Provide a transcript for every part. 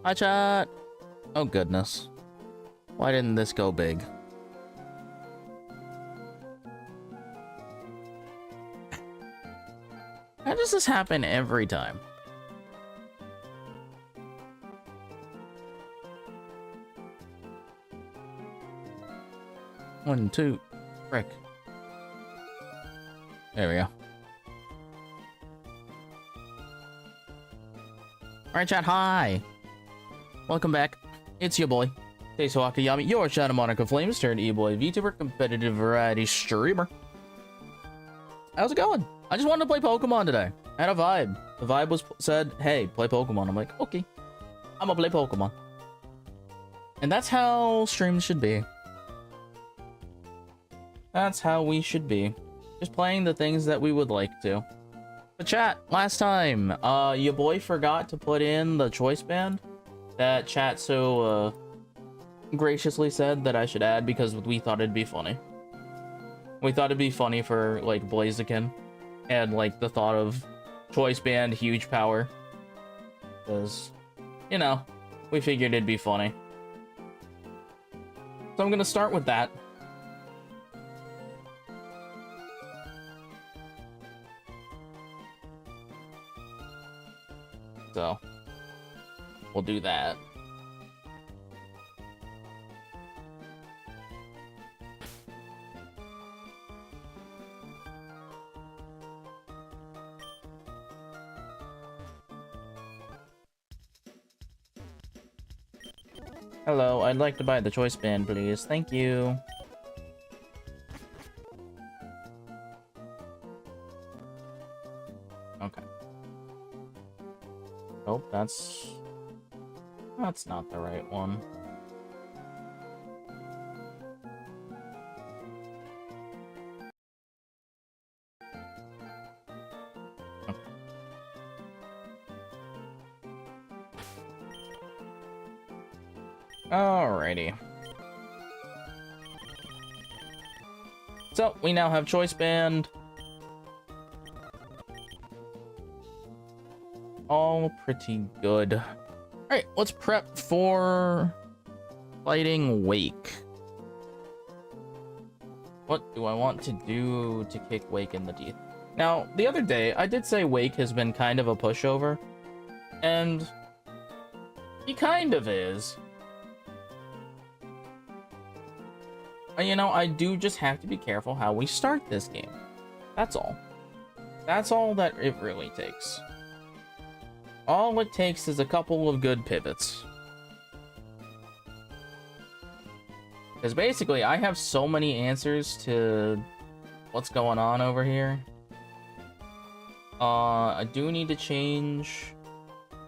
Hi, chat. Oh, goodness. Why didn't this go big? How does this happen every time? One, two, frick. There we go. Alright, chat, hi! Welcome back. It's your boy, Taesoo Hakkayami, your Shadow Monarch of Flames turned e-boy VTuber, competitive variety streamer. How's it going? I just wanted to play Pokemon today. I had a vibe. The vibe was said, hey, play Pokemon. I'm like, okay. I'm gonna play Pokemon. And that's how streams should be. That's how we should be. Just playing the things that we would like to. But chat, last time, your boy forgot to put in the choice band that chat so graciously said that I should add because we thought it'd be funny. We thought it'd be funny for, like, Blaziken and, like, the thought of choice band, huge power. Because, you know, we figured it'd be funny. So I'm gonna start with that. So, we'll do that. Hello, I'd like to buy the choice band, please. Thank you. Okay. Oh, that's not the right one. Okay. Alrighty. So, we now have choice band. All pretty good. Alright, let's prep for fighting Wake. What do I want to do to kick Wake in the teeth? Now, the other day, I did say Wake has been kind of a pushover. And he kind of is. You know, I do just have to be careful how we start this game. That's all. That's all that it really takes. All it takes is a couple of good pivots. Because basically, I have so many answers to what's going on over here. I do need to change...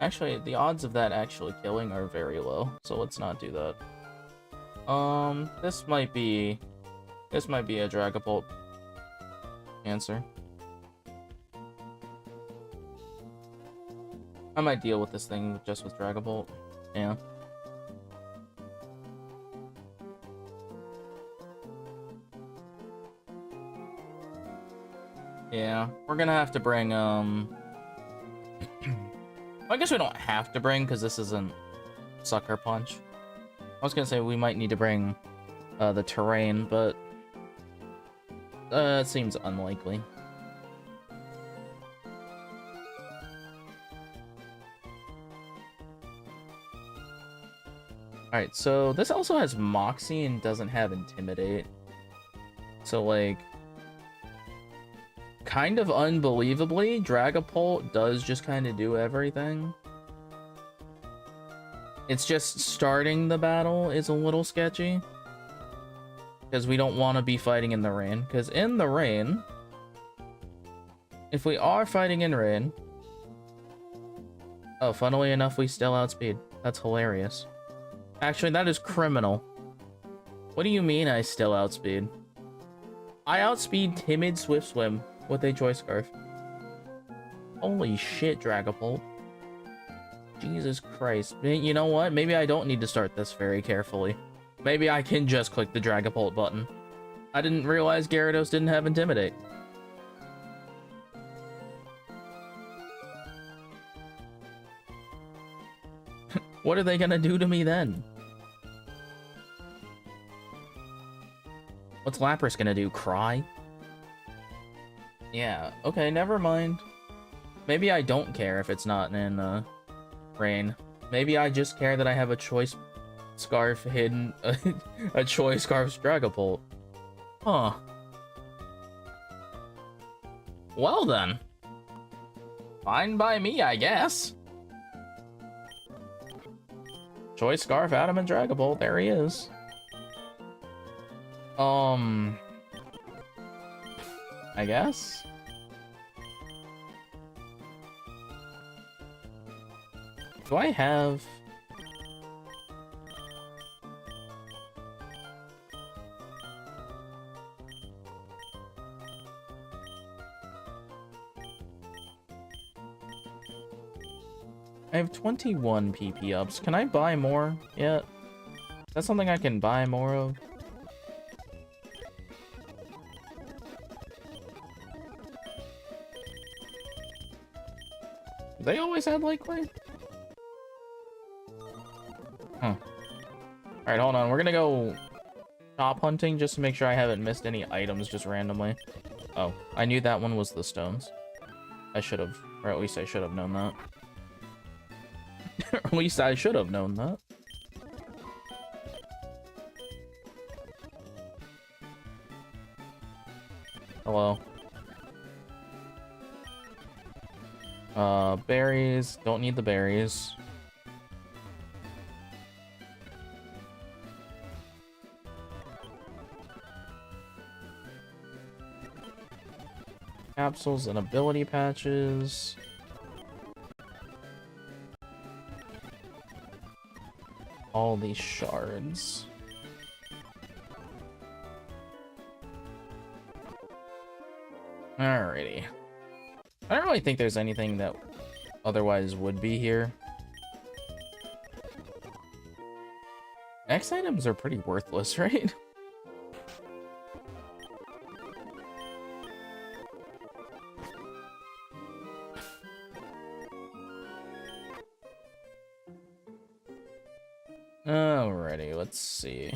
Actually, the odds of that actually killing are very low, so let's not do that. This might be a Dragapult answer. I might deal with this thing just with Dragapult. Yeah. Yeah, we're gonna have to bring, I guess we don't have to bring, because this isn't Sucker Punch. I was gonna say we might need to bring, the terrain, but, it seems unlikely. Alright, so this also has Moxie and doesn't have Intimidate. So, like, kind of unbelievably, Dragapult does just kind of do everything. It's just starting the battle is a little sketchy. Because we don't want to be fighting in the rain. Because in the rain, if we are fighting in rain... Oh, funnily enough, we still outspeed. That's hilarious. Actually, that is criminal. What do you mean I still outspeed? I outspeed Timid Swift Swim with a Choice Scarf. Holy shit, Dragapult. Jesus Christ. You know what? Maybe I don't need to start this very carefully. Maybe I can just click the Dragapult button. I didn't realize Gyarados didn't have Intimidate. What are they gonna do to me then? What's Lapras gonna do? Cry? Yeah, okay, never mind. Maybe I don't care if it's not in, rain. Maybe I just care that I have a choice scarf hidden, a choice scarf's Dragapult. Huh. Well then. Fine by me, I guess. Choice scarf, Adam, and Dragapult. There he is. I guess. Do I have... I have 21 PP ups. Can I buy more yet? Is that something I can buy more of? They always had likely? Huh. Alright, hold on. We're gonna go shop hunting just to make sure I haven't missed any items just randomly. Oh, I knew that one was the stones. I should have, or at least I should have known that. At least I should have known that. Hello. Berries. Don't need the berries. Capsules and ability patches. All these shards. Alrighty. I don't really think there's anything that otherwise would be here. X items are pretty worthless, right? Alrighty, let's see.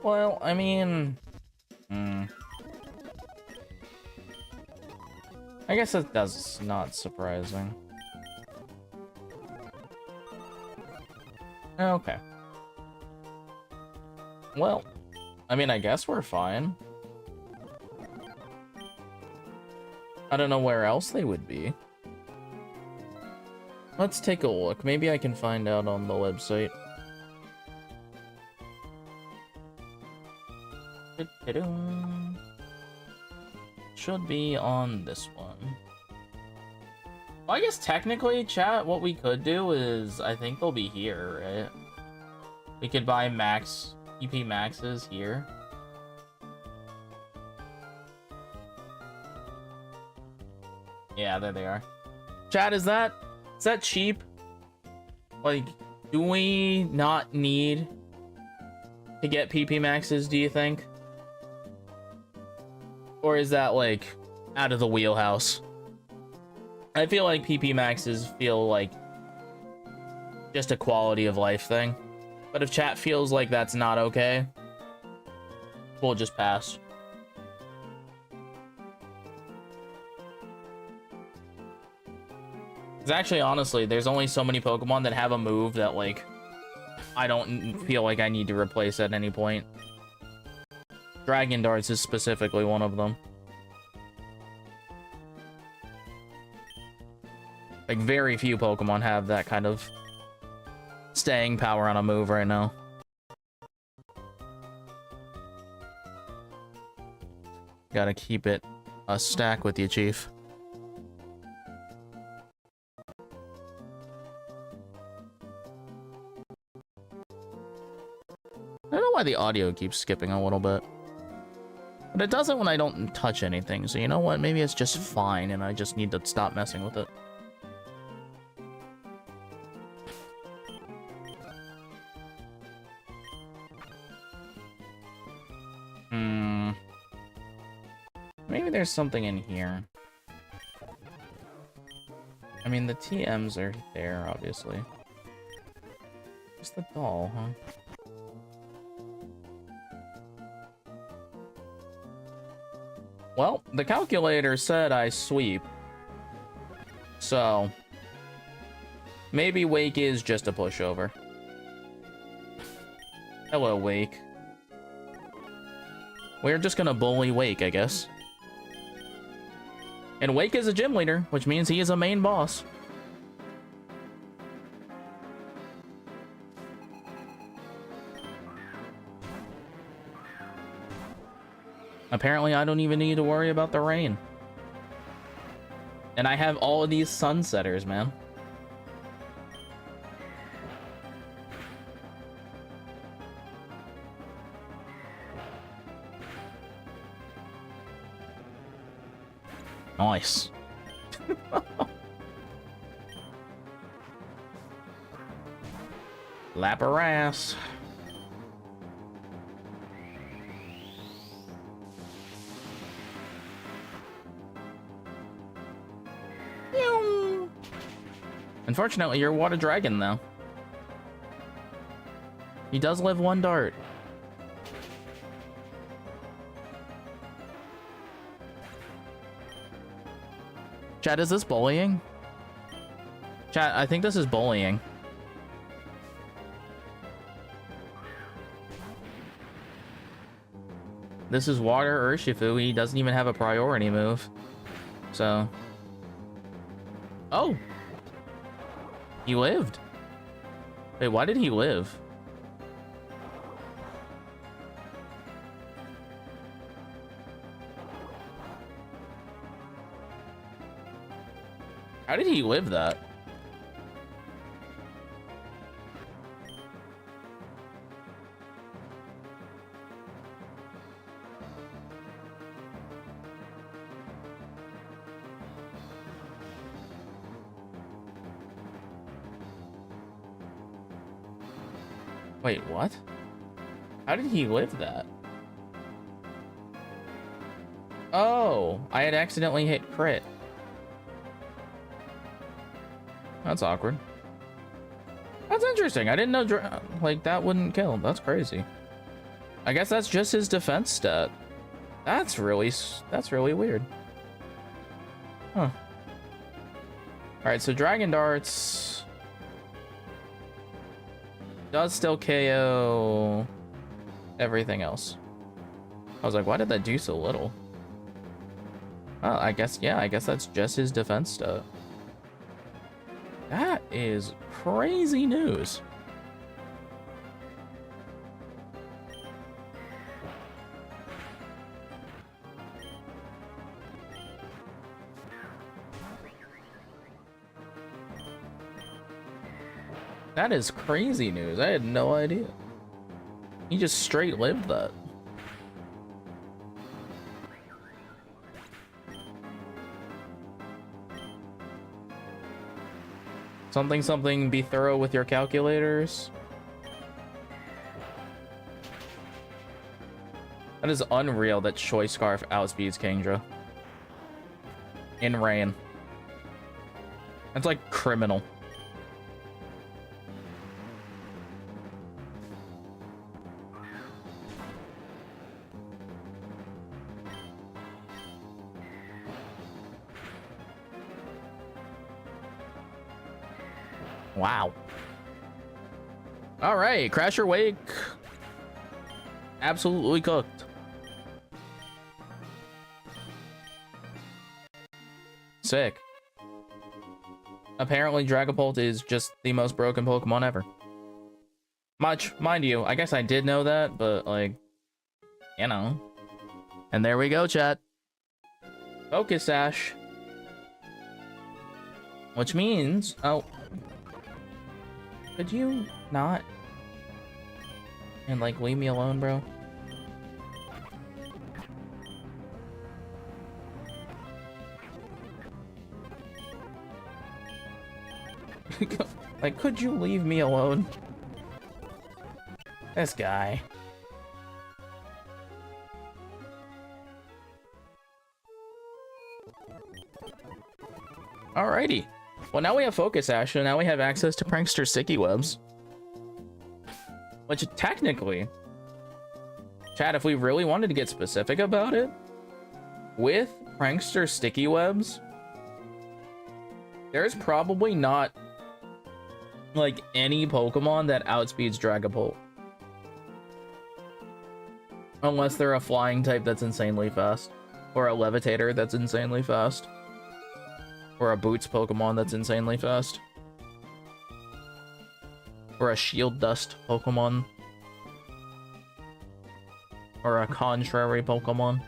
Well, I mean... I guess that's not surprising. Okay. Well, I mean, I guess we're fine. I don't know where else they would be. Let's take a look. Maybe I can find out on the website. Should be on this one. Well, I guess technically, chat, what we could do is, I think they'll be here, right? We could buy max, EP maxes here. Yeah, there they are. Chat, is that cheap? Like, do we not need to get PP maxes, do you think? Or is that, like, out of the wheelhouse? I feel like PP maxes feel like just a quality of life thing. But if chat feels like that's not okay, we'll just pass. Because actually, honestly, there's only so many Pokemon that have a move that, like, I don't feel like I need to replace at any point. Dragon Darts is specifically one of them. Like, very few Pokemon have that kind of staying power on a move right now. Gotta keep it a stack with you, Chief. I don't know why the audio keeps skipping a little bit. But it doesn't when I don't touch anything, so you know what? Maybe it's just fine and I just need to stop messing with it. there's something in here. I mean, the TMs are there, obviously. Just the doll, huh? Well, the calculator said I sweep. So, maybe Wake is just a pushover. Hello, Wake. We're just gonna bully Wake, I guess. And Wake is a gym leader, which means he is a main boss. Apparently, I don't even need to worry about the rain. And I have all of these sunsetters, man. Nice. Laparass. Unfortunately, you're a water dragon, though. He does live one dart. Chat, is this bullying? Chat, I think this is bullying. This is Water Urshifu. He doesn't even have a priority move. So... Oh! He lived. Wait, why did he live? How did he live that? Wait, what? How did he live that? Oh, I had accidentally hit crit. That's awkward. That's interesting. I didn't know like that wouldn't kill. That's crazy. I guess that's just his defense stat. That's really weird. Huh. All right, so Dragon Darts does still KO everything else. I was like, why did that do so little? Oh, I guess, yeah, I guess that's just his defense stat. That is crazy news. That is crazy news. I had no idea. He just straight lived that. Something, be thorough with your calculators. That is unreal that Choice Scarf outspeeds Kingdra. In rain. That's like criminal. Wow. All right, Crasher Wake. Absolutely cooked. Sick. Apparently, Dragapult is just the most broken Pokemon ever. Mind you, I guess I did know that, but like, you know. And there we go, chat. Focus Sash. Which means, oh. Could you not? And like, leave me alone, bro? Like, could you leave me alone? This guy. Alrighty. Well, now we have Focus Ash, and now we have access to Prankster Sticky Webs. Which, technically... Chat, if we really wanted to get specific about it, with Prankster Sticky Webs, there's probably not, like, any Pokemon that outspeeds Dragapult. Unless they're a flying type that's insanely fast. Or a Levitator that's insanely fast. Or a Boots Pokemon that's insanely fast. Or a Shield Dust Pokemon. Or a Contrary Pokemon.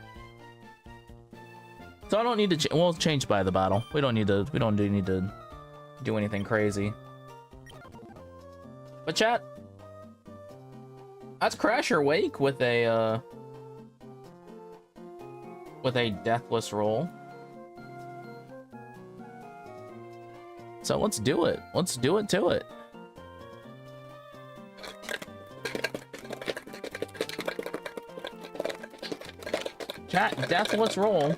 So I don't need to we'll change by the battle. We don't need to do anything crazy. But chat, that's Crasher Wake with a deathless roll. So let's do it. Let's do it to it. Chat, deathless roll.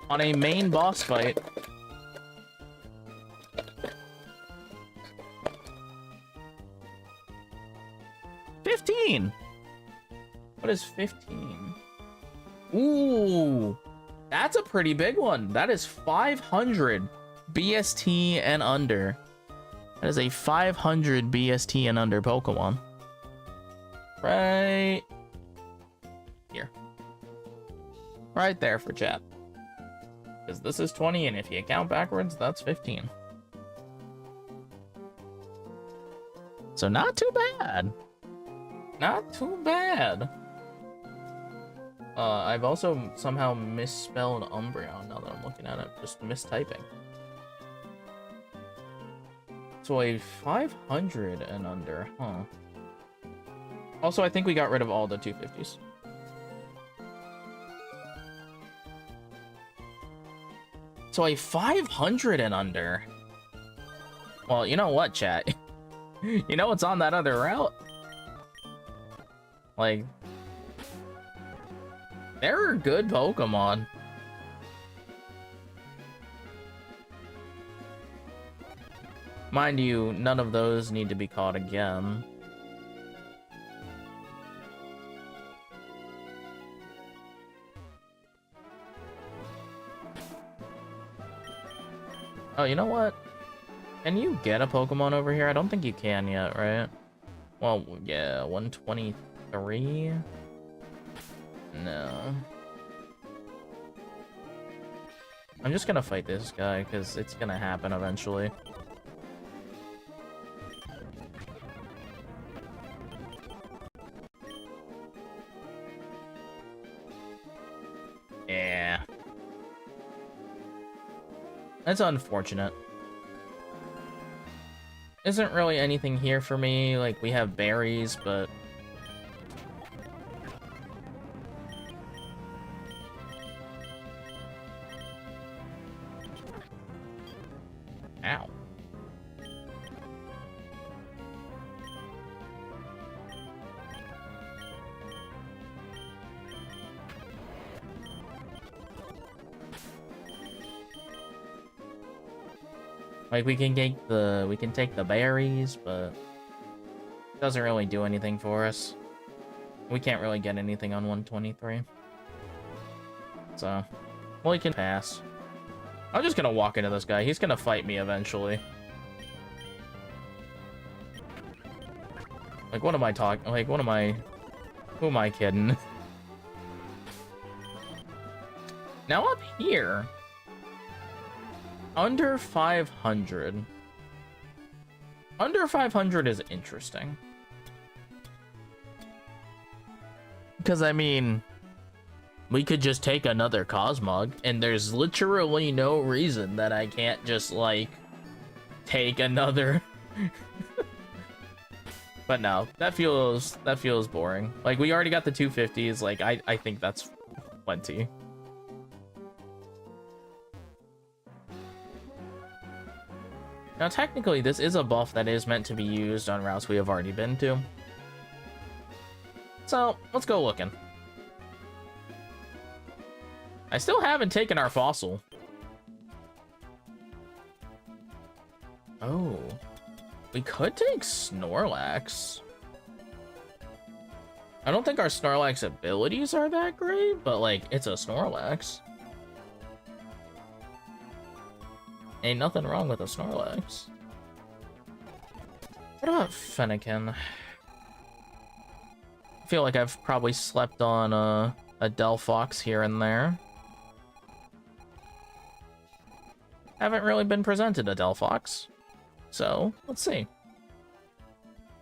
On a main boss fight. What is 15? Ooh, that's a pretty big one. That is 500 BST and under. That is a 500 BST and under Pokemon. Right here. Right there for chat. Because this is 20, and if you count backwards, that's 15. So not too bad. Not too bad. I've also somehow misspelled Umbreon now that I'm looking at it. Just mistyping. So a 500 and under, huh? Also, I think we got rid of all the 250s. So a 500 and under. Well, you know what, chat? You know what's on that other route? Like, there are good Pokemon. Mind you, none of those need to be caught again. Oh, you know what? Can you get a Pokemon over here? I don't think you can yet, right? Well, yeah, 123? No. I'm just gonna fight this guy, because it's gonna happen eventually. Yeah. That's unfortunate. Isn't really anything here for me. Like, we have berries, but... Ow. Like, we can take the berries, but it doesn't really do anything for us. We can't really get anything on 123. So, well, we can pass. I'm just gonna walk into this guy. He's gonna fight me eventually. Like, what am I talking? Like, what am I? Who am I kidding? Now up here, under 500. Under 500 is interesting. Because, I mean, we could just take another Cosmog, and there's literally no reason that I can't just, like, take another... But no, that feels boring. Like, we already got the 250s, like, I think that's plenty. Now, technically, this is a buff that is meant to be used on routes we have already been to. So, let's go looking. I still haven't taken our fossil. Oh. We could take Snorlax. I don't think our Snorlax abilities are that great, but like, it's a Snorlax. Ain't nothing wrong with a Snorlax. What about Fennekin? I feel like I've probably slept on a Delphox here and there. Haven't really been presented a Delphox. So, let's see.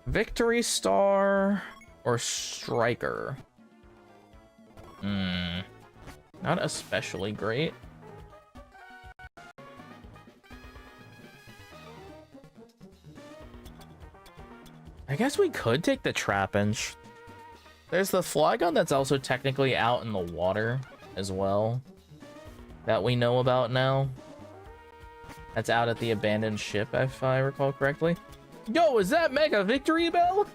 Victory Star or Striker? Not especially great. I guess we could take the Trapinch. There's the Flygon that's also technically out in the water as well, that we know about now. That's out at the abandoned ship, if I recall correctly. Yo, is that Mega Victory Bell?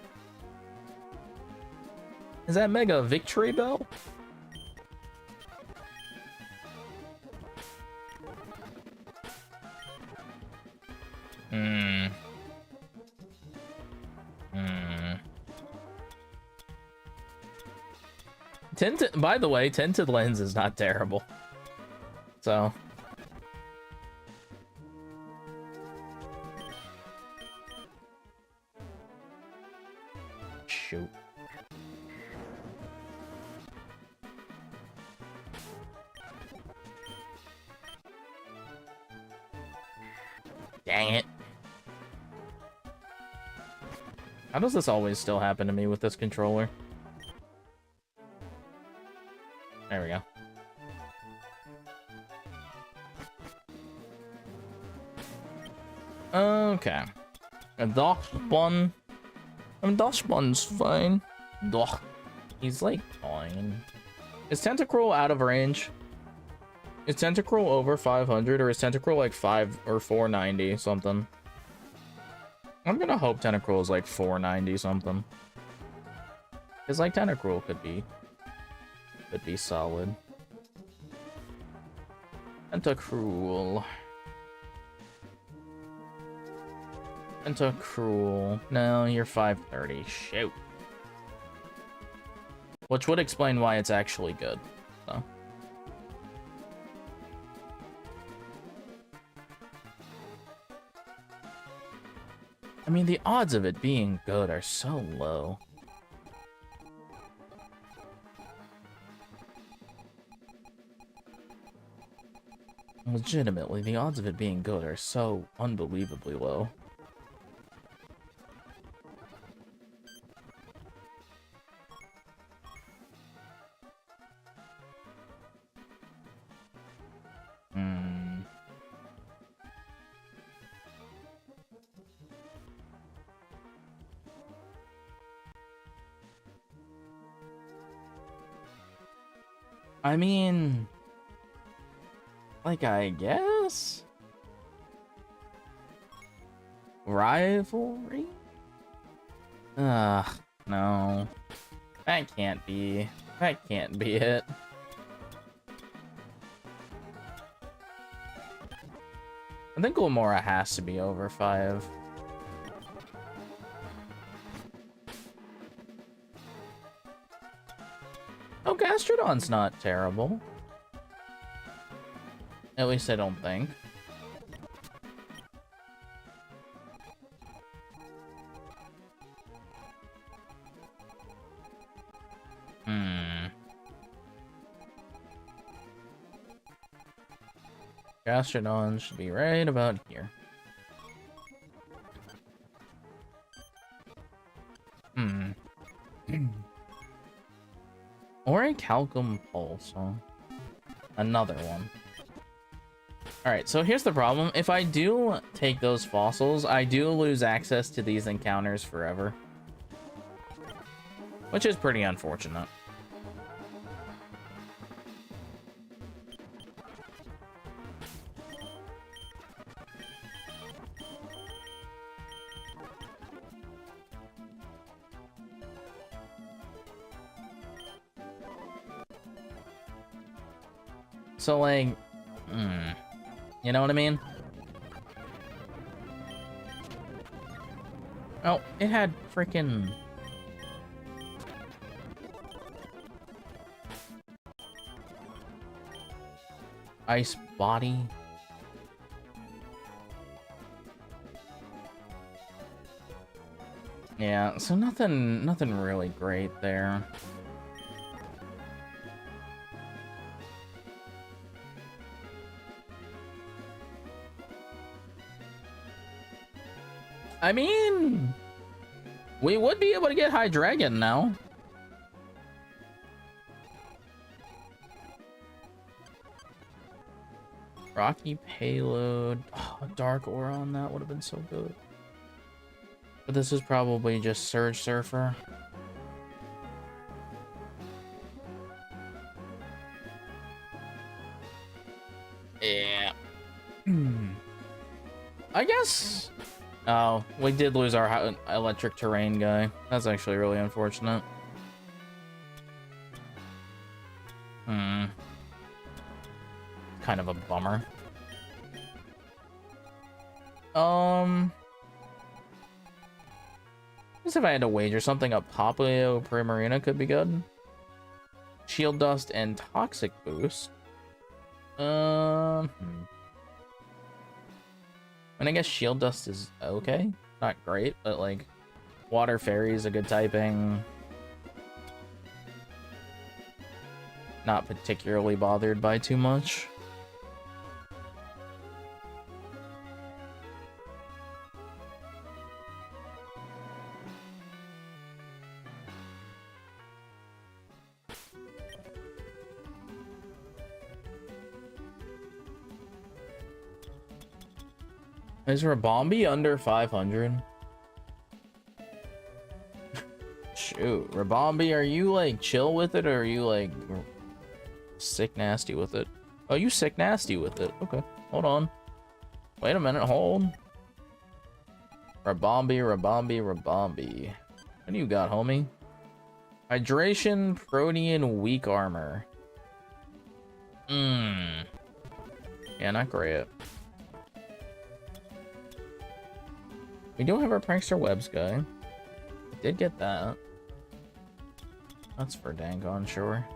Is that Mega Victory Bell? Tinted, by the way, Tinted Lens is not terrible. So. Shoot. Dang it. How does this always still happen to me with this controller? There we go. Okay. A Dachsbun. I mean, Dachsbun's fine. Doch. He's like fine. Is Tentacruel out of range? Is Tentacruel over 500 or is Tentacruel like 5 or 490 something? I'm gonna hope Tentacruel is like 490 something. Cause like Tentacruel could be solid. Tentacruel. Tentacruel. No, you're 530. Shoot. Which would explain why it's actually good. So. I mean, the odds of it being good are so low. Legitimately, the odds of it being good are so unbelievably low. I mean, like, I guess? Rivalry? Ugh, no. That can't be it. I think Glamora has to be over 5. Oh, Gastrodon's not terrible. At least I don't think. Gastrodon should be right about here. Or a Calcum Pulse, huh? Another one. Alright, so here's the problem. If I do take those fossils, I do lose access to these encounters forever. Which is pretty unfortunate. So, like, you know what I mean? Oh, it had freaking... ice body. Yeah, so nothing really great there. I mean, we would be able to get High Dragon now. Rocky payload. Oh, a dark aura on that would have been so good. But this is probably just Surge Surfer. Yeah. I guess... Oh, we did lose our electric terrain guy. That's actually really unfortunate. Kind of a bummer. I guess if I had to wager something, a Papio Primarina could be good. Shield Dust and Toxic Boost. And I guess Shield Dust is okay. Not great, but like Water Fairy is a good typing. Not particularly bothered by too much. Is Rabombi under 500? Shoot, Rabombi, are you like chill with it, or are you like sick nasty with it? Oh, you sick nasty with it. Okay, hold on. Wait a minute, hold. Rabombi. What do you got, homie? Hydration, Protean, Weak Armor. Yeah, not great. We do have our Prankster Webs guy. Did get that. That's for dang on sure.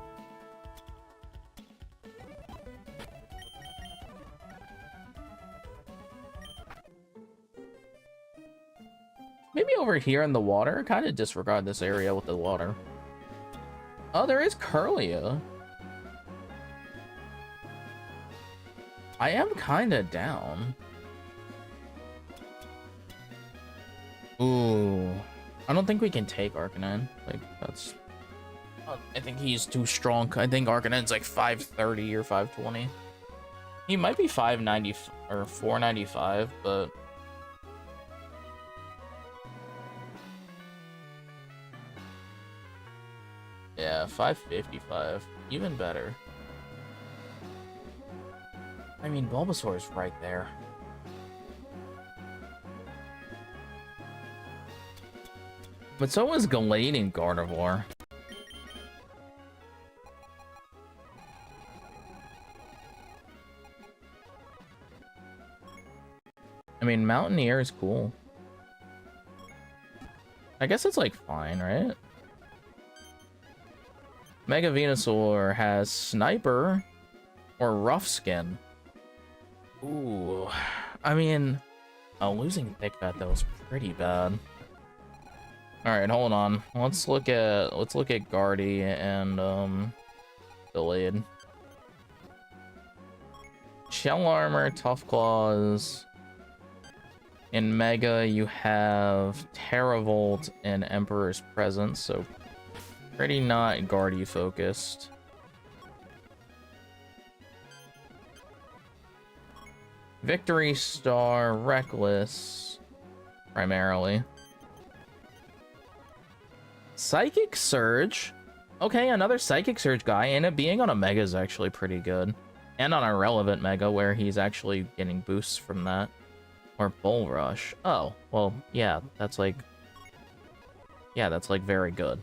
Maybe over here in the water. Kind of disregard this area with the water. Oh, there is Curlia. I am kind of down. Ooh, I don't think we can take Arcanine. Like, that's... I think he's too strong. I think Arcanine's like 530 or 520. He might be 590 or 495, but... Yeah, 555. Even better. I mean, Bulbasaur's right there. But so was Galadian Gardevoir. I mean, Mountaineer is cool. I guess it's like fine, right? Mega Venusaur has Sniper or Rough Skin. Ooh, I mean, losing Thickbat though is pretty bad. All right, hold on. Let's look at Guardy and Delayed. Shell Armor, Tough Claws. In Mega, you have Terravolt and Emperor's Presence, so pretty not Guardy focused. Victory Star, Reckless, primarily. Psychic Surge. Okay, another Psychic Surge guy, and it being on a Mega is actually pretty good. And on a relevant Mega, where he's actually getting boosts from that. Or Bull Rush. Oh, well, yeah, that's like... Yeah, that's like very good.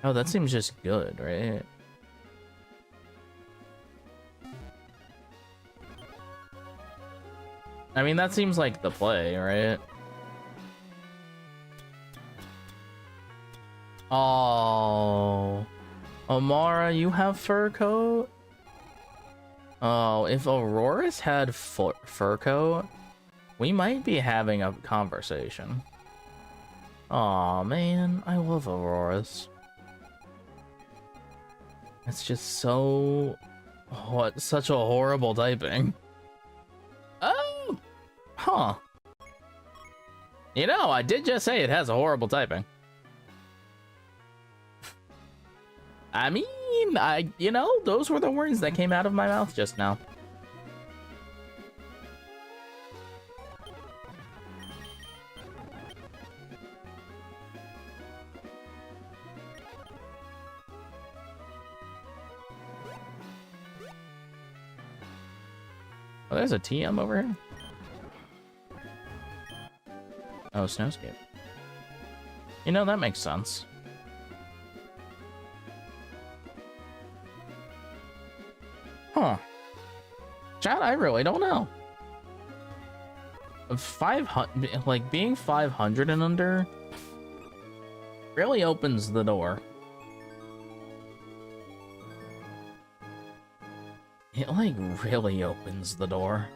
Oh, that seems just good, right? I mean, that seems like the play, right? Oh, Amara, you have fur coat? Oh, if Aurora's had fur coat, we might be having a conversation. Aw, man, I love Aurora's. It's just so... What? Such a horrible typing. Oh! Huh. You know, I did just say it has a horrible typing. I mean, you know, those were the words that came out of my mouth just now. Oh, there's a TM over here. Oh, Snowscape. You know, that makes sense. Huh. Chat, I really don't know. 500, like, being 500 and under really opens the door. It, like, really opens the door.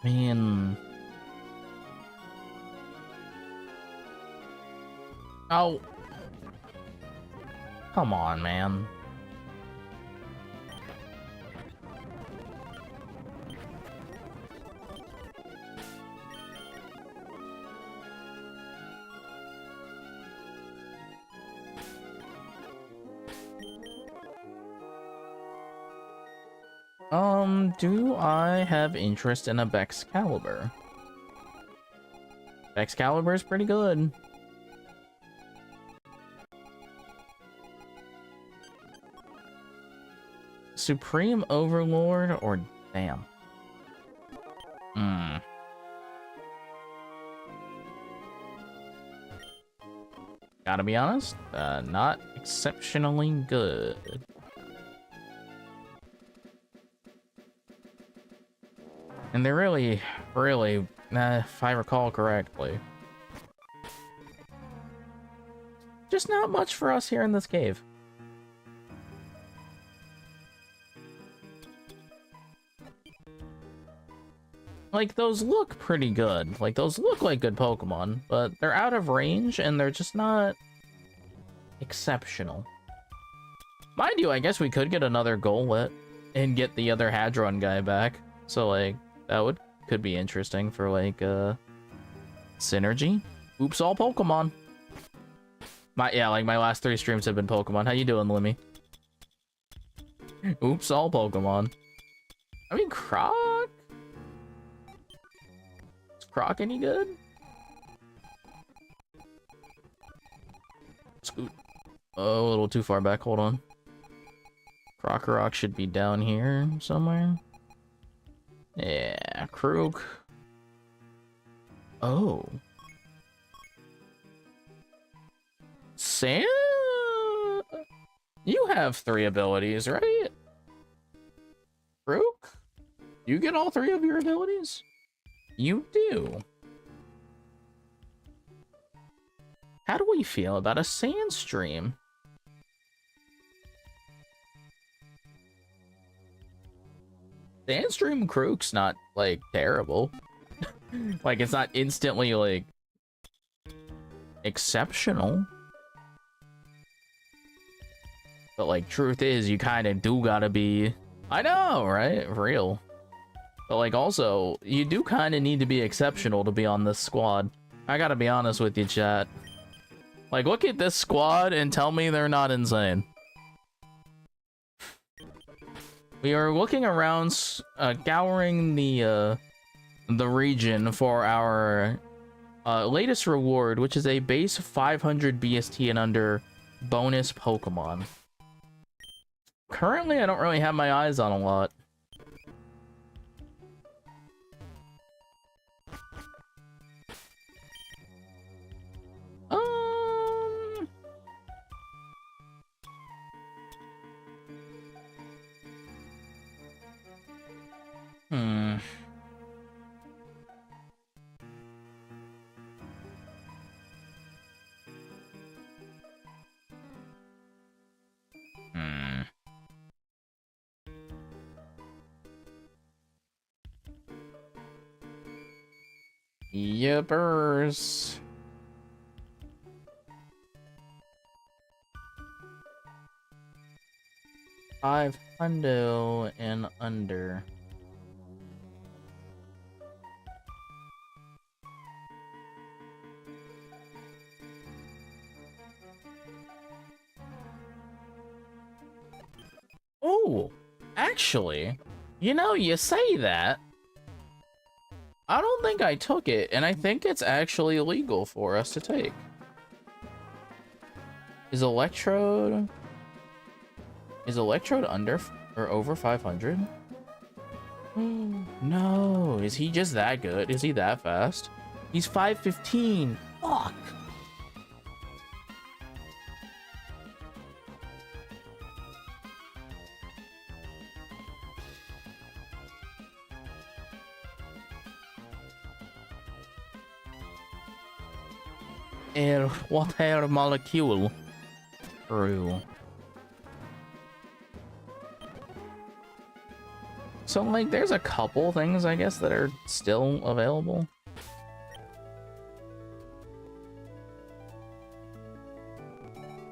Man. Oh. Come on, man. Do I have interest in a Bexcalibur? Bexcalibur is pretty good. Supreme Overlord or damn? Gotta be honest, not exceptionally good. And they're really, if I recall correctly, just not much for us here in this cave. Like, those look pretty good. Like, those look like good Pokemon, but they're out of range and they're just not exceptional. Mind you, I guess we could get another Golett and get the other Hadron guy back. So, like, that could be interesting for, like, synergy. Oops, all Pokemon. Yeah, like, my last 3 streams have been Pokemon. How you doing, Limmy? Oops, all Pokemon. I mean, Croc? Is Croc any good? Scoot. Oh, a little too far back. Hold on. Crocorock should be down here somewhere. Yeah, Krook. Oh. Sam? You have 3 abilities, right? Krook? You get all 3 of your abilities? You do. How do we feel about a Sandstream? Sandstream Krook's not, like, terrible. Like, it's not instantly, like, exceptional. But like, truth is, you kind of do gotta be. I know, right? Real. But like, also, you do kind of need to be exceptional to be on this squad. I gotta be honest with you, chat. Like, look at this squad and tell me they're not insane. We are looking around, scouring the region for our latest reward, which is a base 500 BST and under bonus Pokemon. Currently, I don't really have my eyes on a lot. Hmm. Yippers. $500 and under. Oh, actually, you know, you say that. I don't think I took it, and I think it's actually illegal for us to take. Is Electrode under or over 500? No, is he just that good? Is he that fast? He's 515. Fuck. Air, water molecule. True. So, like, there's a couple things, I guess, that are still available.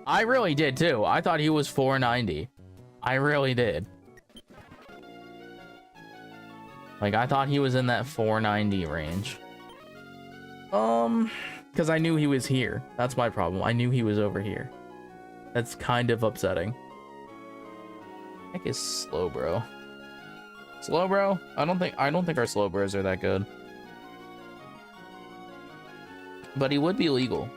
I really did, too. I thought he was 490. I really did. Like, I thought he was in that 490 range. Because I knew he was here. That's my problem. I knew he was over here. That's kind of upsetting. Heck is Slowbro. Slowbro? I don't think our Slowbros are that good. But he would be legal.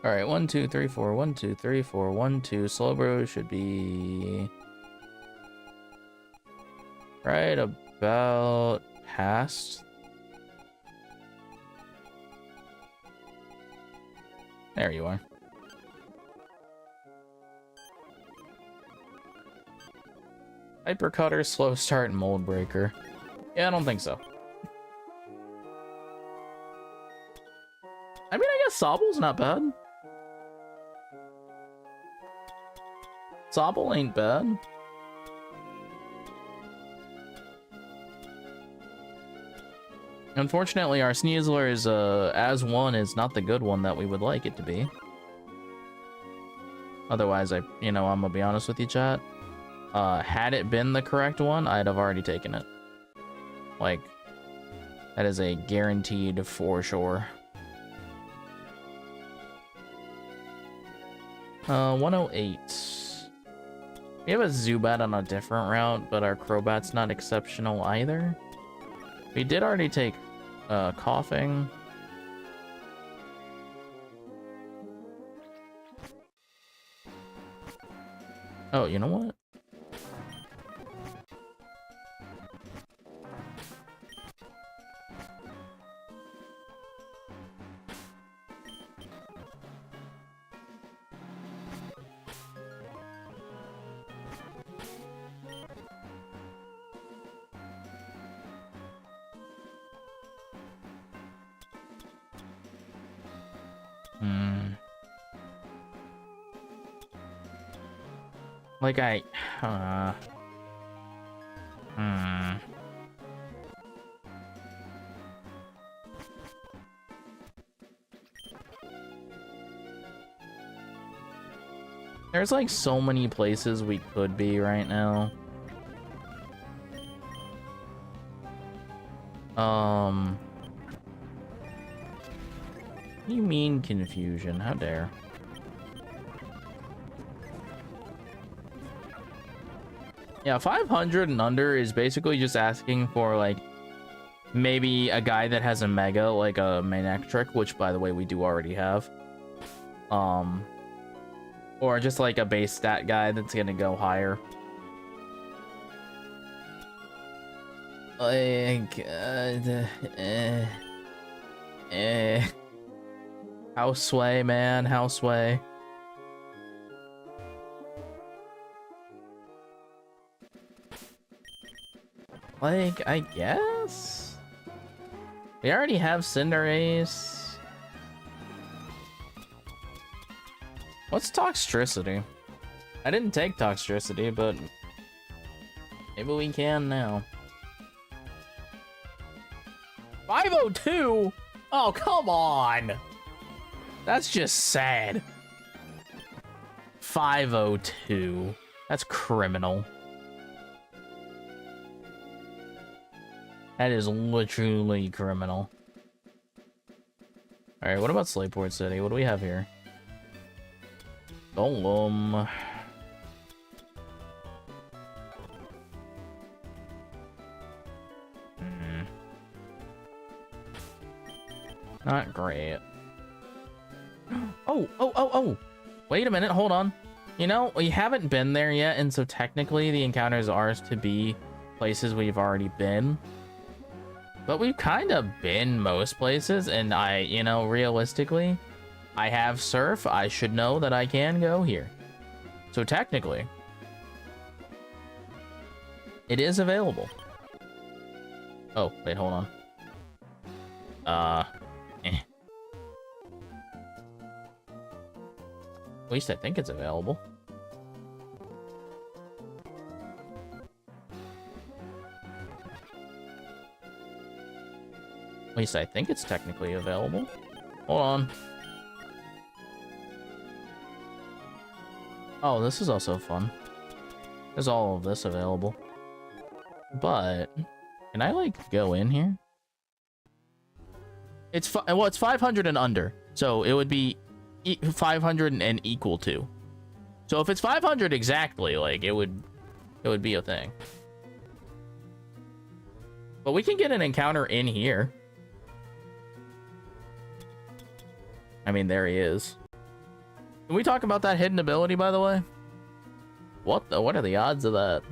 Alright, 1, 2, 3, 4, 1, 2, 3, 4, 1, 2. Slowbro should be right about past. There you are. Hyper Cutter, Slow Start, and Mold Breaker. Yeah, I don't think so. I mean, I guess Sobble's not bad. Sobble ain't bad. Unfortunately, our Sneasler's as one is not the good one that we would like it to be. Otherwise, I'm gonna be honest with you, chat. Had it been the correct one, I'd have already taken it. Like, that is a guaranteed for sure. 108. We have a Zubat on a different route, but our Crobat's not exceptional either. We did already take Coughing. Oh, you know what? Like There's like so many places we could be right now. What do you mean confusion? How dare. Yeah, 500 and under is basically just asking for like maybe a guy that has a mega, like a Manectric, which by the way we do already have. Or just like a base stat guy that's gonna go higher. Like, house sway, man, house sway. Like, I guess? We already have Cinderace. What's Toxtricity? I didn't take Toxtricity, but maybe we can now. 502? Oh, come on! That's just sad. 502. That's criminal. That is literally criminal. Alright, what about Slateport City? What do we have here? Golem. Not great. Oh! Wait a minute, hold on. You know, we haven't been there yet, and so technically the encounters are to be places we've already been. But we've kind of been most places, and you know, realistically, I have Surf. I should know that I can go here. So technically, it is available. Oh, wait, hold on. At least I think it's available. At least I think it's technically available. Hold on. Oh, this is also fun. There's all of this available. But can I like go in here? It's well, it's 500 and under, so it would be 500 and equal to. So if it's 500 exactly, like it would be a thing. But we can get an encounter in here. I mean, there he is. Can we talk about that hidden ability, by the way? What are the odds of that?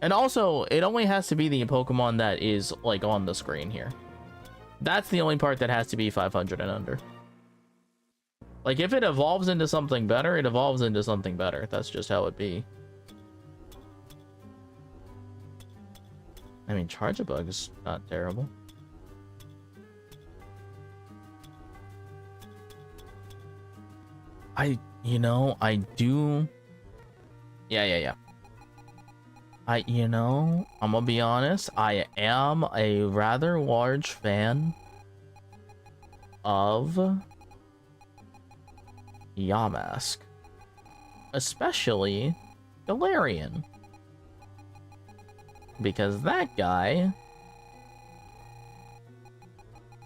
And also, it only has to be the Pokemon that is like on the screen here. That's the only part that has to be 500 and under. Like, if it evolves into something better, it evolves into something better. That's just how it be. I mean, Charge-a-Bug is not terrible. You know, I do... Yeah. You know, I'm gonna be honest, I am a rather large fan of Yamask. Especially Galarian. Because that guy...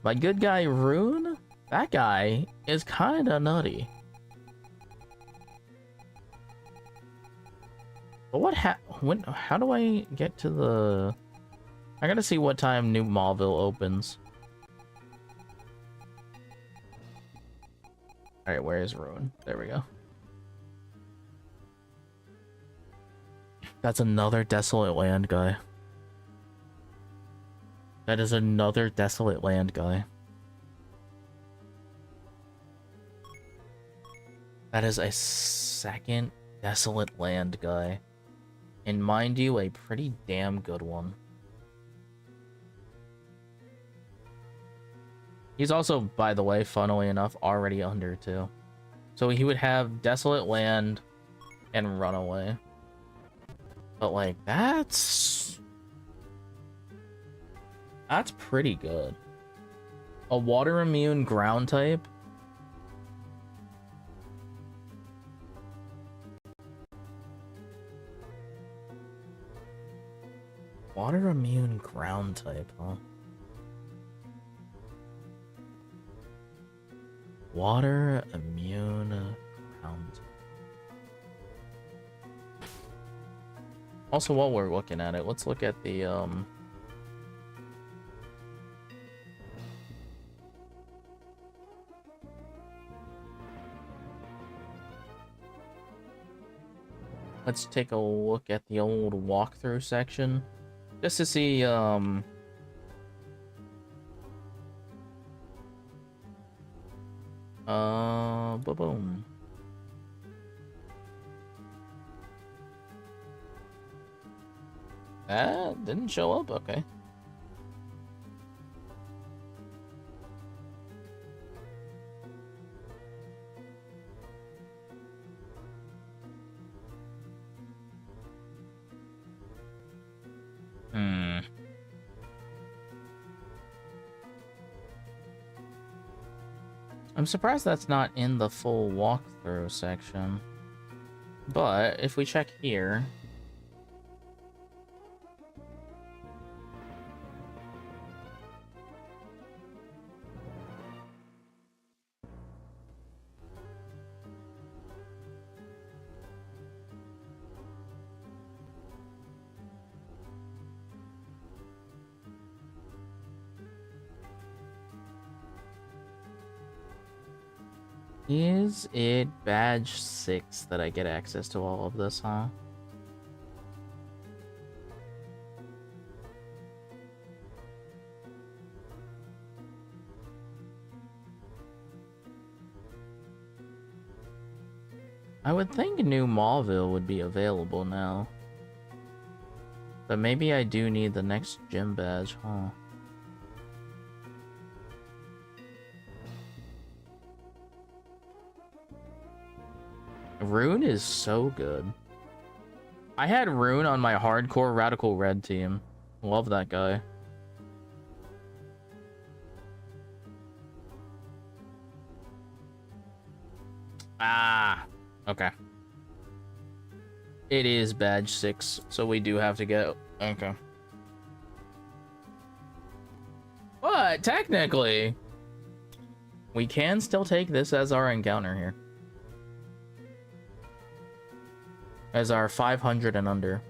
My good guy Rune? That guy is kinda nutty. But how do I get to the... I gotta see what time New Mauville opens. Alright, where is Ruin? There we go. That's another Desolate Land guy. That is another Desolate Land guy. That is a second Desolate Land guy. And mind you, a pretty damn good one. He's also, by the way, funnily enough, already under too. So he would have Desolate Land and Runaway. But like, that's pretty good. A water immune ground type Water immune ground type, huh? Water immune ground. Also, while we're looking at it, let's look at the let's take a look at the old walkthrough section just to see boom. That didn't show up, okay. I'm surprised that's not in the full walkthrough section. But if we check here, is it badge 6 that I get access to all of this, huh? I would think New Mauville would be available now. But maybe I do need the next gym badge, huh? Rune is so good. I had Rune on my hardcore Radical Red team. Love that guy. Ah, okay. It is badge 6, so we do have to get... Okay. But, technically, we can still take this as our encounter here. As our 500 and under.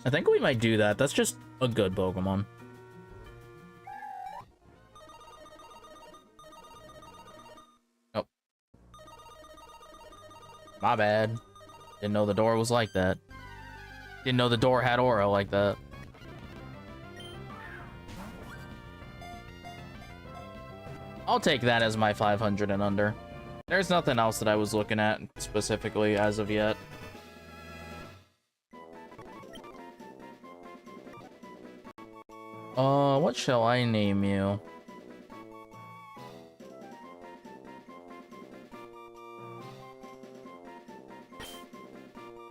I think we might do that. That's just a good Pokemon. Oh. My bad. Didn't know the door was like that. Didn't know the door had aura like that. I'll take that as my 500 and under. There's nothing else that I was looking at specifically as of yet. What shall I name you?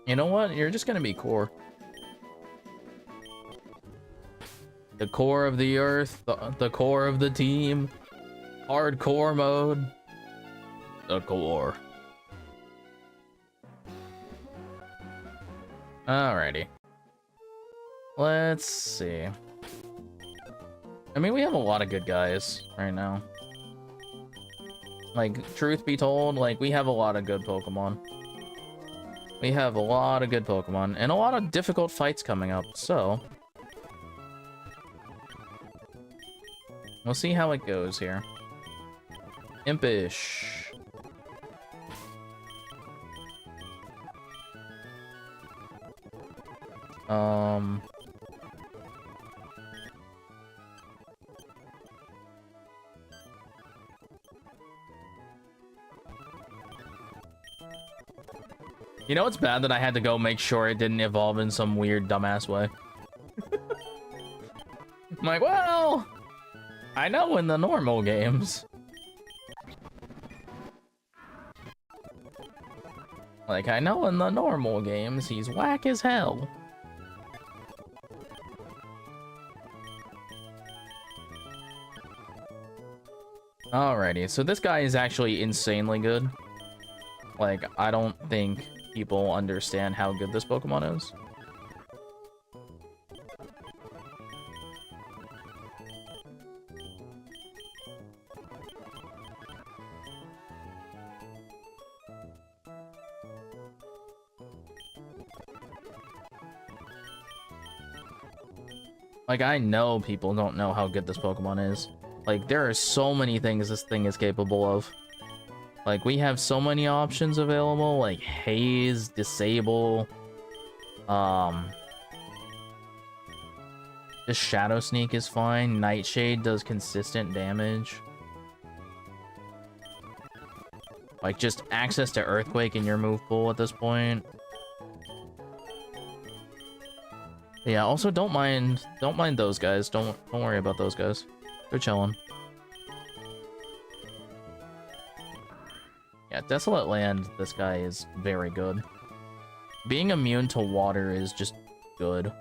You know what? You're just gonna be core. The core of the earth, the core of the team. Hardcore mode. The core. Alrighty. Let's see. I mean, we have a lot of good guys right now. Like, truth be told, like, we have a lot of good Pokemon. We have a lot of good Pokemon, and a lot of difficult fights coming up, so... we'll see how it goes here. Impish. You know, it's bad that I had to go make sure it didn't evolve in some weird dumbass way. I'm like, well, I know in the normal games. Like, I know in the normal games, he's whack as hell. Alrighty, so this guy is actually insanely good. Like, I don't think people understand how good this Pokemon is. Like, I know people don't know how good this Pokemon is. Like, there are so many things this thing is capable of. Like, we have so many options available, like Haze, Disable, just Shadow Sneak is fine, Nightshade does consistent damage. Like, just access to Earthquake in your move pool at this point. Yeah, also don't mind those guys. Don't worry about those guys. They're chilling. Yeah, Desolate Land, this guy is very good. Being immune to water is just good.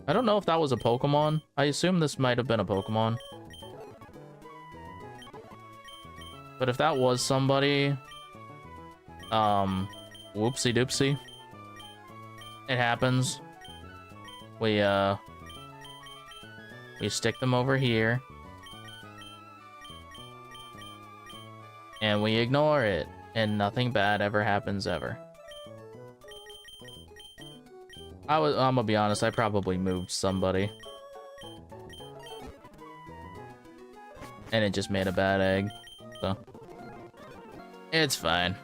I don't know if that was a Pokemon. I assume this might have been a Pokemon. But if that was somebody, whoopsie doopsie. It happens. We stick them over here. And we ignore it. And nothing bad ever happens ever. I'm gonna be honest, I probably moved somebody. And it just made a bad egg. So it's fine.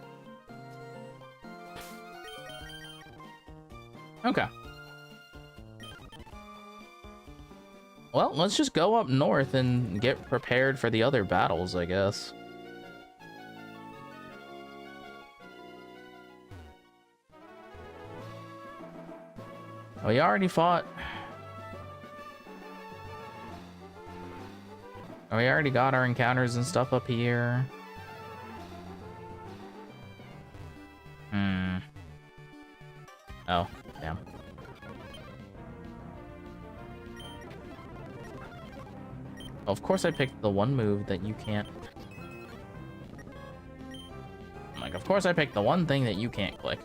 Okay. Well, let's just go up north and get prepared for the other battles, I guess. Oh, we already fought. Oh, we already got our encounters and stuff up here. Oh, damn. Of course I picked the one move that you can't... Like, of course I picked the one thing that you can't click.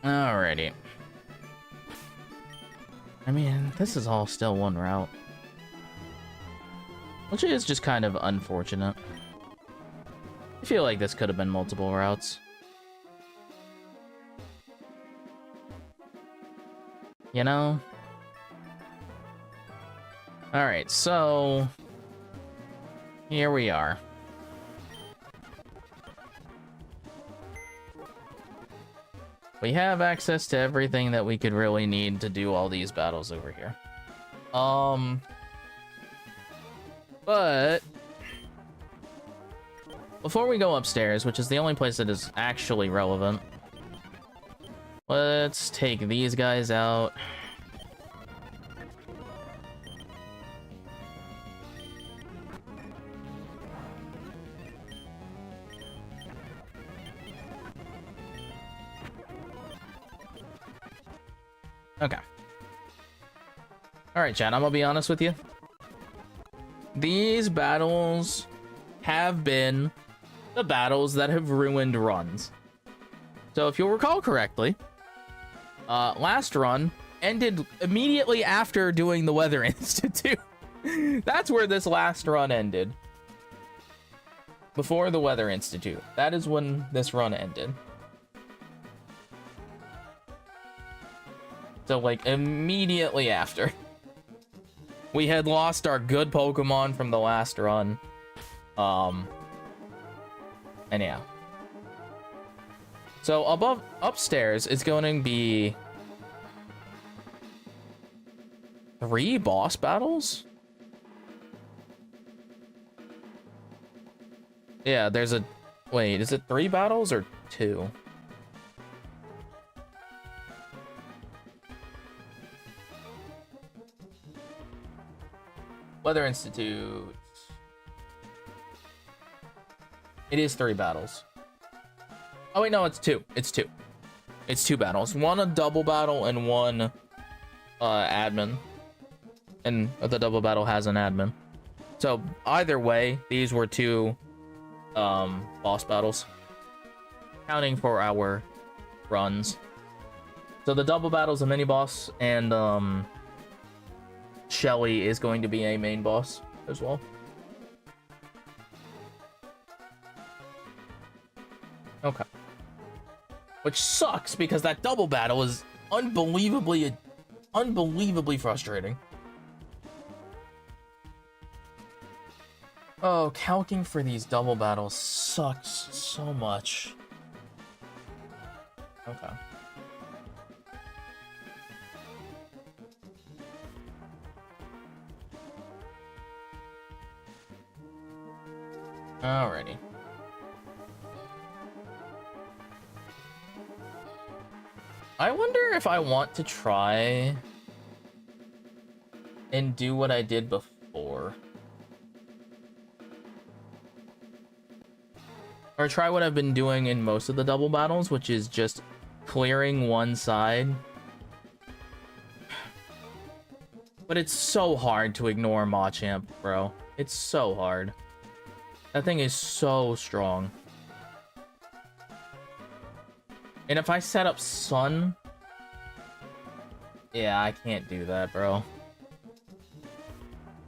Alrighty. I mean, this is all still one route. Which is just kind of unfortunate. I feel like this could have been multiple routes. You know? Alright, so... here we are. We have access to everything that we could really need to do all these battles over here. But before we go upstairs, which is the only place that is actually relevant, let's take these guys out. Okay. Alright, chat, I'm gonna be honest with you. These battles have been the battles that have ruined runs. So if you'll recall correctly, last run ended immediately after doing the Weather Institute. That's where this last run ended. Before the Weather Institute. That is when this run ended. So, like, immediately after. We had lost our good Pokemon from the last run. And yeah. So, upstairs is going to be 3 boss battles? Yeah, there's a... Wait, is it 3 battles or 2? Weather Institute. It is 3 battles. Oh wait, no, it's 2. It's 2. It's 2 battles. One a double battle and one admin. And the double battle has an admin. So either way, these were 2 boss battles. Counting for our runs. So the double battle's a mini boss, and Shelly is going to be a main boss as well. Okay. Which sucks because that double battle is unbelievably frustrating. Oh, calcing for these double battles sucks so much. Okay. Alrighty. I wonder if I want to try and do what I did before. Or try what I've been doing in most of the double battles, which is just clearing one side. But it's so hard to ignore Machamp, bro. It's so hard. That thing is so strong. And if I set up Sun... Yeah, I can't do that, bro.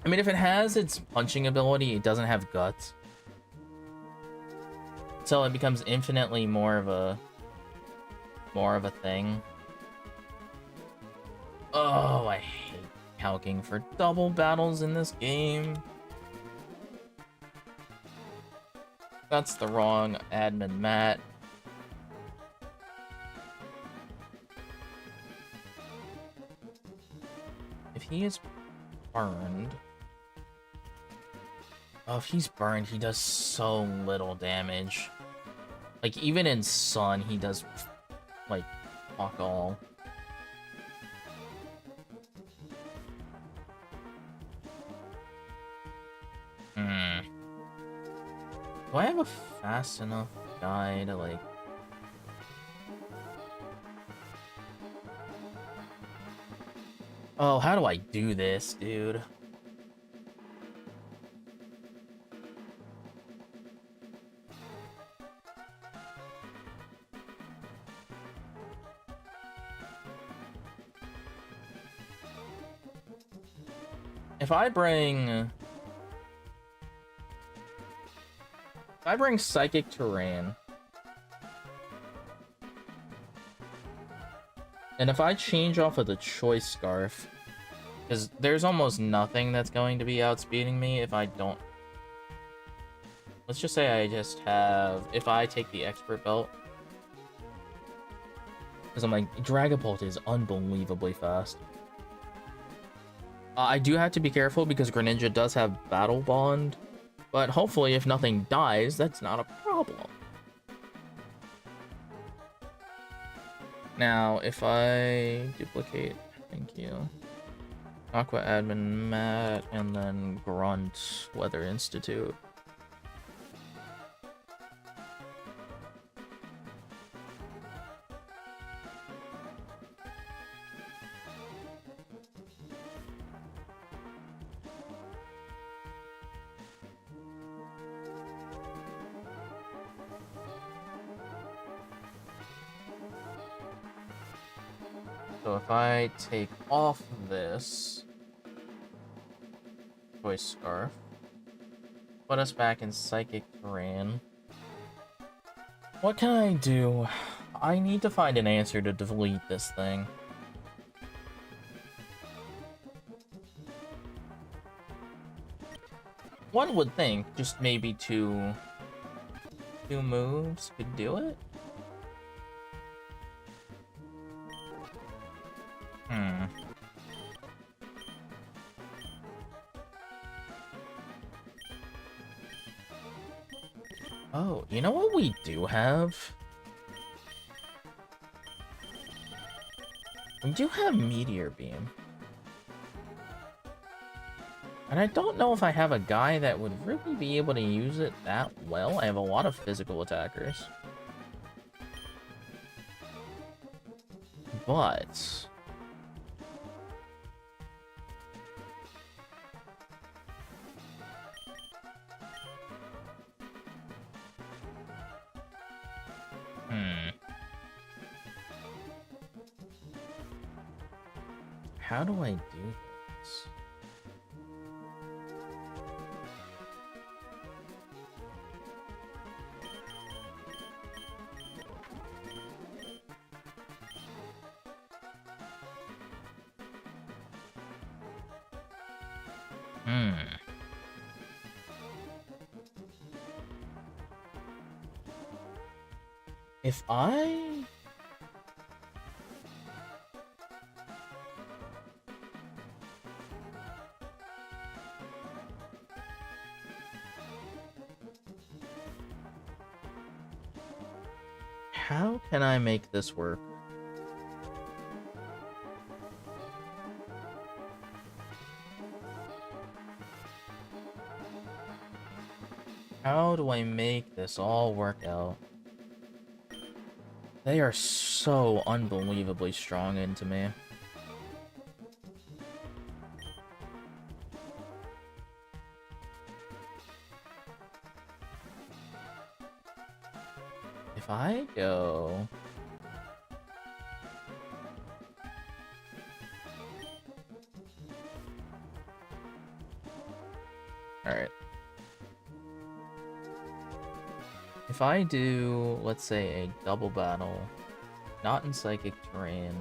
I mean, if it has its punching ability, it doesn't have guts. So it becomes infinitely more of a thing. Oh, I hate calcing for double battles in this game. That's the wrong admin mat. If he is burned... Oh, if he's burned, he does so little damage. Like, even in Sun, he does, like, fuck all. Do I have a fast enough guy to, like... Oh, how do I do this, dude? If I bring Psychic Terrain, and if I change off of the Choice Scarf, because there's almost nothing that's going to be outspeeding me if I don't... Let's just say I just have... If I take the Expert Belt, because I'm like, Dragapult is unbelievably fast. I do have to be careful because Greninja does have Battle Bond, but hopefully if nothing dies, that's not a problem. Now, if I duplicate, thank you, Aqua Admin Mat, and then Grunt Weather Institute. So if I take off this Choice Scarf, put us back in Psychic Terrain, what can I do? I need to find an answer to delete this thing. One would think just maybe two moves could do it. Oh, you know what we do have? We do have Meteor Beam. And I don't know if I have a guy that would really be able to use it that well. I have a lot of physical attackers. But... How do I do this? Hmm. If I... How can I make this work? How do I make this all work out? They are so unbelievably strong into me. If I go... Alright. If I do, let's say, a double battle, not in psychic terrain,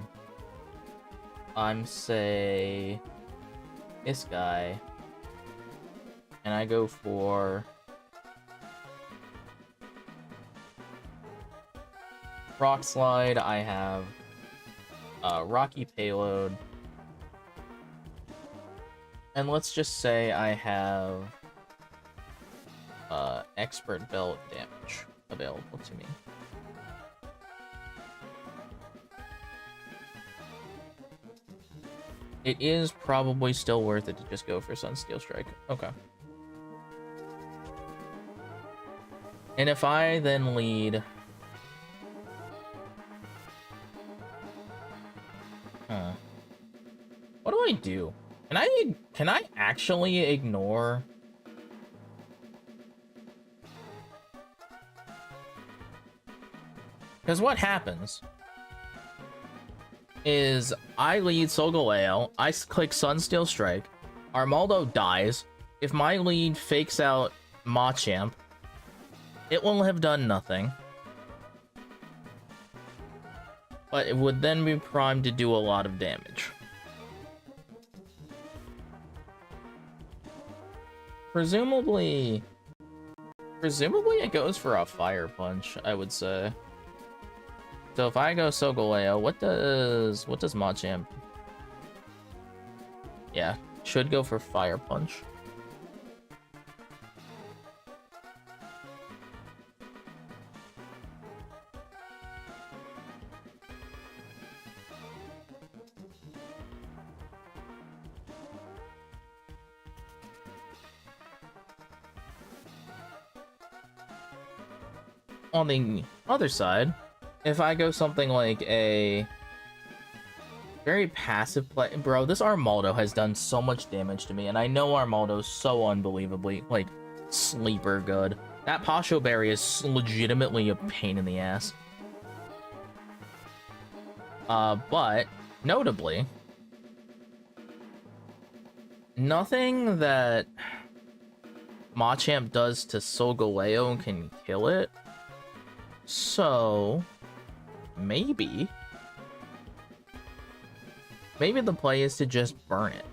I'm, say, this guy, and I go for Rock Slide, I have Rocky Payload, and let's just say I have Expert Belt damage available to me. It is probably still worth it to just go for Sunsteel Strike. Okay. And if I then lead... Huh. What do I do? Can I actually ignore... Because what happens is I lead Solgaleo, I click Sunsteel Strike, Armaldo dies. If my lead fakes out Machamp, it will have done nothing. But it would then be primed to do a lot of damage. Presumably it goes for a Fire Punch, I would say. So if I go Solgaleo, what does Machamp? Yeah, should go for Fire Punch. On the other side, if I go something like a very passive play... Bro, this Armaldo has done so much damage to me, and I know Armaldo's so unbelievably, like, sleeper good. That Pasho Berry is legitimately a pain in the ass. But, notably, nothing that Machamp does to Solgaleo can kill it. So... Maybe the play is to just burn it.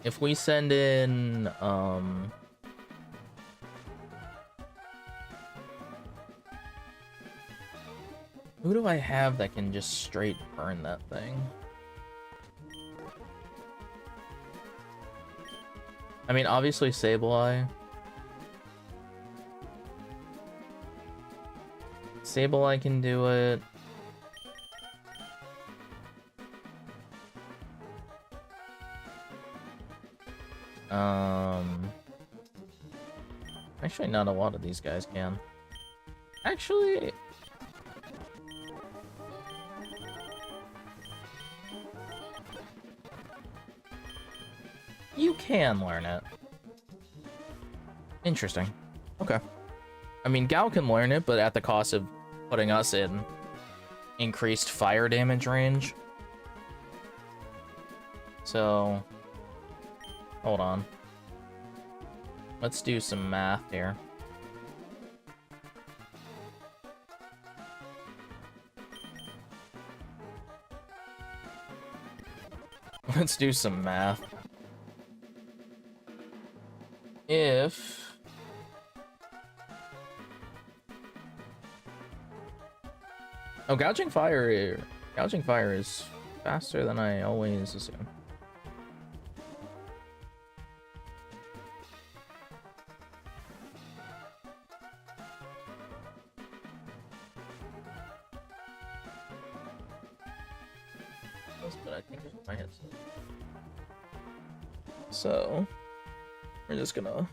If we send in, who do I have that can just straight burn that thing? I mean, obviously Sableye. Sableye can do it. Actually, not a lot of these guys can. Actually... You can learn it. Interesting. Okay. I mean, Gao can learn it, but at the cost of putting us in increased fire damage range. So, hold on. Let's do some math here. Let's do some math. If... Oh, gouging fire is faster than I always assume. But I think it's my headset. So we're just gonna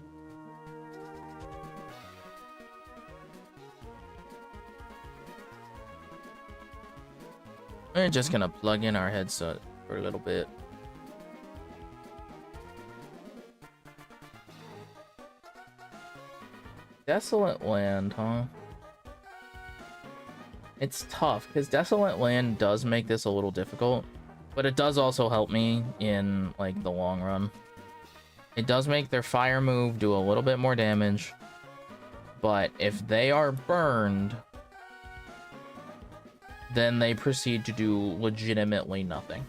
plug in our headset for a little bit. Desolate Land, huh? It's tough because Desolate Land does make this a little difficult, but it does also help me in like the long run. It does make their fire move do a little bit more damage, but if they are burned, then they proceed to do legitimately nothing.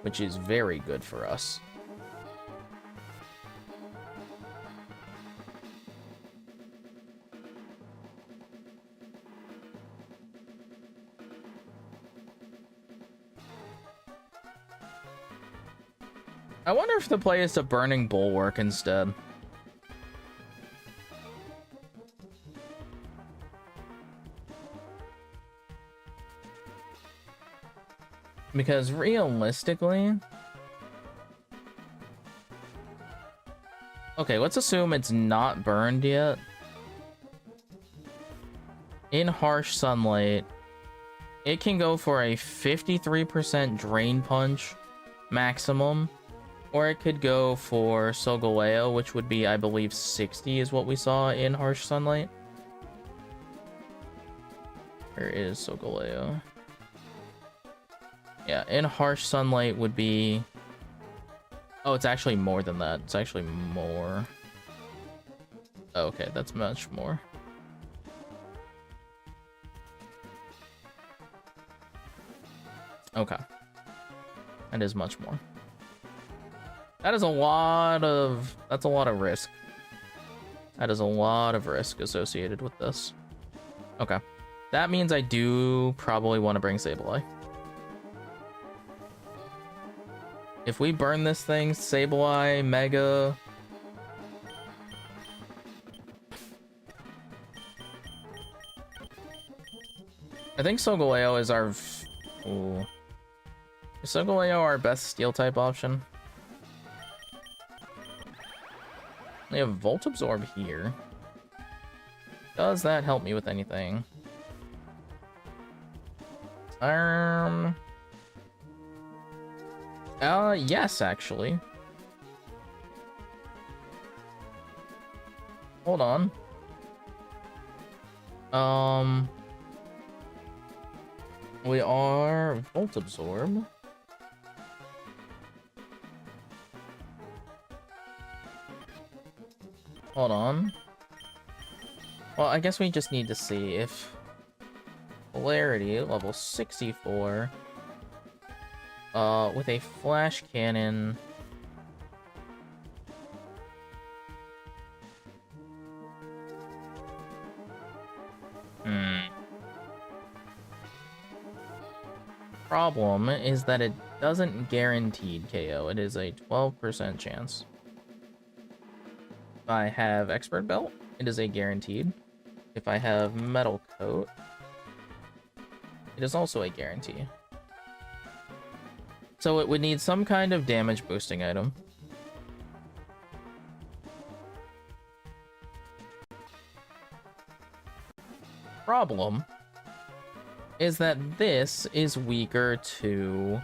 Which is very good for us. I wonder if the play is to Burning Bulwark instead. Because realistically... Okay, let's assume it's not burned yet. In Harsh Sunlight, it can go for a 53% Drain Punch maximum. Or it could go for Solgaleo, which would be, I believe, 60 is what we saw in Harsh Sunlight. Where is Solgaleo? Yeah, in Harsh Sunlight would be... Oh, it's actually more than that. It's actually more. Oh, okay, that's much more. Okay. That is much more. That is a lot of... That's a lot of risk. That is a lot of risk associated with this. Okay. That means I do probably want to bring Sableye. If we burn this thing, Sableye, Mega... I think Solgaleo is our... Ooh. Is Solgaleo our best Steel-type option? We have Volt Absorb here. Does that help me with anything? Yes, actually. Hold on. We are Volt Absorb. Hold on. Well, I guess we just need to see if Polarity level 64 with a flash cannon. Problem is that it doesn't guaranteed KO. It is a 12% chance. If I have Expert Belt, it is a guaranteed. If I have Metal Coat, it is also a guarantee. So it would need some kind of damage boosting item. Problem is that this is weaker to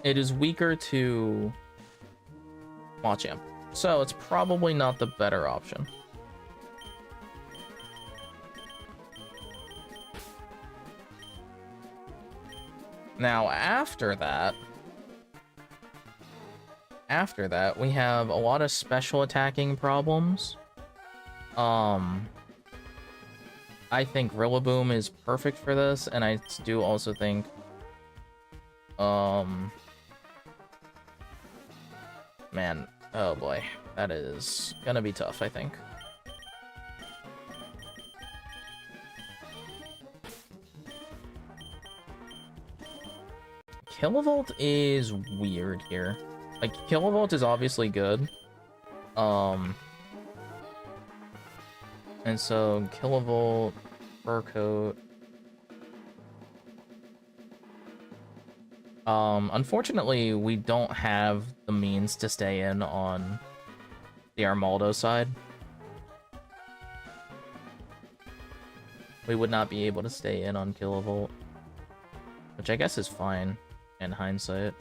it is weaker to Machamp, so it's probably not the better option. Now after after that, we have a lot of special attacking problems. I think Rillaboom is perfect for this, and I do also think, man, oh boy, that is gonna be tough, I think. Kilovolt is weird here. Like, Kilovolt is obviously good. And so, Kilovolt, Fur Coat. Unfortunately, we don't have the means to stay in on the Armaldo side. We would not be able to stay in on Kilovolt, which I guess is fine in hindsight.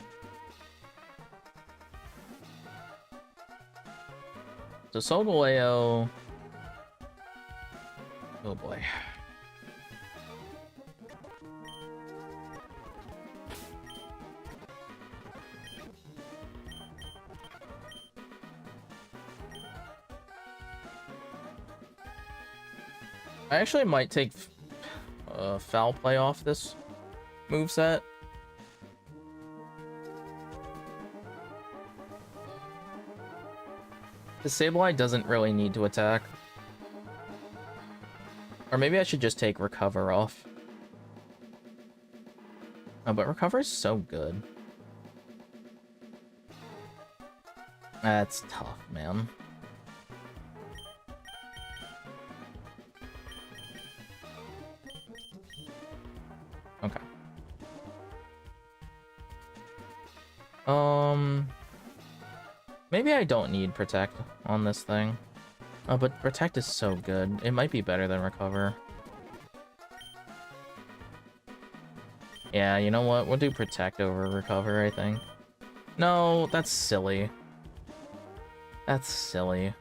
So Solgaleo... oh boy. I actually might take Foul Play off this moveset. The Sableye doesn't really need to attack. Or maybe I should just take Recover off. Oh, but Recover is so good. That's tough, man. Okay. Maybe I don't need Protect on this thing. Oh, but Protect is so good. It might be better than Recover. Yeah, you know what? We'll do Protect over Recover, I think. No, that's silly. That's silly.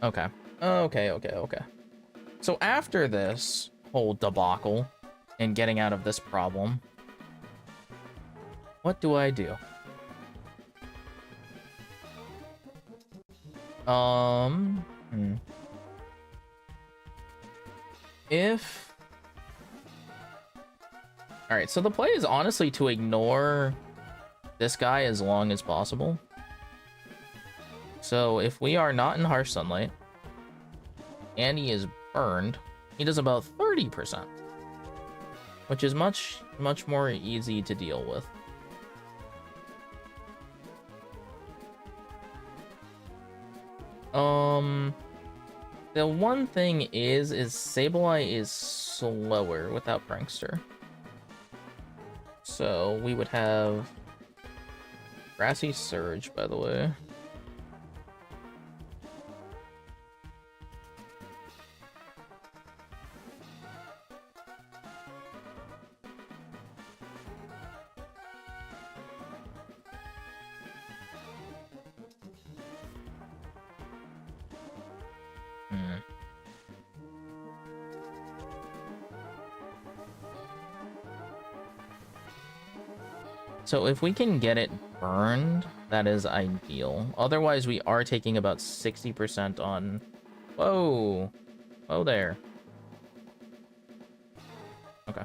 Okay. Okay. So after this whole debacle and getting out of this problem, what do I do? If... Alright, so the play is honestly to ignore this guy as long as possible. So if we are not in harsh sunlight, and he is burned, he does about 30%, which is much more easy to deal with. The one thing is Sableye is slower without Prankster. So we would have Grassy Surge, by the way. So if we can get it burned, that is ideal. Otherwise, we are taking about 60% on... Whoa! Whoa there. Okay.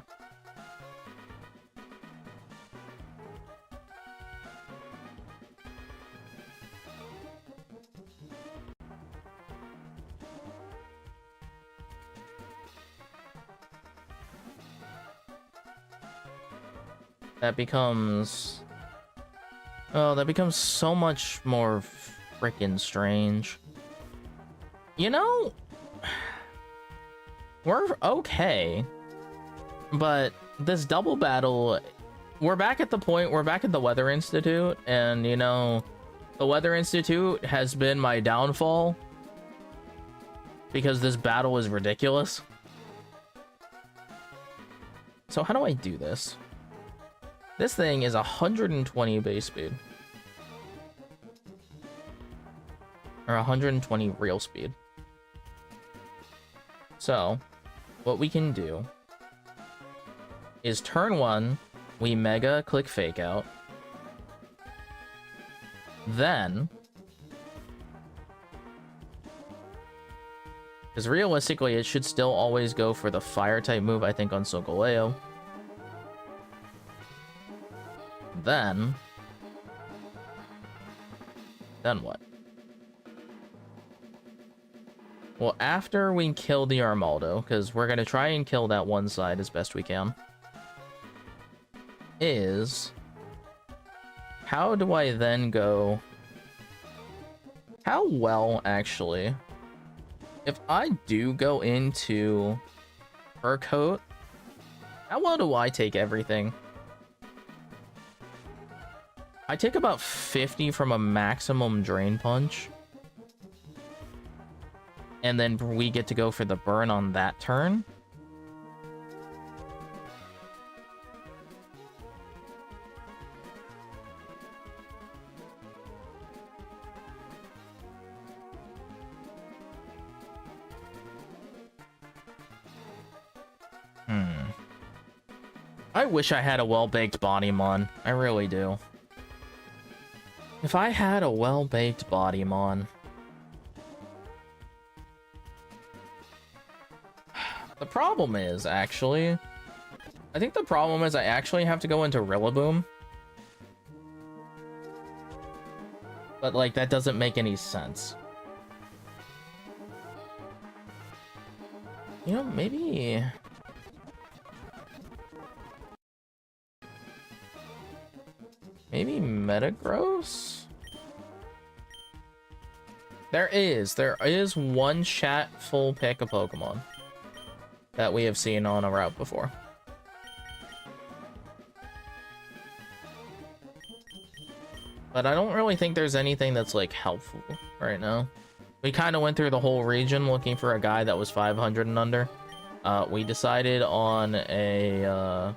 That becomes... Oh, that becomes so much more freaking strange. You know, we're okay, but this double battle, we're back at the point, we're back at the Weather Institute, and you know, the Weather Institute has been my downfall because this battle is ridiculous. So how do I do this? This thing is 120 base speed. Or 120 real speed. So, what we can do is turn 1, we Mega click Fake Out. Then, because realistically, it should still always go for the Fire-type move, I think, on Solgaleo. Then what? Well, after we kill the Armaldo, because we're going to try and kill that one side as best we can, is... how do I then go... how well, actually... if I do go into Fur Coat, how well do I take everything? I take about 50 from a maximum Drain Punch. And then we get to go for the burn on that turn. I wish I had a well-baked Bodymon. I really do. If I had a well-baked Bodymon... the problem is, actually... I think the problem is I actually have to go into Rillaboom. But, like, that doesn't make any sense. You know, maybe... maybe Metagross? There is one chat full pick of Pokemon that we have seen on a route before. But I don't really think there's anything that's, like, helpful right now. We kind of went through the whole region looking for a guy that was 500 and under. We decided on a,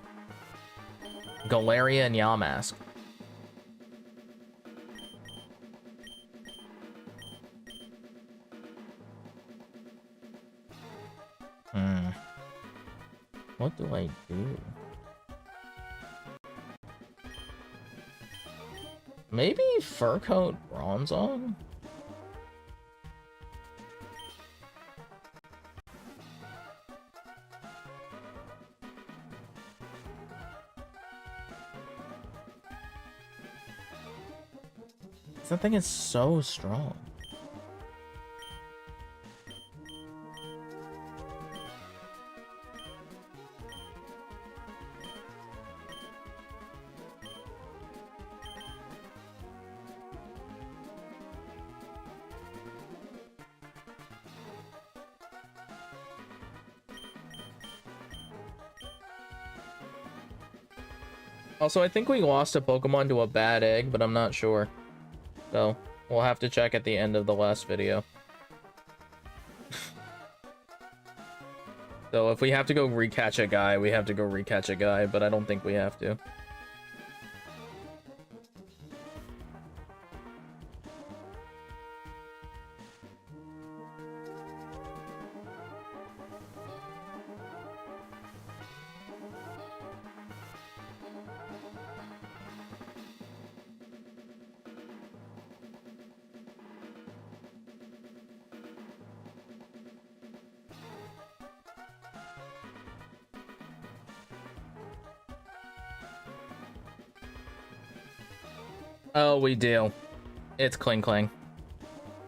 Galeria and Yamask. What do I do? Maybe Fur Coat Bronzong? That thing is so strong. Also, I think we lost a Pokemon to a bad egg, but I'm not sure. So, we'll have to check at the end of the last video. So, if we have to go recatch a guy, we have to go recatch a guy, but I don't think we have to. Oh, we do. It's Kling Kling.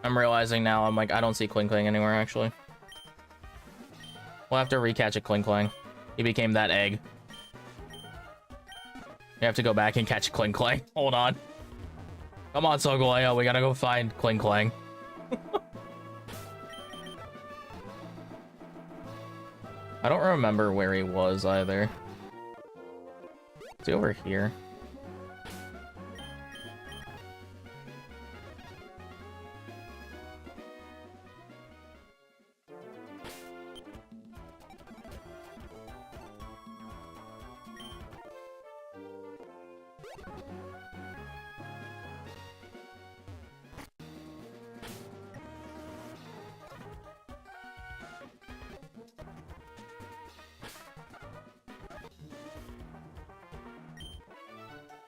I'm realizing now, I'm like, I don't see Kling Kling anywhere, actually. We'll have to recatch a Kling Kling. He became that egg. We have to go back and catch Kling Kling. Hold on. Come on, Solgaleo, we gotta go find Kling Kling. I don't remember where he was, either. Is he over here?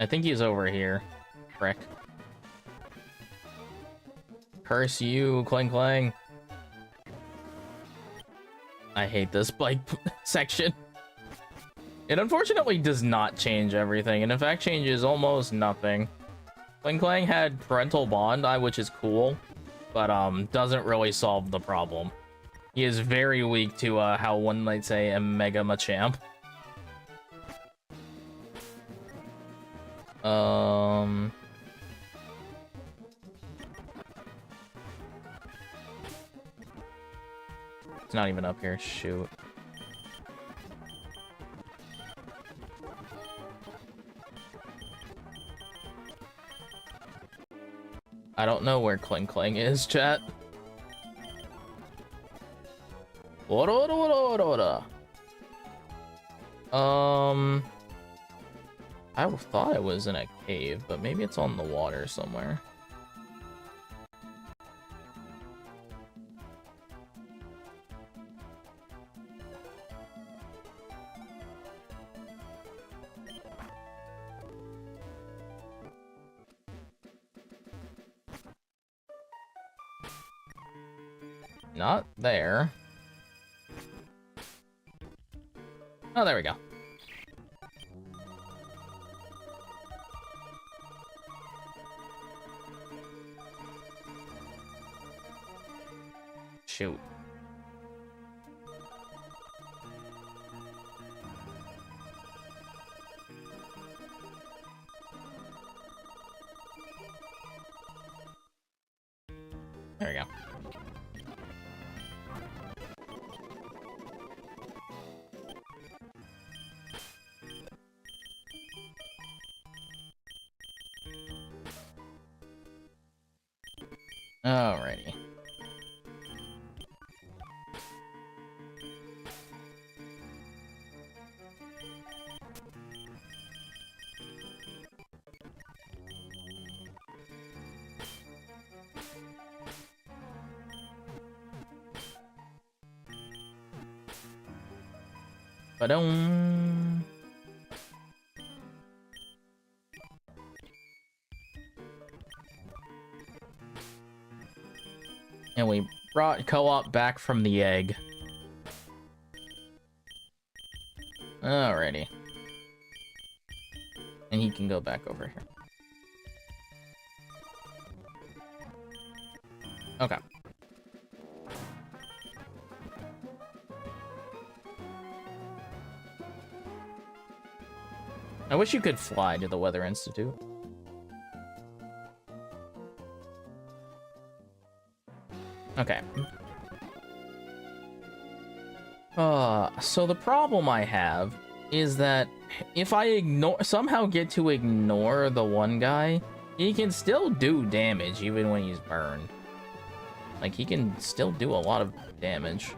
I think he's over here. Frick. Curse you, Clang Clang. I hate this bike section. It unfortunately does not change everything, and in fact changes almost nothing. Clang Clang had Parental Bond, which is cool, but doesn't really solve the problem. He is very weak to how one might say a Mega Machamp. It's not even up here, shoot. I don't know where Clang Clang is, chat. I thought it was in a cave, but maybe it's on the water somewhere. Not there. Oh, there we go. Shoot. There we go. Alrighty. Ba-dum. And we brought Co-op back from the egg. Alrighty. And he can go back over here. Okay. I wish you could fly to the Weather Institute. Okay. So the problem I have is that if I somehow get to ignore the one guy, he can still do damage even when he's burned. Like, he can still do a lot of damage.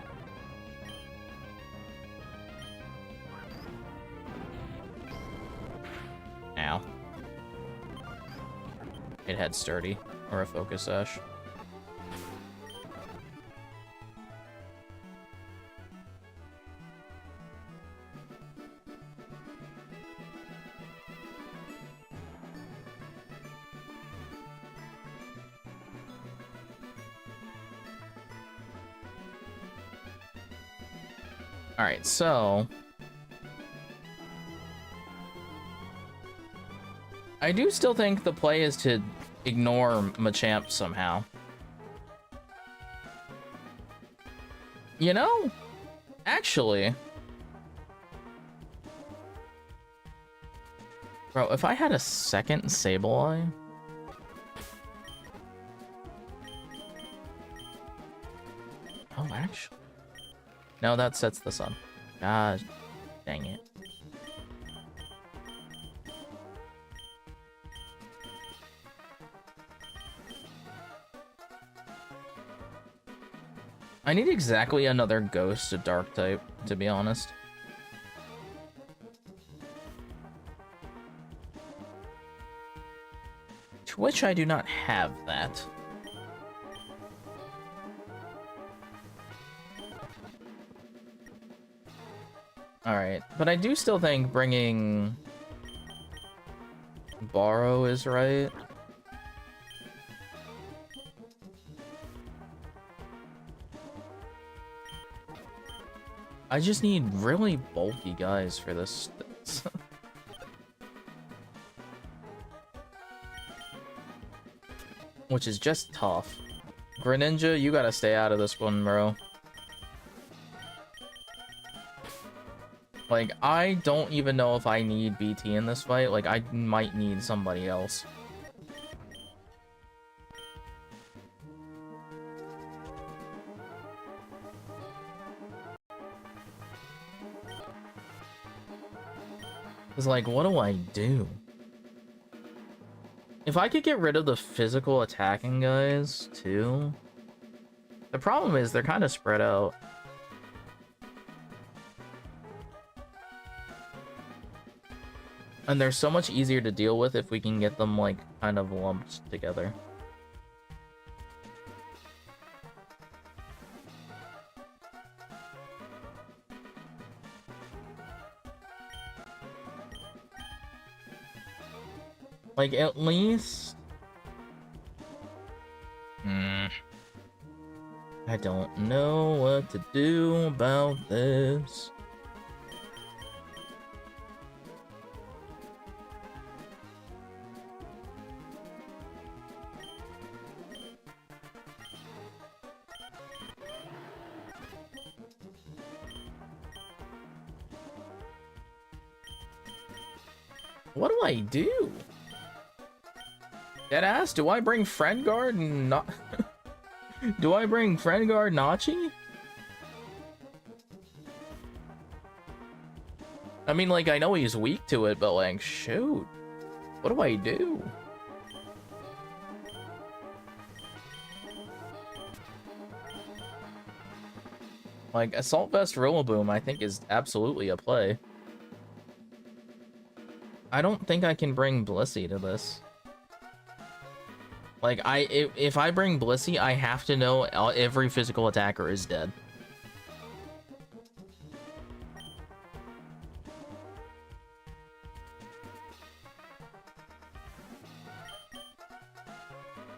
Ow. It had Sturdy, or a Focus Sash. Alright, so I do still think the play is to ignore Machamp somehow. You know, actually, bro, if I had a second Sableye, oh, actually, no, that sets the sun. God dang it. I need exactly another Ghost of Dark type, to be honest. To which I do not have that. Alright, but I do still think bringing Borrow is right. I just need really bulky guys for this. Which is just tough. Greninja, you gotta stay out of this one, bro. Like, I don't even know if I need BT in this fight. Like, I might need somebody else. It's like, what do I do? If I could get rid of the physical attacking guys, too. The problem is they're kind of spread out. And they're so much easier to deal with if we can get them, like, kind of lumped together. Like, at least... I don't know what to do about this. What do I do? Deadass, do I bring Friend Guard and not... Do I bring Friend Guard Nachi? I mean, like, I know he's weak to it, but, like, shoot. What do I do? Like, Assault Vest Rillaboom, I think, is absolutely a play. I don't think I can bring Blissey to this. Like, if I bring Blissey, I have to know every physical attacker is dead.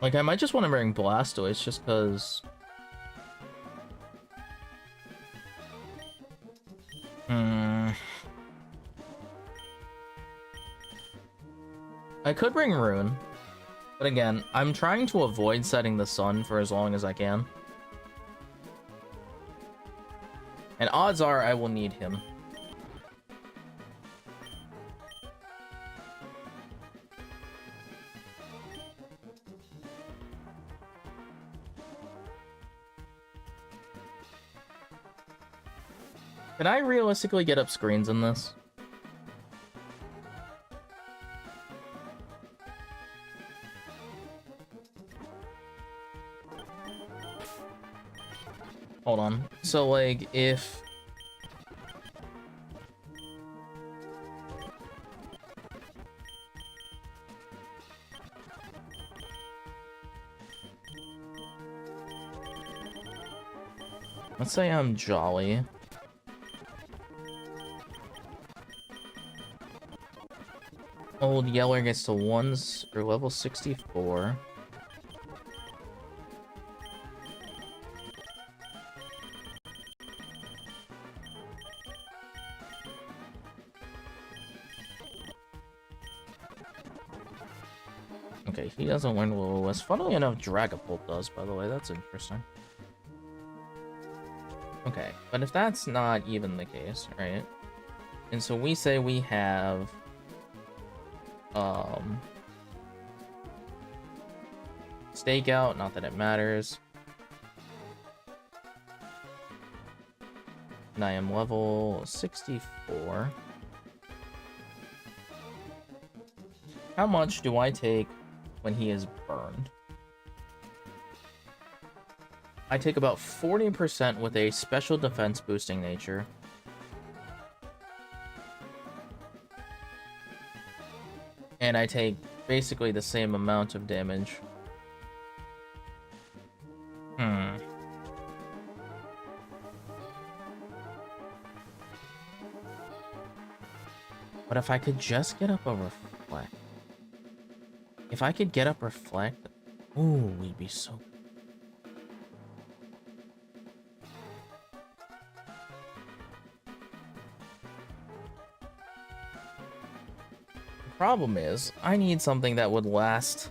Like, I might just want to bring Blastoise just because... I could bring Rune. But again, I'm trying to avoid setting the sun for as long as I can. And odds are I will need him. Can I realistically get up screens in this? Hold on. So, like, if... Let's say I'm Jolly. Old Yeller gets to ones or level 64. Okay, he doesn't learn Will-O-Wisp. Funnily enough, Dragapult does, by the way. That's interesting. Okay, but if that's not even the case, right? And so we say we have... Stakeout, not that it matters. And I am level 64. How much do I take when he is burned? I take about 40% with a special defense boosting nature. And I take basically the same amount of damage. But if I could just get up a reflect. If I could get up reflect, ooh, we'd be so. The problem is, I need something that would last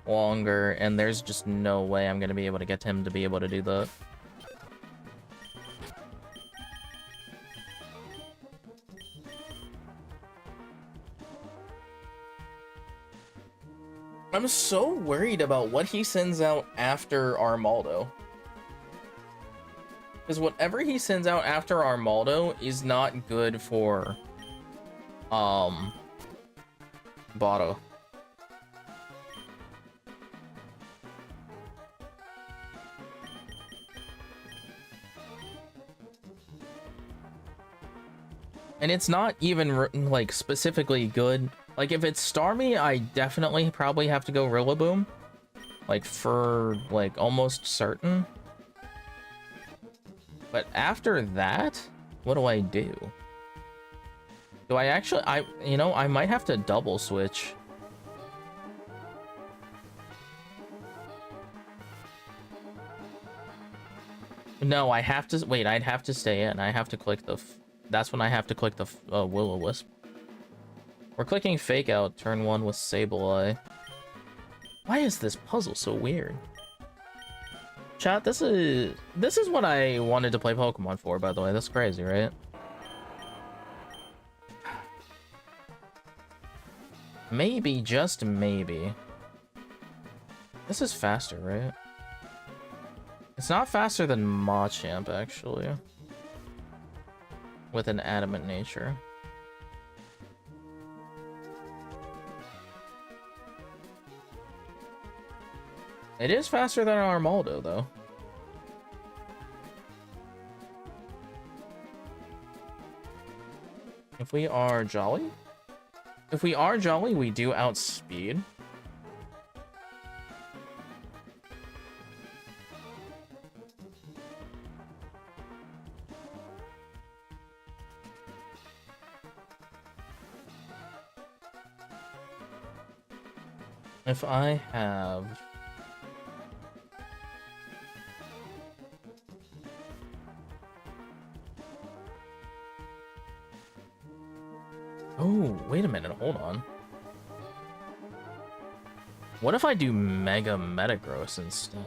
longer, and there's just no way I'm gonna be able to get him to be able to do that. I'm so worried about what he sends out after Armaldo. Because whatever he sends out after Armaldo is not good for, Botto. And it's not even, like, specifically good. Like, if it's Starmie, I definitely probably have to go Rillaboom. Like, for, like, almost certain. But after that, what do I do? Do I actually, you know, I might have to double switch. No, I have to, wait, I'd have to stay in. I have to click the, that's when I have to click the Will-O-Wisp. We're clicking Fake Out turn 1 with Sableye. Why is this puzzle so weird? Chat, this is what I wanted to play Pokemon for, by the way. That's crazy, right? Maybe, just maybe. This is faster, right? It's not faster than Machamp, actually. With an adamant nature. It is faster than Armaldo, though. If we are Jolly? If we are Jolly, we do outspeed. If I have... Oh, wait a minute, hold on. What if I do Mega Metagross instead?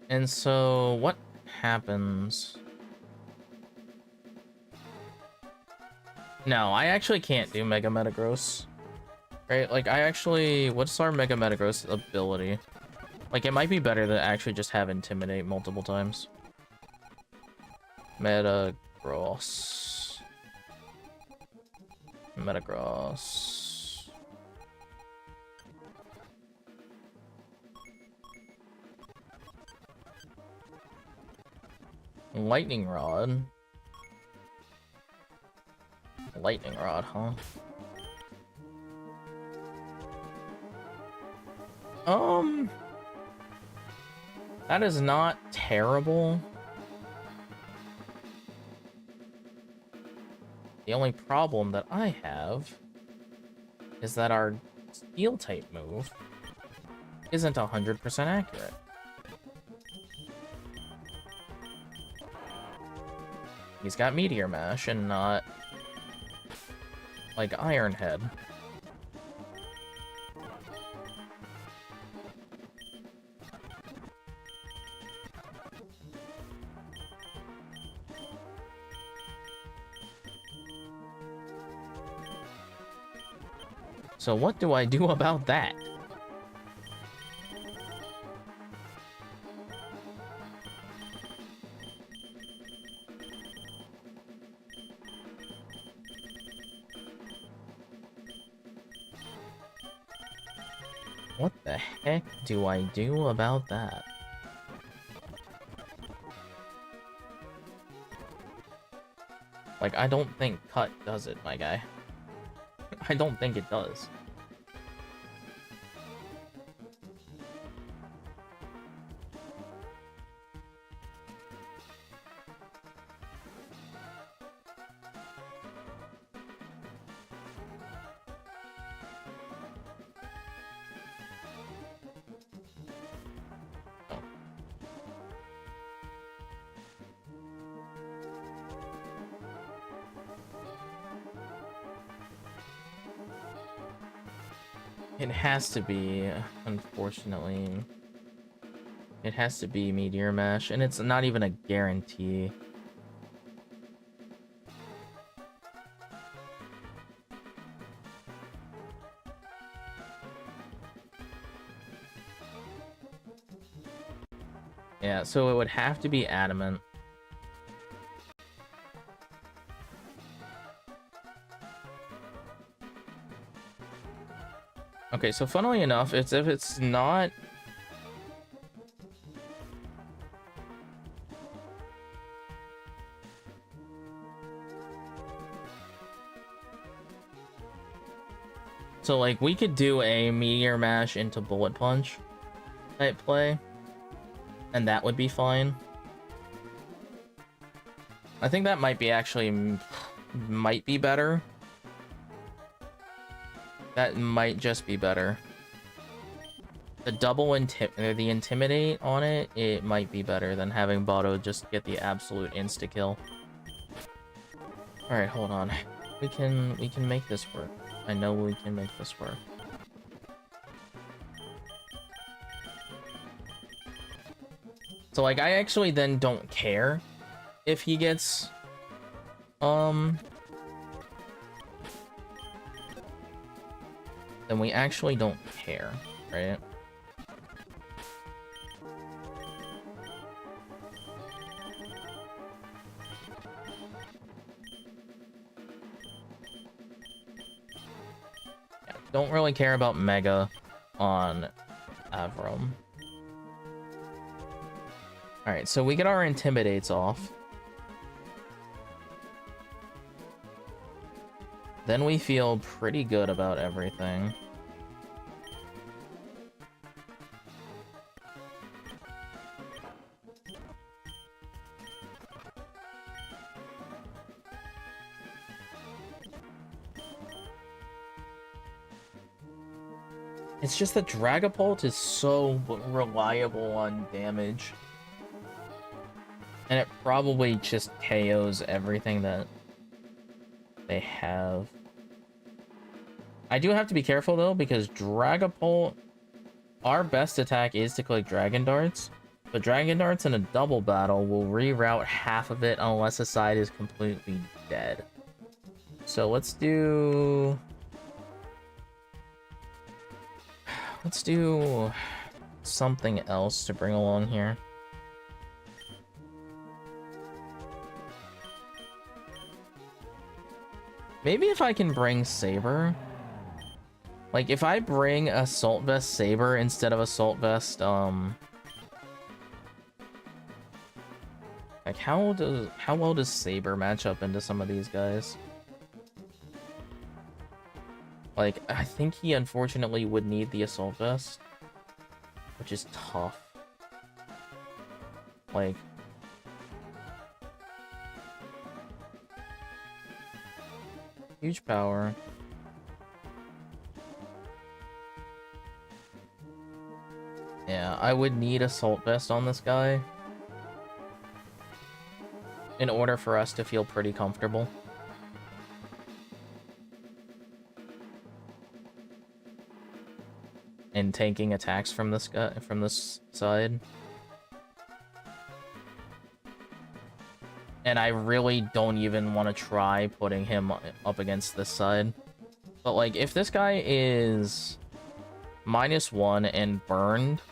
And so, what happens? No, I actually can't do Mega Metagross. Right, like, I actually... What's our Mega Metagross ability? Like, it might be better to actually just have Intimidate multiple times. Metagross. Metagross. Lightning Rod. Lightning Rod, huh? That is not terrible. The only problem that I have is that our Steel type move isn't 100% accurate. He's got Meteor Mash and not like Iron Head. So what do I do about that? What the heck do I do about that? Like, I don't think Cut does it, my guy. I don't think it does. It has to be, unfortunately. It has to be Meteor Mash, and it's not even a guarantee. Yeah, so it would have to be Adamant. Okay, so funnily enough, if it's not... So, like, we could do a Meteor Mash into Bullet Punch type play, and that would be fine. I think that might be actually... might be better. That might just be better. The double the Intimidate on it, it might be better than having Botto just get the absolute insta-kill. Alright, hold on. We can make this work. I know we can make this work. So, like, I actually then don't care if he gets... Then we actually don't care, right? Yeah, don't really care about Mega on Avram. Alright, so we get our Intimidates off. Then we feel pretty good about everything. It's just that Dragapult is so reliable on damage. And it probably just KOs everything that they have. I do have to be careful though, because Dragapult, our best attack is to click Dragon Darts, but Dragon Darts in a double battle will reroute half of it unless a side is completely dead. So let's do something else to bring along here. Maybe if I can bring Saber. Like, if I bring Assault Vest Saber instead of Assault Vest, like, how well does Saber match up into some of these guys? Like, I think he unfortunately would need the Assault Vest, which is tough. Like, huge power. Yeah, I would need Assault Vest on this guy in order for us to feel pretty comfortable. And taking attacks from this guy, from this side. And I really don't even want to try putting him up against this side. But, like, if this guy is -1 and burned...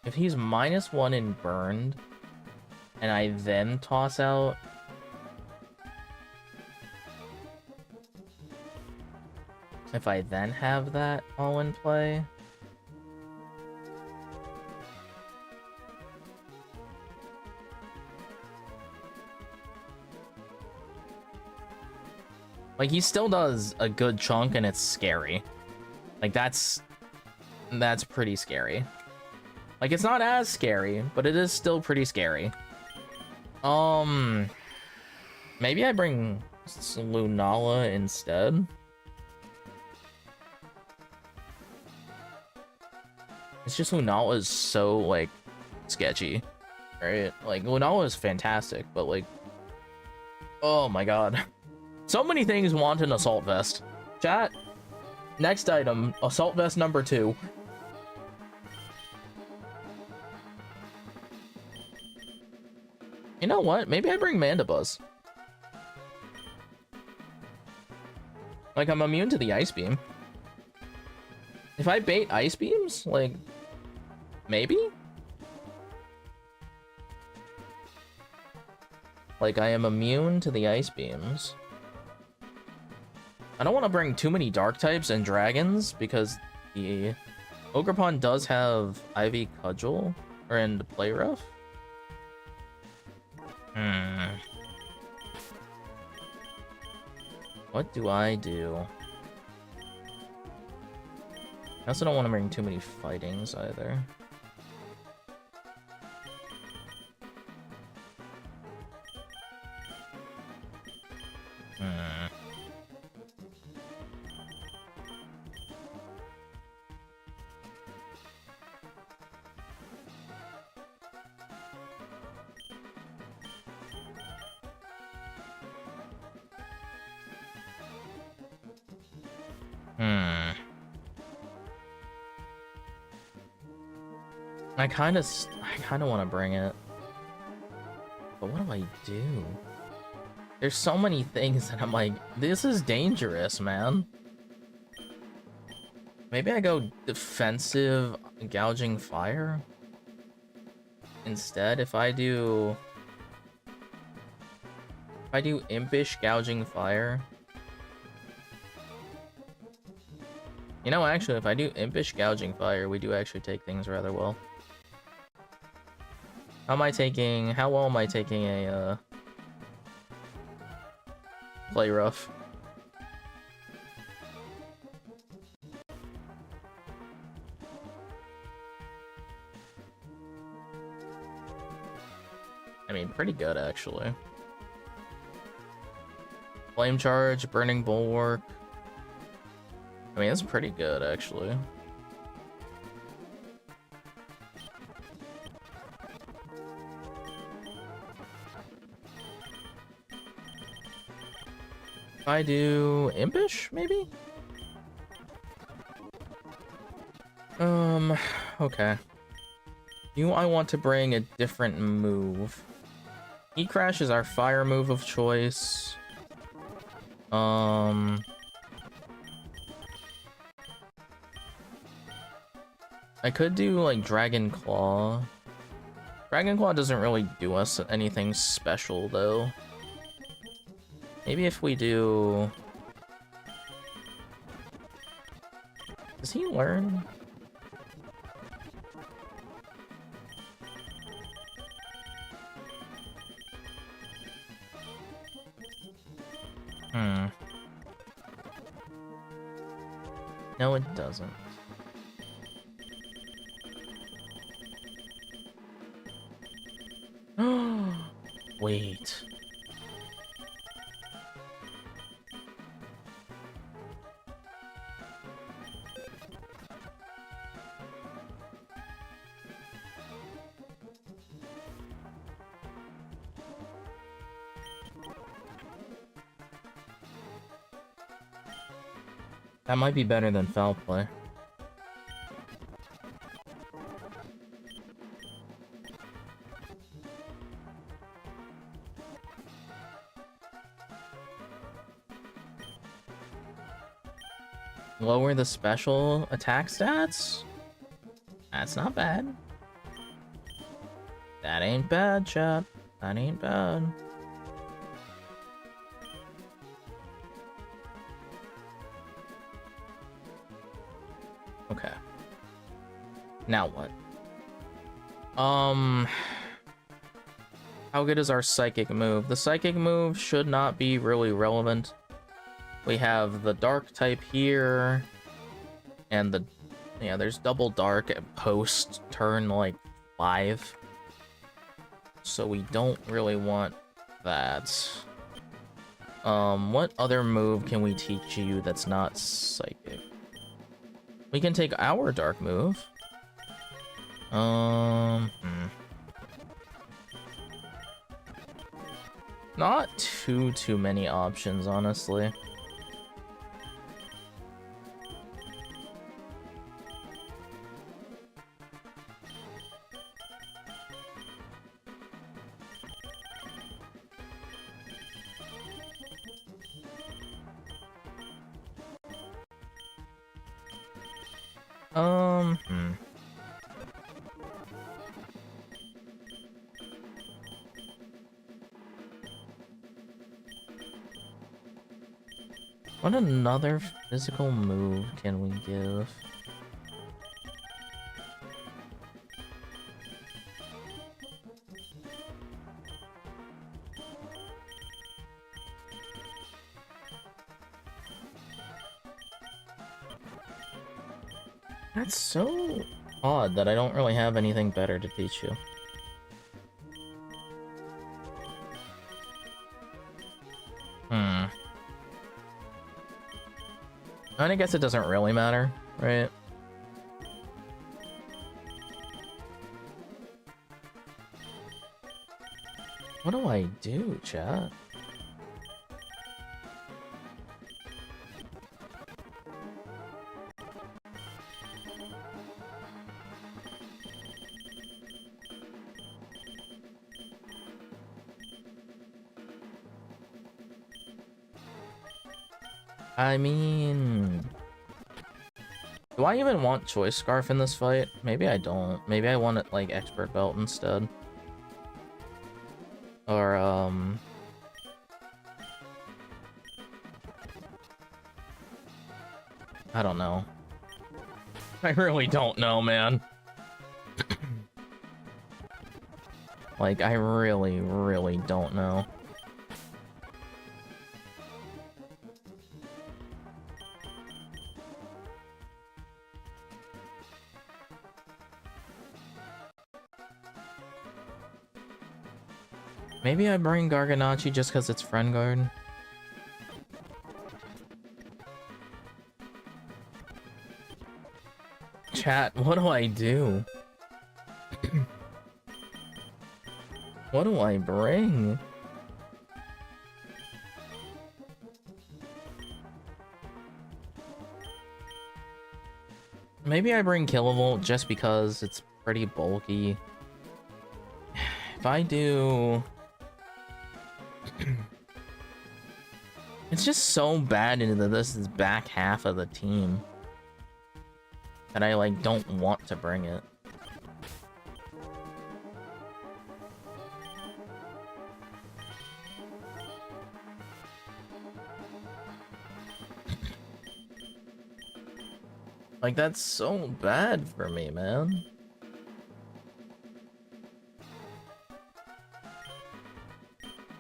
If he's -1 and burned, and I then toss out... If I then have that all in play... Like, he still does a good chunk, and it's scary. Like, that's pretty scary. Like, it's not as scary, but it is still pretty scary. Maybe I bring Lunala instead. It's just Lunala is so, like, sketchy, right? Like, Lunala is fantastic, but, like, oh my god. So many things want an Assault Vest. Chat, Next item, Assault Vest number 2. You know what? Maybe I bring Mandibuzz. Like, I'm immune to the Ice Beam. If I bait Ice Beams, like, maybe? Like, I am immune to the Ice Beams. I don't want to bring too many Dark types and Dragons, because the Ogerpon does have Ivy Cudgel, and Play Rough. What do I do? I also don't want to bring too many Fightings either. I kind of want to bring it, but what do I do? There's so many things that I'm like, this is dangerous, man. Maybe I go defensive gouging fire instead. If I do impish gouging fire. You know, actually, if I do impish gouging fire, we do actually take things rather well. How well am I taking a Play Rough? I mean, pretty good, actually. Flame Charge, Burning Bulwark. I mean, it's pretty good, actually. If I do Impish, maybe? Okay. I want to bring a different move. Heat Crash is our fire move of choice. I could do, like, Dragon Claw. Dragon Claw doesn't really do us anything special, though. Maybe if we do... Does he learn? No, it doesn't. Wait. That might be better than Foul Play. Lower the special attack stats? That's not bad. That ain't bad, chat. That ain't bad. Okay. Now what? How good is our psychic move? The psychic move should not be really relevant. We have the dark type here, and there's double dark at post turn like 5. So we don't really want that. What other move can we teach you that's not psychic? We can take our dark move. Not too many options, honestly. Hmm. What another physical move can we give? That's so odd that I don't really have anything better to teach you. Hmm. I guess it doesn't really matter, right? What do I do, chat? I mean... Do I even want Choice Scarf in this fight? Maybe I don't. Maybe I want it, like, Expert Belt instead. Or, I don't know. I really don't know, man. Like, I really, really don't know. Maybe I bring Garganachi just because it's Friend Guard. Chat, what do I do? What do I bring? Maybe I bring Kilovolt just because it's pretty bulky. If I do... It's just so bad into this back half of the team that I, like, don't want to bring it. Like, that's so bad for me, man.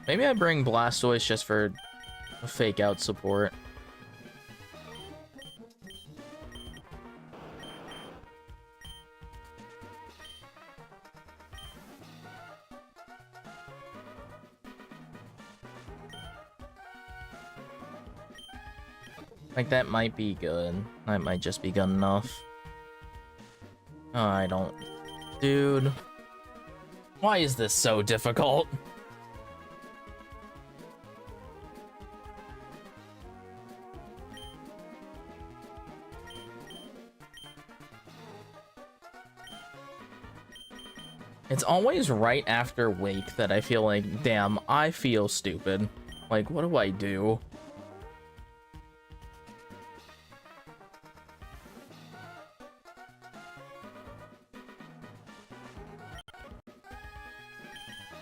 Maybe I bring Blastoise just for fake out support. Like, that might be good. That might just be good enough. Oh, I don't... Dude. Why is this so difficult? It's always right after Wake that I feel like, damn, I feel stupid. Like, what do I do?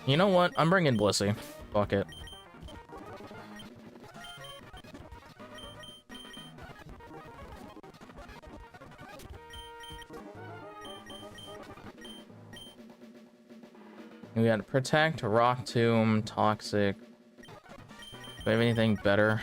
You know what? I'm bringing Blissey. Fuck it. We got Protect, Rock Tomb, Toxic. Do we have anything better?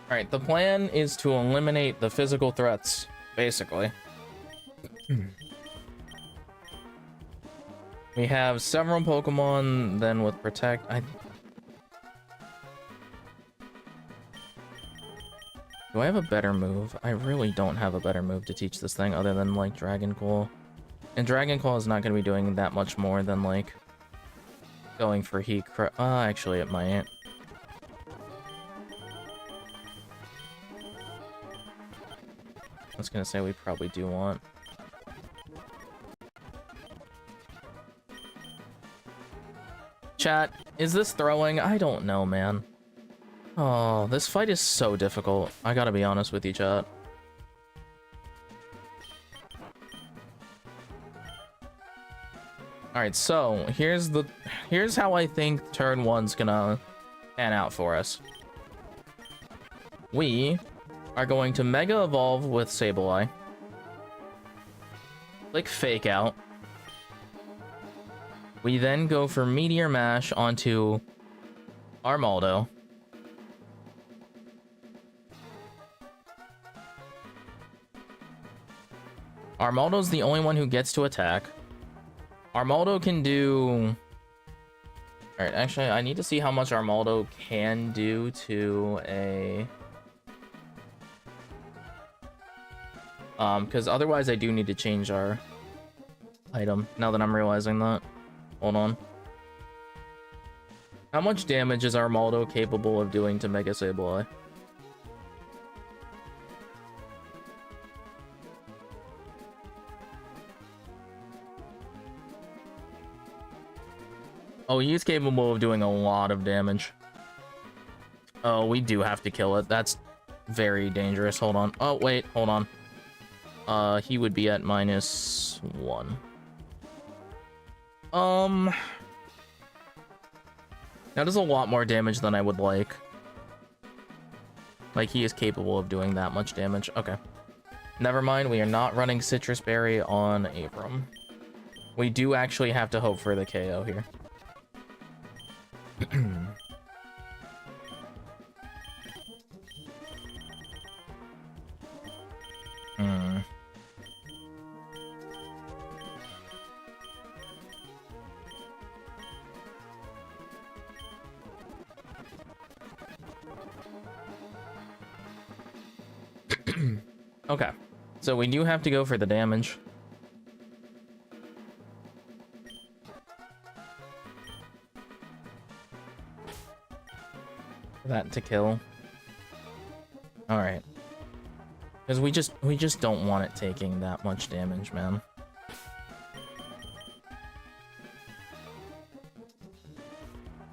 Alright, the plan is to eliminate the physical threats, basically. We have several Pokemon, then with Protect, do I have a better move? I really don't have a better move to teach this thing other than, like, Dragon Claw. And Dragon Claw is not going to be doing that much more than, like, going for Heat actually, it might. I was gonna say we probably do want. Chat, is this throwing? I don't know, man. Oh, this fight is so difficult. I gotta be honest with you, chat. Alright, so here's how I think turn 1's gonna pan out for us. We are going to Mega Evolve with Sableye. Like Fake Out. We then go for Meteor Mash onto Armaldo. Armaldo's the only one who gets to attack. Armaldo can do... Alright, actually, I need to see how much Armaldo can do to a... because otherwise I do need to change our item, now that I'm realizing that. Hold on. How much damage is Armaldo capable of doing to Mega Sableye? Oh, he's capable of doing a lot of damage. Oh, we do have to kill it. That's very dangerous. Hold on. Oh, wait. Hold on. He would be at -1. That is a lot more damage than I would like. Like, he is capable of doing that much damage. Okay. Never mind, we are not running Citrus Berry on Abram. We do actually have to hope for the KO here. Okay, so we do have to go for the damage. That to kill. All right, because we just don't want it taking that much damage, man.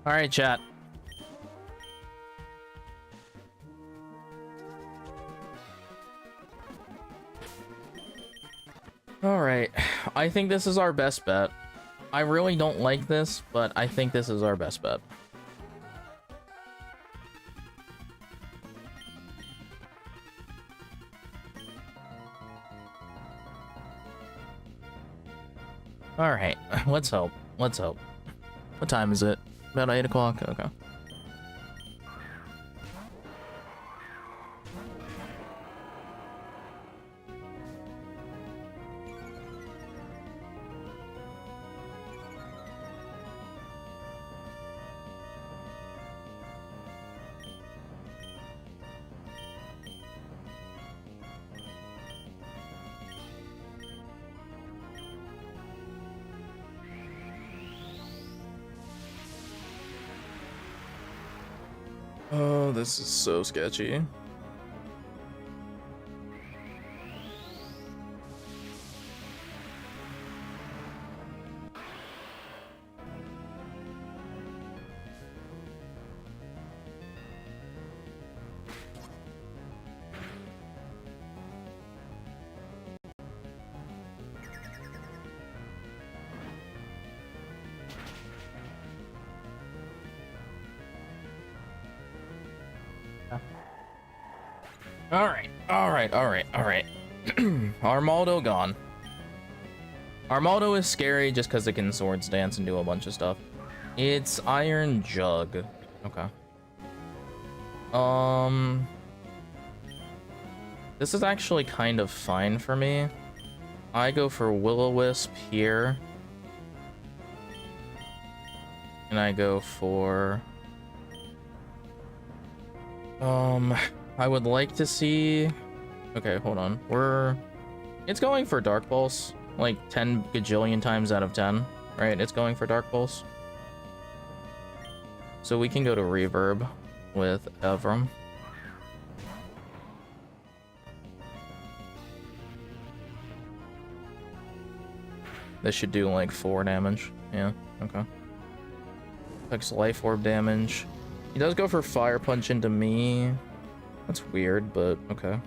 All right, chat. Alright, I think this is our best bet. I really don't like this, but I think this is our best bet. Alright, let's hope. Let's hope. What time is it? About 8 o'clock? Okay. Oh, this is so sketchy. Alright. Armaldo gone. Armaldo is scary just because it can Swords Dance and do a bunch of stuff. It's Iron Jug. Okay. This is actually kind of fine for me. I go for Will-O-Wisp here. And I go for... I would like to see... Okay, hold on. It's going for Dark Pulse. Like 10 gajillion times out of 10. Right? It's going for Dark Pulse. So we can go to Reverb with Evram. This should do like 4 damage. Yeah, okay. Takes life orb damage. He does go for fire punch into me. That's weird, but okay.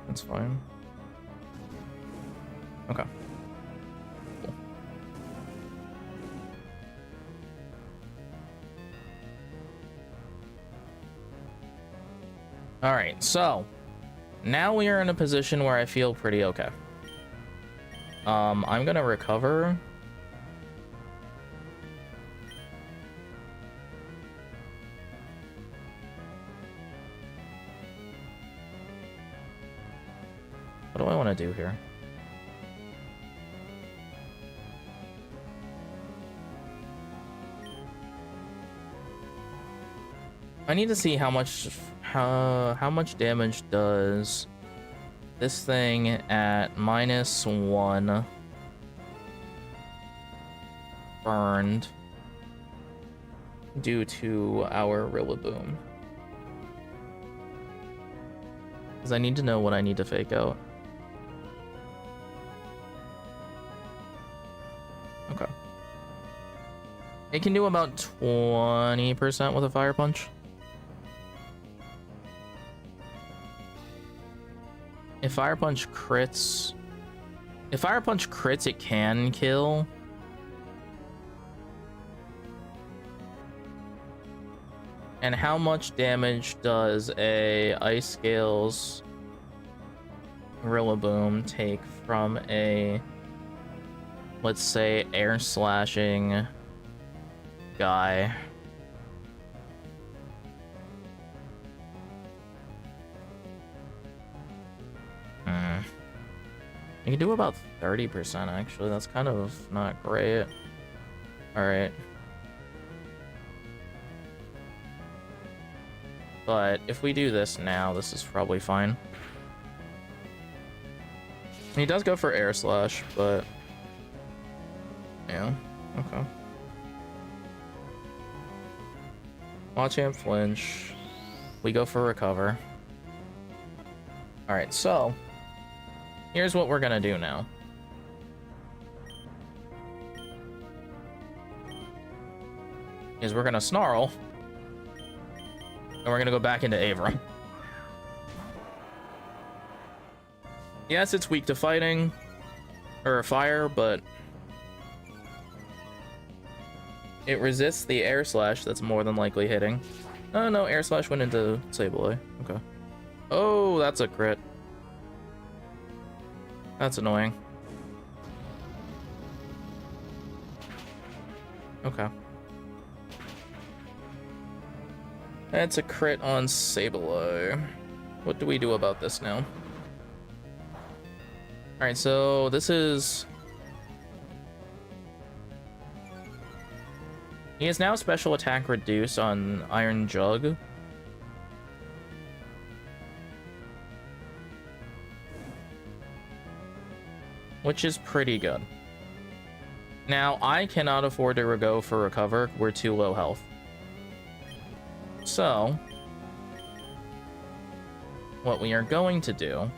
That's fine. Okay. Cool. All right, so now we are in a position where I feel pretty okay. I'm gonna recover. What do I want to do here? I need to see how much damage does this thing at -1 burned due to our Rillaboom. Because I need to know what I need to fake out. Okay. It can do about 20% with a fire punch. If fire punch crits, it can kill. And how much damage does a Ice Scales Rillaboom take from a, let's say, air slashing guy? You can do about 30% actually. That's kind of not great. Alright. But if we do this now, this is probably fine. He does go for air slash, but yeah, okay. Watch him flinch. We go for recover. Alright, so here's what we're gonna do now. Is we're gonna snarl. And we're gonna go back into Avram. Yes, it's weak to fighting. Or fire, but it resists the air slash that's more than likely hitting. Oh no, air slash went into Sableye. Okay. Oh, that's a crit. That's annoying. Okay. That's a crit on Sableye. What do we do about this now? Alright, so this is... He is now special attack reduce on Iron Jug. Which is pretty good. Now, I cannot afford to go for recover. We're too low health. So, what we are going to do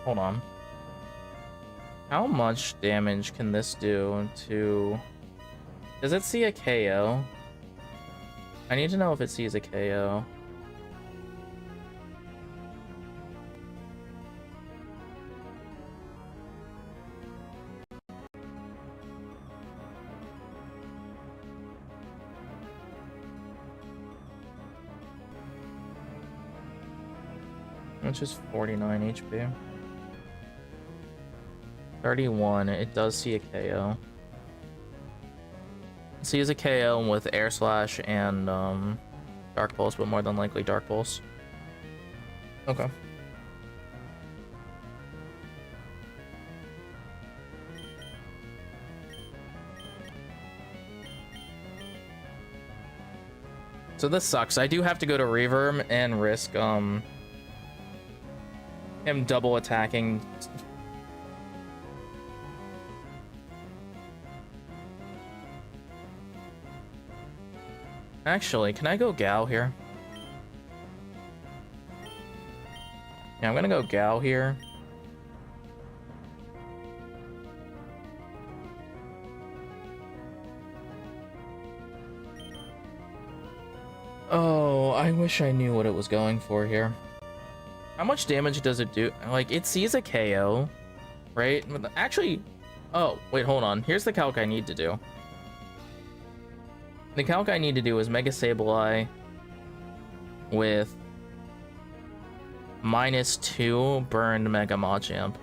hold on. How much damage can this do to... Does it see a KO? I need to know if it sees a KO. Which is 49 HP. 31, it does see a KO. It sees a KO with Air Slash and Dark Pulse, but more than likely Dark Pulse. Okay. So this sucks. I do have to go to Reverb and risk Him double attacking. Actually, can I go Gao here? Yeah, I'm gonna go Gao here. Oh, I wish I knew what it was going for here. How much damage does it do? Like, it sees a KO, right? Actually, oh, wait, hold on. Here's the calc I need to do. The calc I need to do is Mega Sableye with -2 burned Mega Machamp.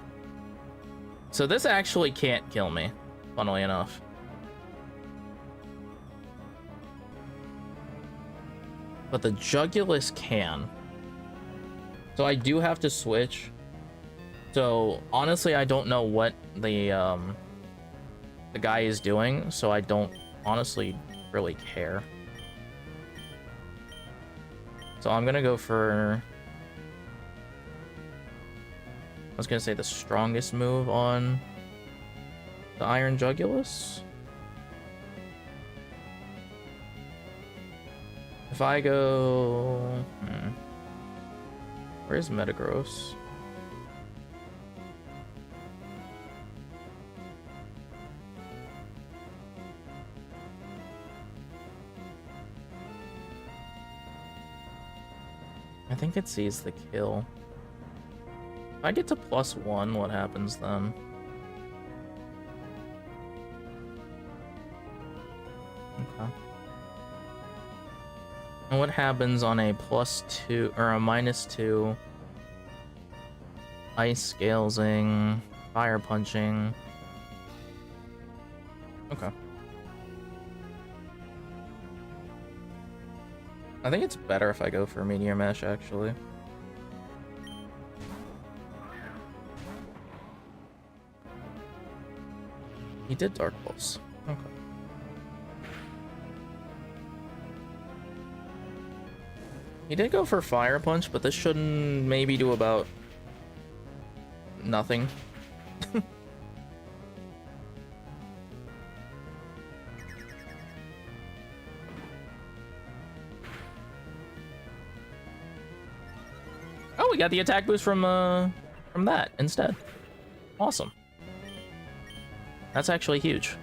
So this actually can't kill me, funnily enough. But the Jugulus can. So I do have to switch. So honestly, I don't know what the guy is doing, so I don't honestly really care. So I'm gonna go for, I was gonna say the strongest move on the Iron Jugulus. If I go, where's Metagross? I think it sees the kill. If I get to +1, what happens then? Okay. And what happens on a +2 or a -2? Ice Scalesing, Fire Punching. Okay. I think it's better if I go for Meteor Mash, actually. He did Dark Pulse. Okay. He did go for Fire Punch, but this shouldn't maybe do about nothing. Oh, we got the attack boost from that instead. Awesome. That's actually huge.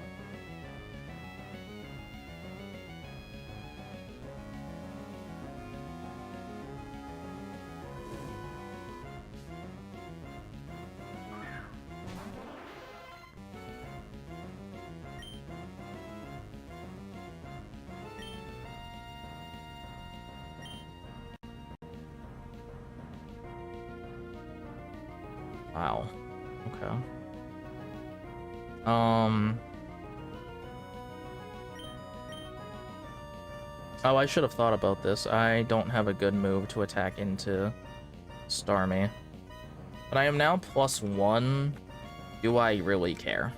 Wow. Okay. Oh, I should have thought about this. I don't have a good move to attack into Starmie. But I am now +1. Do I really care?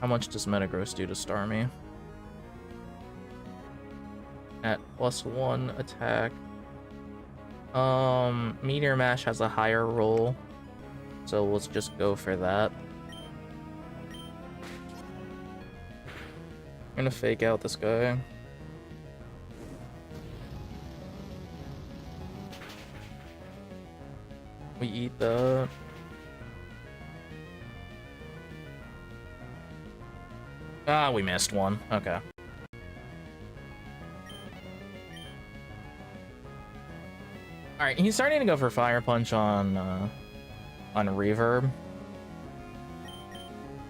How much does Metagross do to Starmie? At +1 attack. Meteor Mash has a higher roll, so let's just go for that. I'm gonna fake out this guy. We eat that. Ah, we missed one. Okay. Alright, he's starting to go for Fire Punch on Reverb,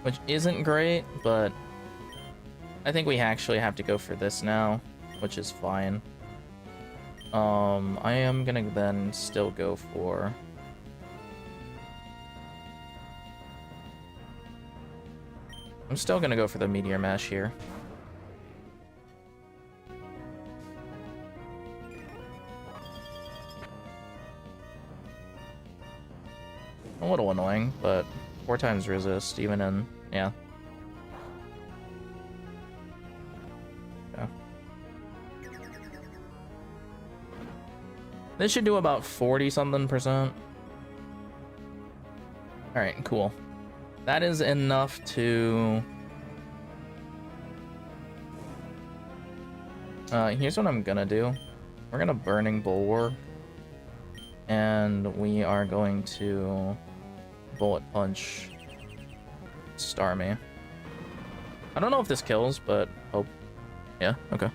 which isn't great, but I think we actually have to go for this now, which is fine. I am gonna then still go for... I'm still gonna go for the Meteor Mash here. A little annoying, but 4 times resist, even in, yeah. Okay. This should do about 40 something%. All right, cool. That is enough to... here's what I'm gonna do. We're gonna Burning Bulwark. And we are going to Bullet Punch Starmie. I don't know if this kills, but hope. Yeah, okay.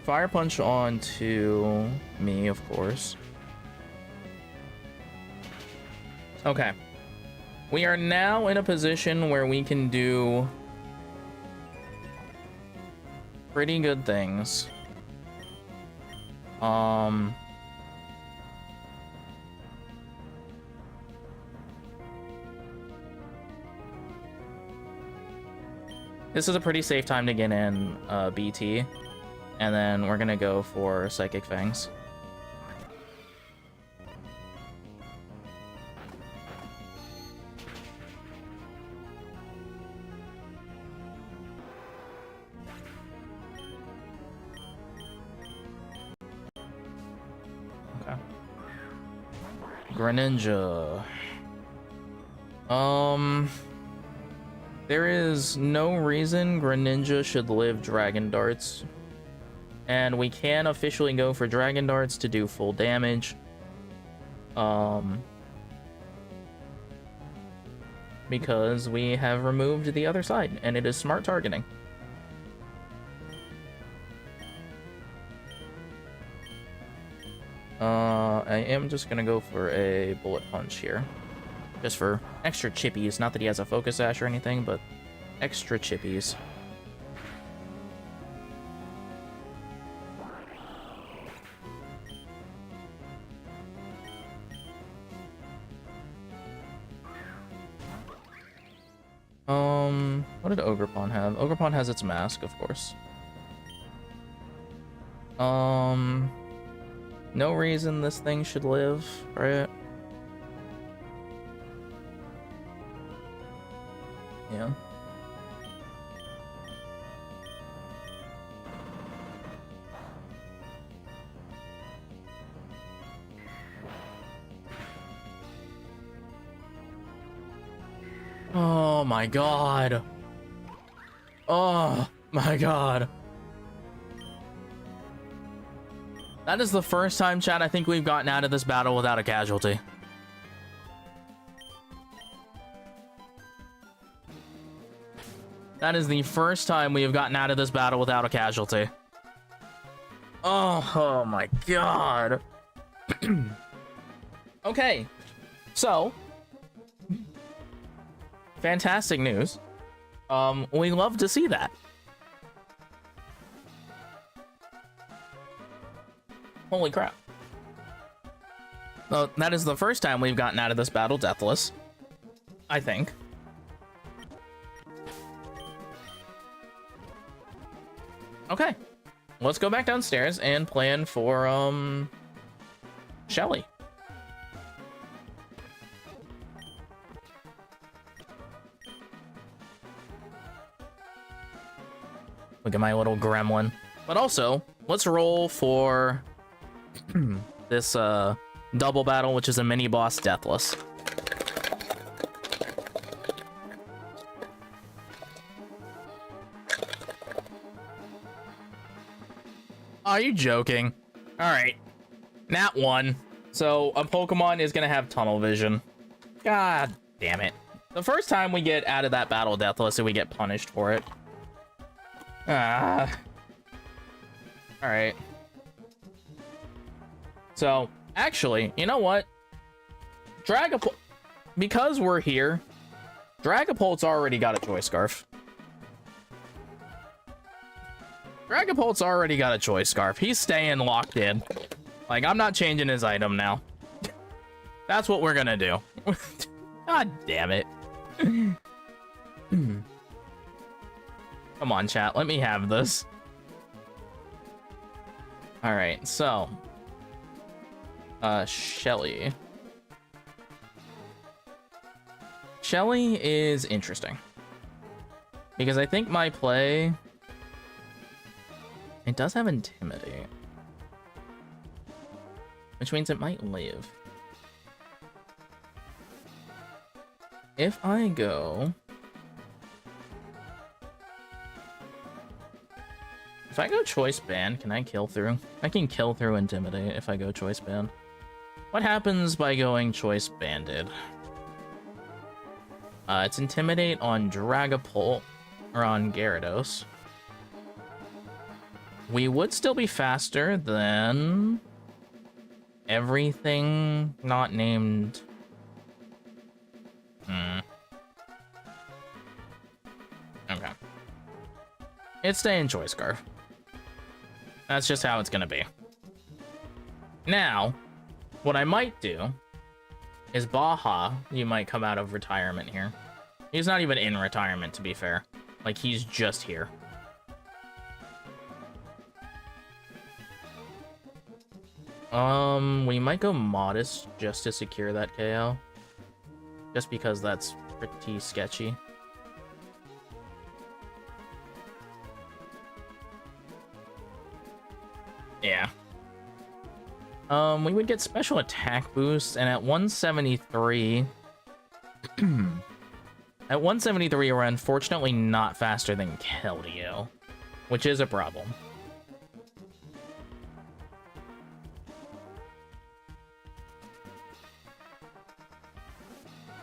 Fire Punch onto me, of course. Okay. We are now in a position where we can do pretty good things. This is a pretty safe time to get in BT, and then we're gonna go for Psychic Fangs. Okay. Greninja. There is no reason Greninja should live Dragon Darts. And we can officially go for Dragon Darts to do full damage. Because we have removed the other side, and it is smart targeting. I am just gonna go for a Bullet Punch here. Just for extra chippies. Not that he has a Focus Sash or anything, but extra chippies. What did Ogerpon have? Ogerpon has its mask, of course. No reason this thing should live, right? Yeah. Oh my god. Oh my god. That is the first time, chat, I think we've gotten out of this battle without a casualty. That is the first time we have gotten out of this battle without a casualty. Oh my god. Okay. So, fantastic news. We love to see that. Holy crap. Well, that is the first time we've gotten out of this battle deathless, I think. Okay. Let's go back downstairs and plan for, Shelly. Look at my little gremlin. But also, let's roll for this double battle, which is a mini boss deathless. Are you joking? All right, Nat 1. So a Pokemon is gonna have tunnel vision. God damn it. The first time we get out of that battle deathless and we get punished for it. All right. So, actually, you know what? Dragapult, because we're here, Dragapult's already got a Choice Scarf. Dragapult's already got a Choice Scarf. He's staying locked in. Like, I'm not changing his item now. That's what we're gonna do. God damn it. Come on, chat. Let me have this. Alright, so... Shelly. Shelly is interesting. Because I think my play It does have Intimidate, which means it might live. If I go... If I go Choice Band, can I kill through? I can kill through Intimidate if I go Choice Band. What happens by going Choice Banded? It's Intimidate on Dragapult, or on Gyarados. We would still be faster than everything not named. Okay. It's staying Choice Scarf. That's just how it's gonna be. Now, what I might do is Baja, you might come out of retirement here. He's not even in retirement, to be fair. Like, he's just here. We might go Modest just to secure that KO. Just because that's pretty sketchy. Yeah. We would get special attack boost, and at 173... at 173, we're unfortunately not faster than Keldeo, which is a problem.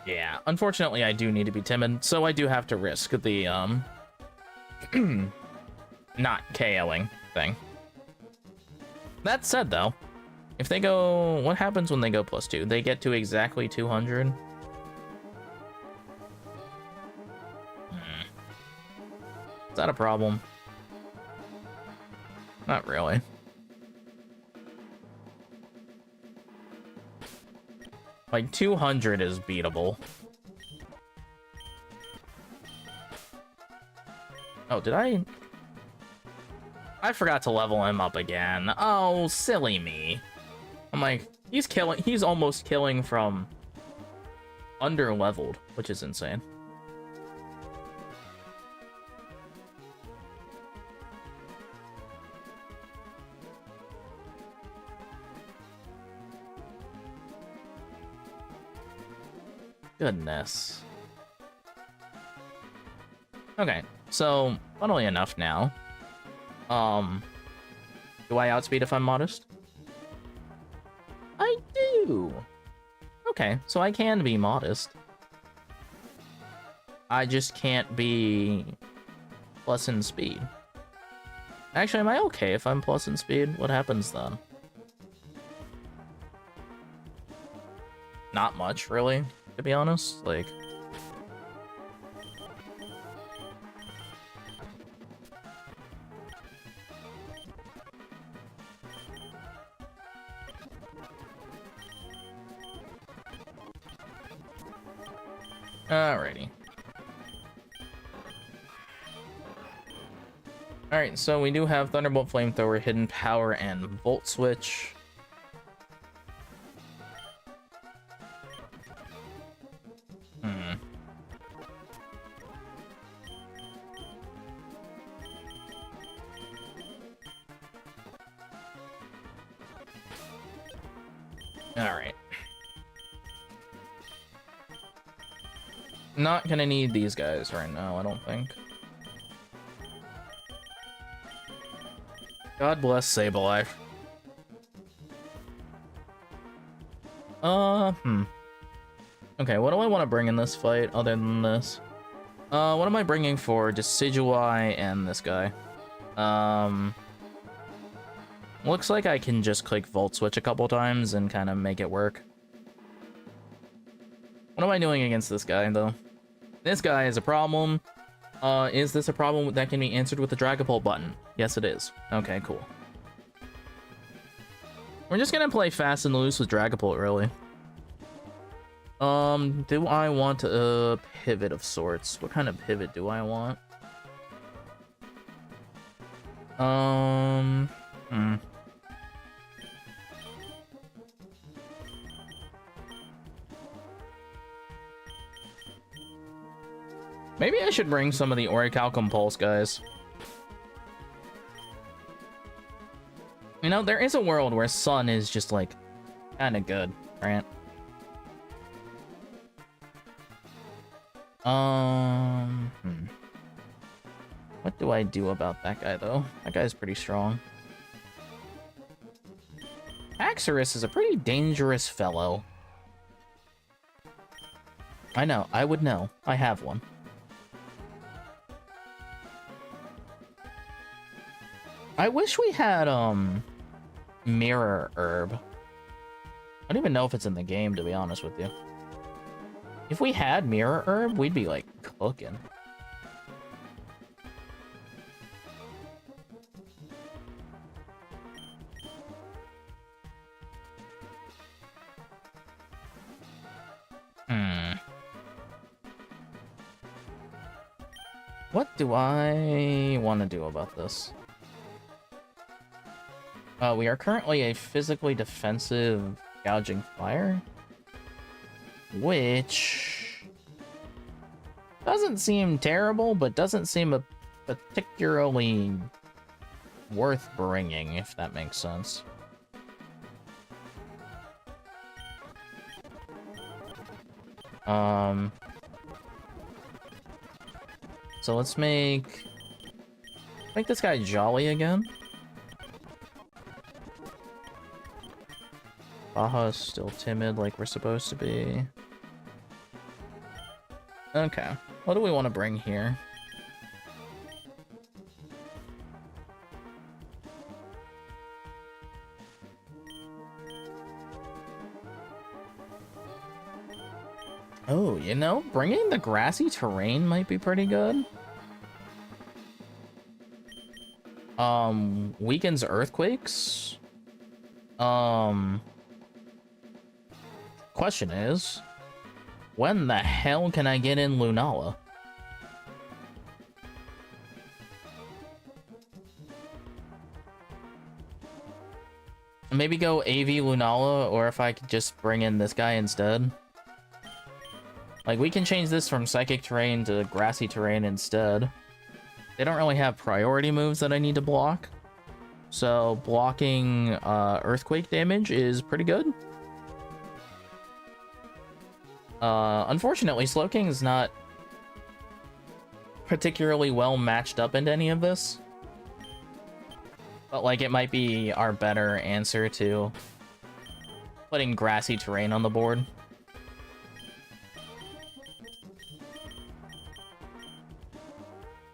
Yeah, unfortunately, I do need to be timid, so I do have to risk the, not KOing thing. That said, though, if they go... What happens when they go +2? They get to exactly 200? Is that a problem? Not really. Like, 200 is beatable. Oh, did I forgot to level him up again. Oh, silly me. I'm like, he's almost killing from under-leveled, which is insane. Goodness. Okay, so, funnily enough now, do I outspeed if I'm Modest? I do! Okay, so I can be Modest. I just can't be plus in speed. Actually, am I okay if I'm plus in speed? What happens then? Not much, really, to be honest. Like... Alrighty. Alright, so we do have Thunderbolt, Flamethrower, Hidden Power, and Volt Switch. Alright. Not gonna need these guys right now, I don't think. God bless Sableye. Okay, what do I want to bring in this fight other than this? What am I bringing for Decidueye and this guy? Looks like I can just click Volt Switch a couple times and kind of make it work. What am I doing against this guy, though? This guy is a problem. Is this a problem that can be answered with the Dragapult button? Yes, it is. Okay, cool. We're just gonna play fast and loose with Dragapult, really. Do I want a pivot of sorts? What kind of pivot do I want? Maybe I should bring some of the Orichalcum Pulse guys. You know, there is a world where sun is just, like, kind of good, right? What do I do about that guy, though? That guy's pretty strong. Haxorus is a pretty dangerous fellow. I know, I would know. I have one. I wish we had, Mirror Herb. I don't even know if it's in the game, to be honest with you. If we had Mirror Herb, we'd be, like, cooking. What do I want to do about this? We are currently a physically defensive gouging fire, which doesn't seem terrible, but doesn't seem particularly worth bringing, if that makes sense. So let's make this guy jolly again. Baja's still timid like we're supposed to be. Okay, what do we want to bring here? Oh, you know, bringing the grassy terrain might be pretty good. Weakens earthquakes. Question is, when the hell can I get in Lunala? Maybe go AV Lunala, or if I could just bring in this guy instead. Like, we can change this from Psychic Terrain to Grassy Terrain instead. They don't really have priority moves that I need to block. So, blocking Earthquake damage is pretty good. Unfortunately, Slowking is not particularly well matched up into any of this. But, like, it might be our better answer to putting Grassy Terrain on the board.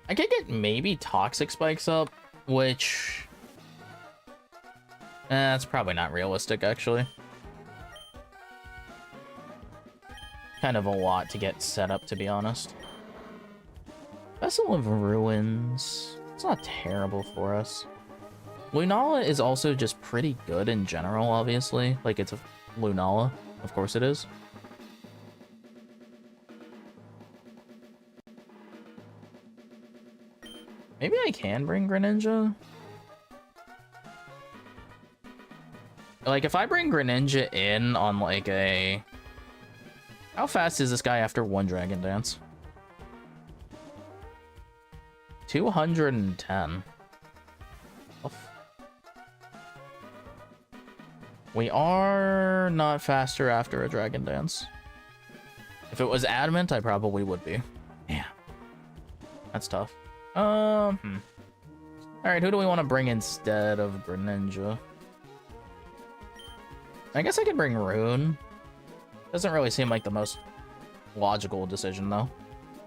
I could get maybe Toxic Spikes up, which... that's probably not realistic, actually. Kind of a lot to get set up, to be honest. Vessel of Ruins... it's not terrible for us. Lunala is also just pretty good in general, obviously. Like, it's a Lunala. Of course it is. Maybe I can bring Greninja? Like, if I bring Greninja in on, like, a... how fast is this guy after one Dragon Dance? 210. Oof. We are not faster after a Dragon Dance. If it was Adamant, I probably would be. Yeah. That's tough. Alright, who do we want to bring instead of Greninja? I guess I could bring Rune. Doesn't really seem like the most logical decision, though.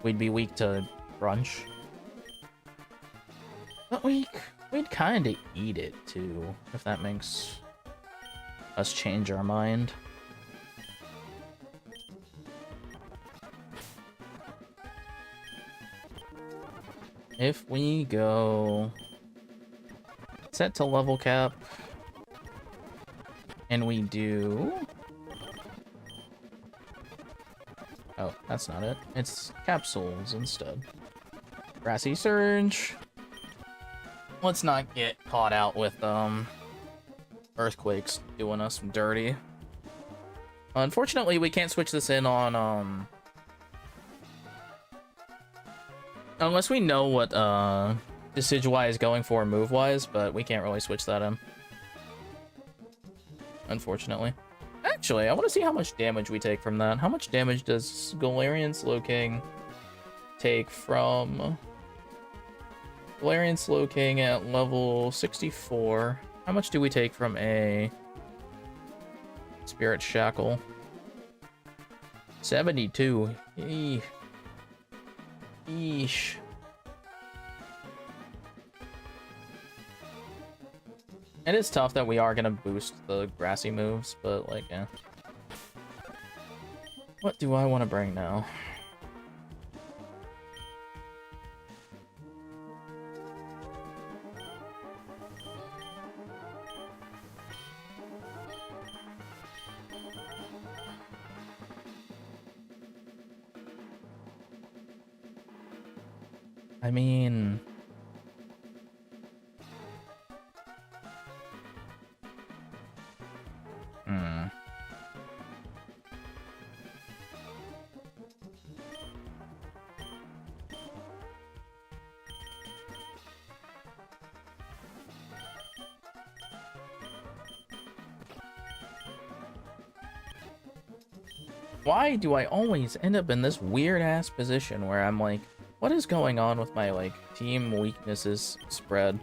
We'd be weak to Crunch. But we'd kind of eat it, too, if that makes us change our mind. If we go set to level cap, and we do... oh, that's not it. It's capsules instead. Grassy Surge. Let's not get caught out with earthquakes doing us dirty. Unfortunately, we can't switch this in on unless we know what Decidueye is going for move-wise, but we can't really switch that in. unfortunately. Actually, I want to see how much damage we take from that. How much damage does Galarian Slowking take from... Galarian Slowking at level 64. How much do we take from a Spirit Shackle? 72. Eesh. It is tough that we are gonna boost the grassy moves, but like, yeah. What do I want to bring now? I mean... Why do I always end up in this weird-ass position where I'm like, what is going on with my, like, team weaknesses spread?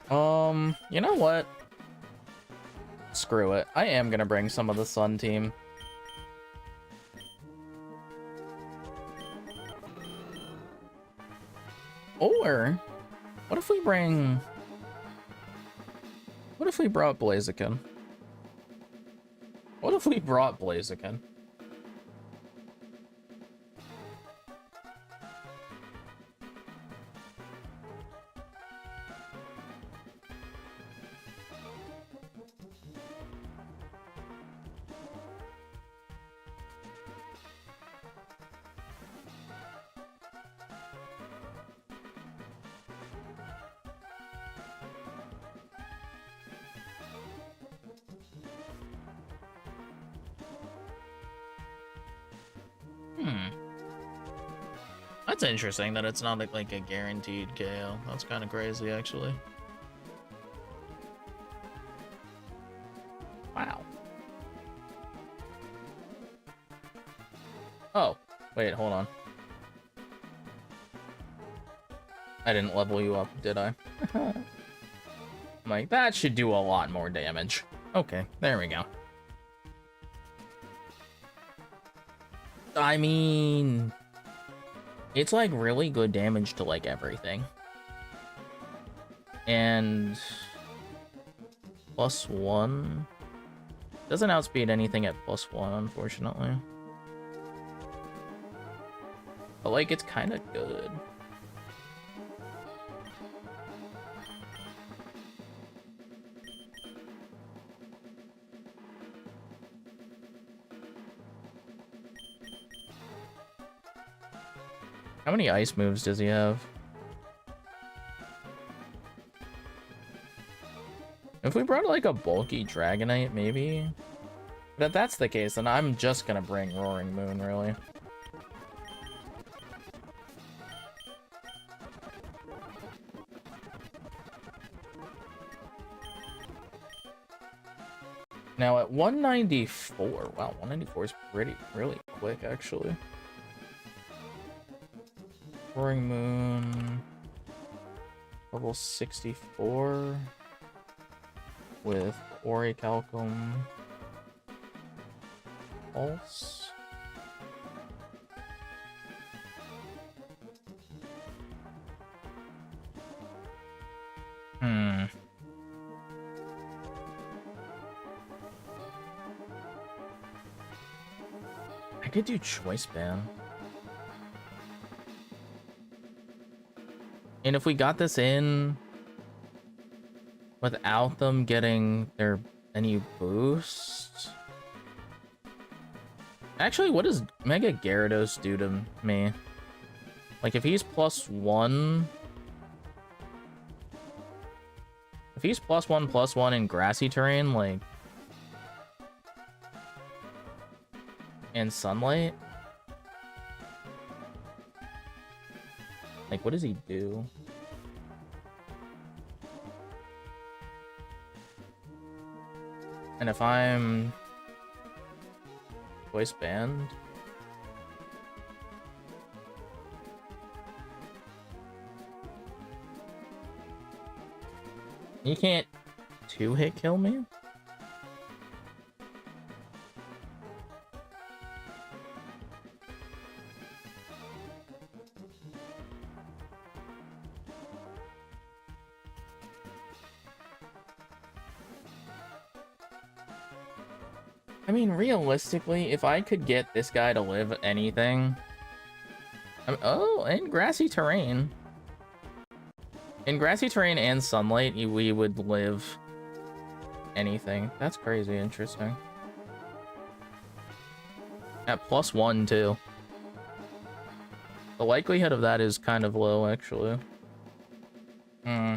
You know what? Screw it. I am gonna bring some of the Sun team. Or, what if we bring... What if we brought Blaziken? What if we brought Blaziken? That's interesting that it's not like a guaranteed KO. That's kind of crazy, actually. Wow. Oh, wait, hold on. I didn't level you up, did I? I'm like, that should do a lot more damage. Okay, there we go. I mean... It's, like, really good damage to, like, everything. And... +1... Doesn't outspeed anything at +1, unfortunately. But, like, it's kind of good. How many ice moves does he have? If we brought like a bulky Dragonite, maybe? But if that's the case, then I'm just gonna bring Roaring Moon, really. Now at 194, wow, 194 is really quick, actually. Roaring Moon, level 64, with Orichalcum Pulse. I could do Choice Band. And if we got this in without them getting any boost... Actually, what does Mega Gyarados do to me? Like, if he's +1... If he's +1/+1 in grassy terrain, like... And sunlight... Like, what does he do? And if I'm voice band, you can't two-hit kill me? I mean, realistically, if I could get this guy to live anything... oh, in grassy terrain. In grassy terrain and sunlight, we would live anything. That's crazy interesting. At +1, too. The likelihood of that is kind of low, actually. Hmm.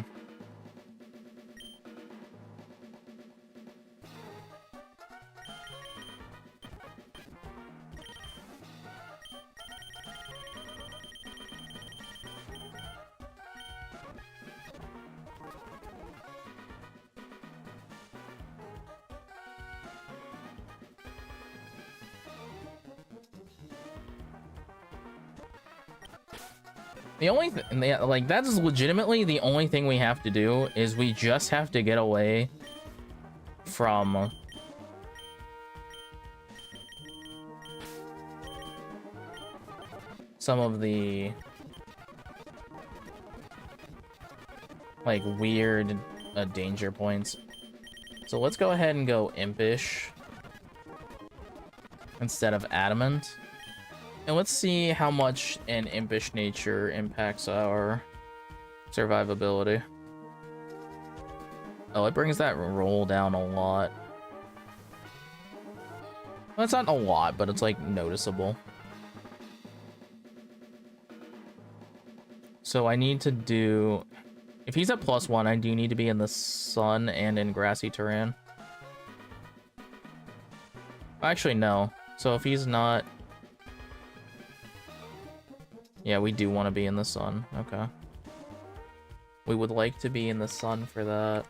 The only thing, like, that is legitimately the only thing we have to do is we just have to get away from some of the, like, weird danger points. So let's go ahead and go impish instead of adamant. And let's see how much an impish nature impacts our survivability. Oh, it brings that roll down a lot. Well, it's not a lot, but it's like noticeable. So I need to do... If he's at +1, I do need to be in the sun and in grassy terrain. Actually, no. So if he's not... Yeah, we do want to be in the sun. Okay. We would like to be in the sun for that.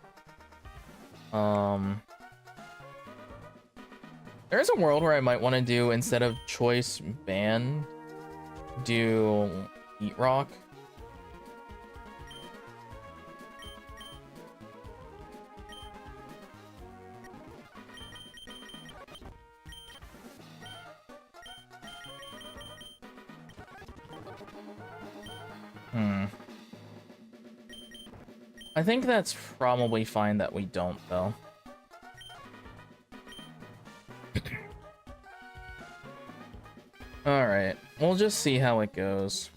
There's a world where I might want to do, instead of choice ban, do heat rock. I think that's probably fine that we don't, though. Alright, we'll just see how it goes.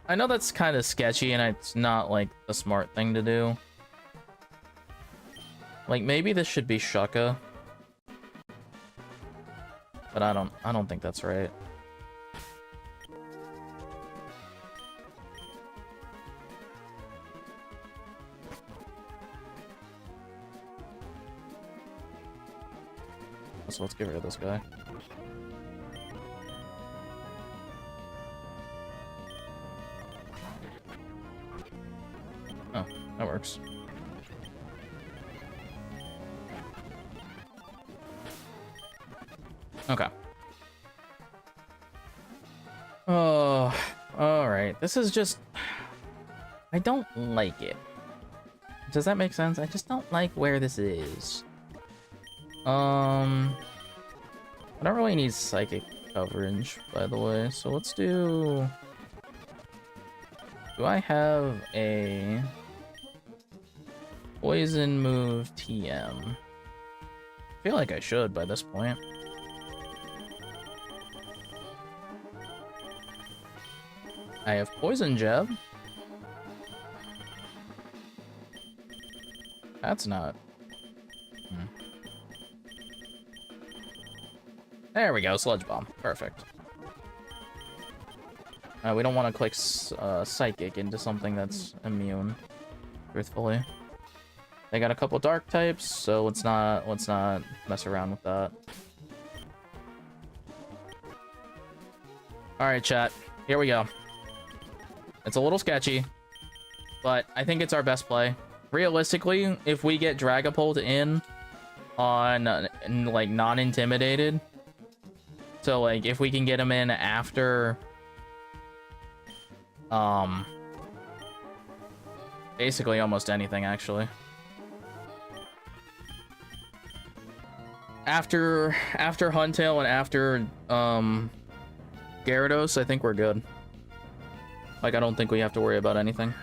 I know that's kind of sketchy and it's not, like, the smart thing to do. Like, maybe this should be Shukka. But I don't think that's right. So let's get rid of this guy. Oh, that works. Okay. Oh, alright. This is just... I don't like it. Does that make sense? I just don't like where this is. I don't really need psychic coverage, by the way, so let's do... Do I have a poison move TM? I feel like I should by this point. I have poison jab. That's not... There we go, Sludge Bomb. Perfect. We don't want to click Psychic into something that's immune, truthfully. They got a couple dark types, so let's not mess around with that. Alright, chat. Here we go. It's a little sketchy, but I think it's our best play. Realistically, if we get Dragapult in on like non-intimidated. So like if we can get him in after basically almost anything actually. After Huntail and after Gyarados, I think we're good. Like I don't think we have to worry about anything.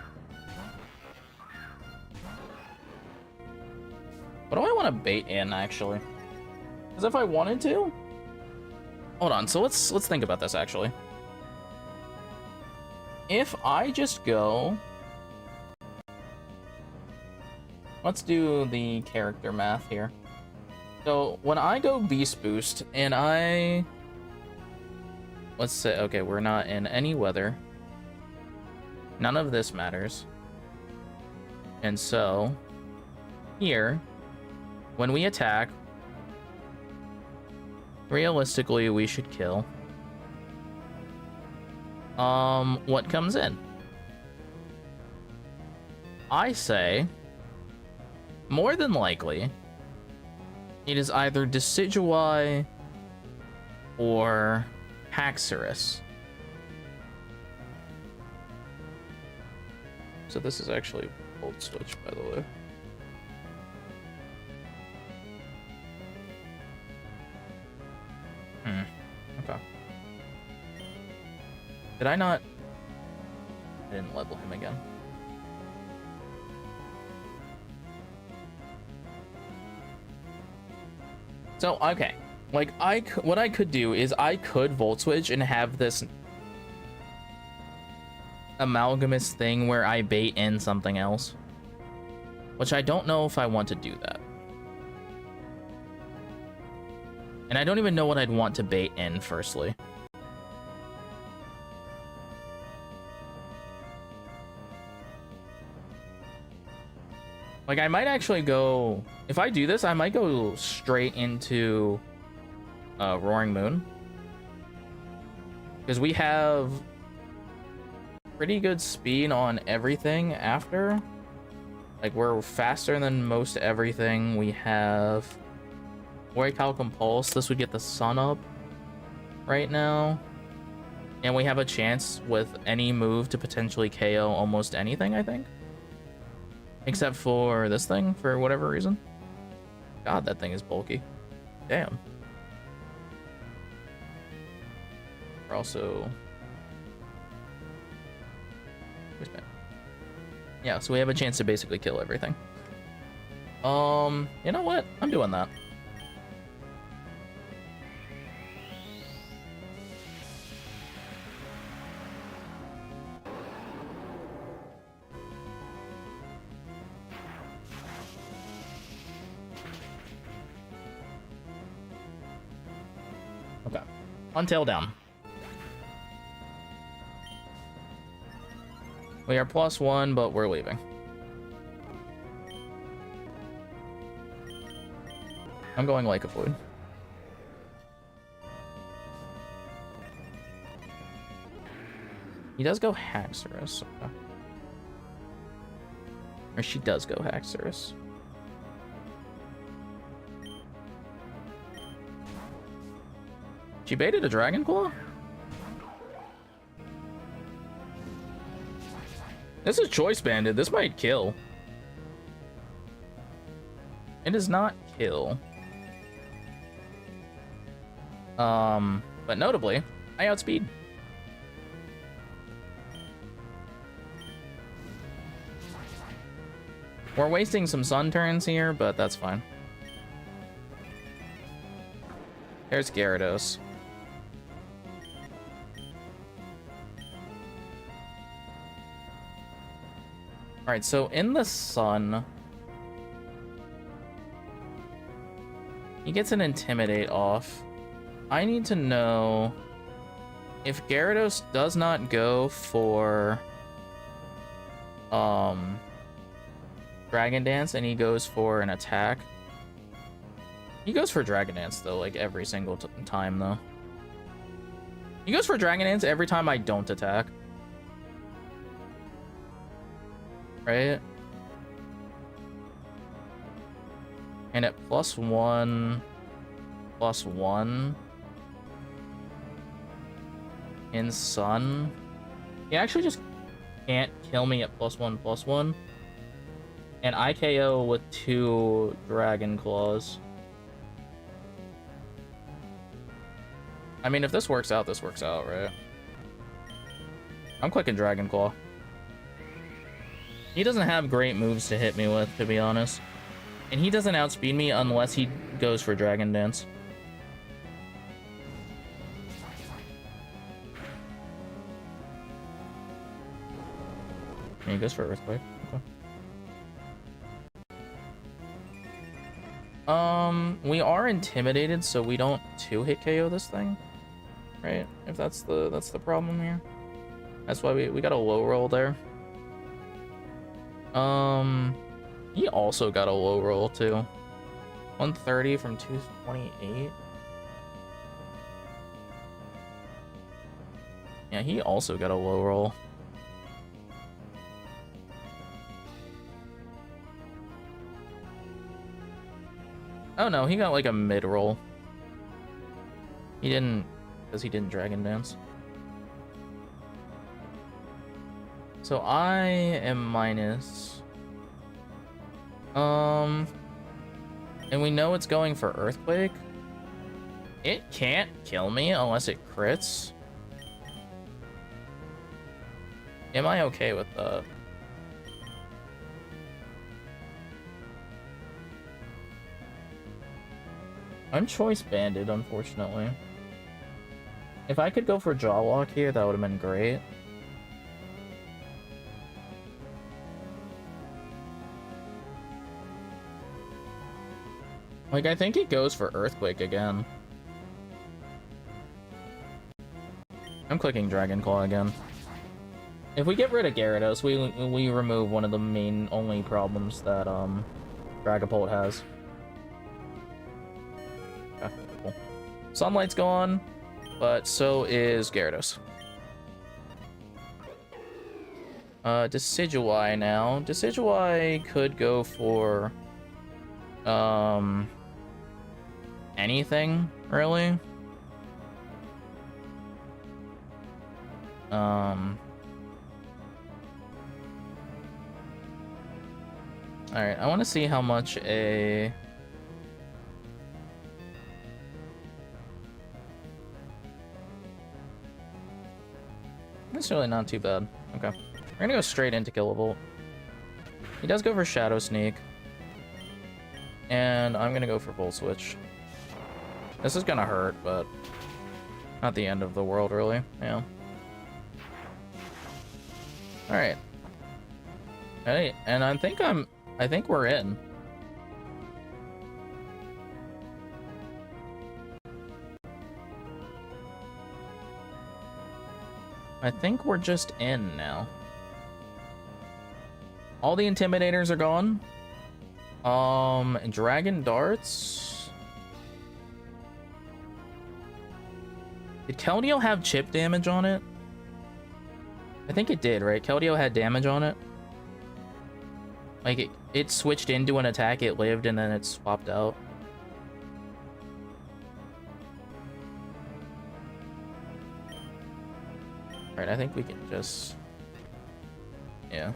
What do I want to bait in actually? Because if I wanted to, hold on. So let's think about this actually. If I just go, let's do the character math here. So when I go Beast Boost and let's say, okay, we're not in any weather. None of this matters. And so here, when we attack, realistically, we should kill. What comes in? I say, more than likely, it is either Decidueye or Haxorus. So this is actually Volt Switch, by the way. Okay. Did I not? I didn't level him again. So, okay. Like, what I could do is I could Volt Switch and have this amalgamous thing where I bait in something else. Which I don't know if I want to do that. And I don't even know what I'd want to bait in, firstly. Like, I might actually go... If I do this, I might go straight into Roaring Moon. Because we have pretty good speed on everything after. Like, we're faster than most everything. We have Void-Calcum Pulse. This would get the sun up right now. And we have a chance with any move to potentially KO almost anything, I think. Except for this thing, for whatever reason. God, that thing is bulky. Damn. We're also... Yeah, so we have a chance to basically kill everything. You know what? I'm doing that. Okay. Untail down. We are +1, but we're leaving. I'm going like a Void. He does go Haxorus. Okay. Or she does go Haxorus. She baited a Dragon Claw? This is Choice Banded. This might kill. It does not kill. But notably, I outspeed. We're wasting some sun turns here, but that's fine. There's Gyarados. Alright, so in the sun, he gets an Intimidate off. I need to know if Gyarados does not go for Dragon Dance and he goes for an attack. He goes for Dragon Dance though, like every single time though. He goes for Dragon Dance every time I don't attack. Right? And at +1, +1 in Sun, he actually just can't kill me at +1/+1. And I KO with 2 Dragon Claws. I mean, if this works out, right? I'm clicking Dragon Claw. He doesn't have great moves to hit me with, to be honest. And he doesn't outspeed me unless he goes for Dragon Dance. And he goes for Earthquake. Okay. We are intimidated, so we don't 2-hit KO this thing, right? If that's the problem here. That's why we got a low roll there. He also got a low roll too. 130 from 228. Yeah, he also got a low roll. Oh no, he got like a mid roll. He didn't, because he didn't Dragon Dance. So I am minus. And we know it's going for Earthquake. It can't kill me unless it crits. Am I okay with that? I'm choice banded, unfortunately. If I could go for Jaw Lock here, that would have been great. Like, I think it goes for Earthquake again. I'm clicking Dragon Claw again. If we get rid of Gyarados, we remove one of the main only problems that Dragapult has. Okay, cool. Sunlight's gone, but so is Gyarados. Decidueye now. Decidueye could go for anything, really. Alright, I want to see how much a... That's really not too bad. Okay. We're gonna go straight into Kilovolt. He does go for Shadow Sneak. And I'm gonna go for Volt Switch. This is gonna hurt, but not the end of the world, really. Yeah. Alright. Hey, and I think we're in. I think we're just in now. All the Intimidators are gone. Dragon Darts. Did Keldeo have chip damage on it? I think it did, right? Keldeo had damage on it. Like, it switched into an attack, it lived, and then it swapped out. Alright, I think we can just... Yeah.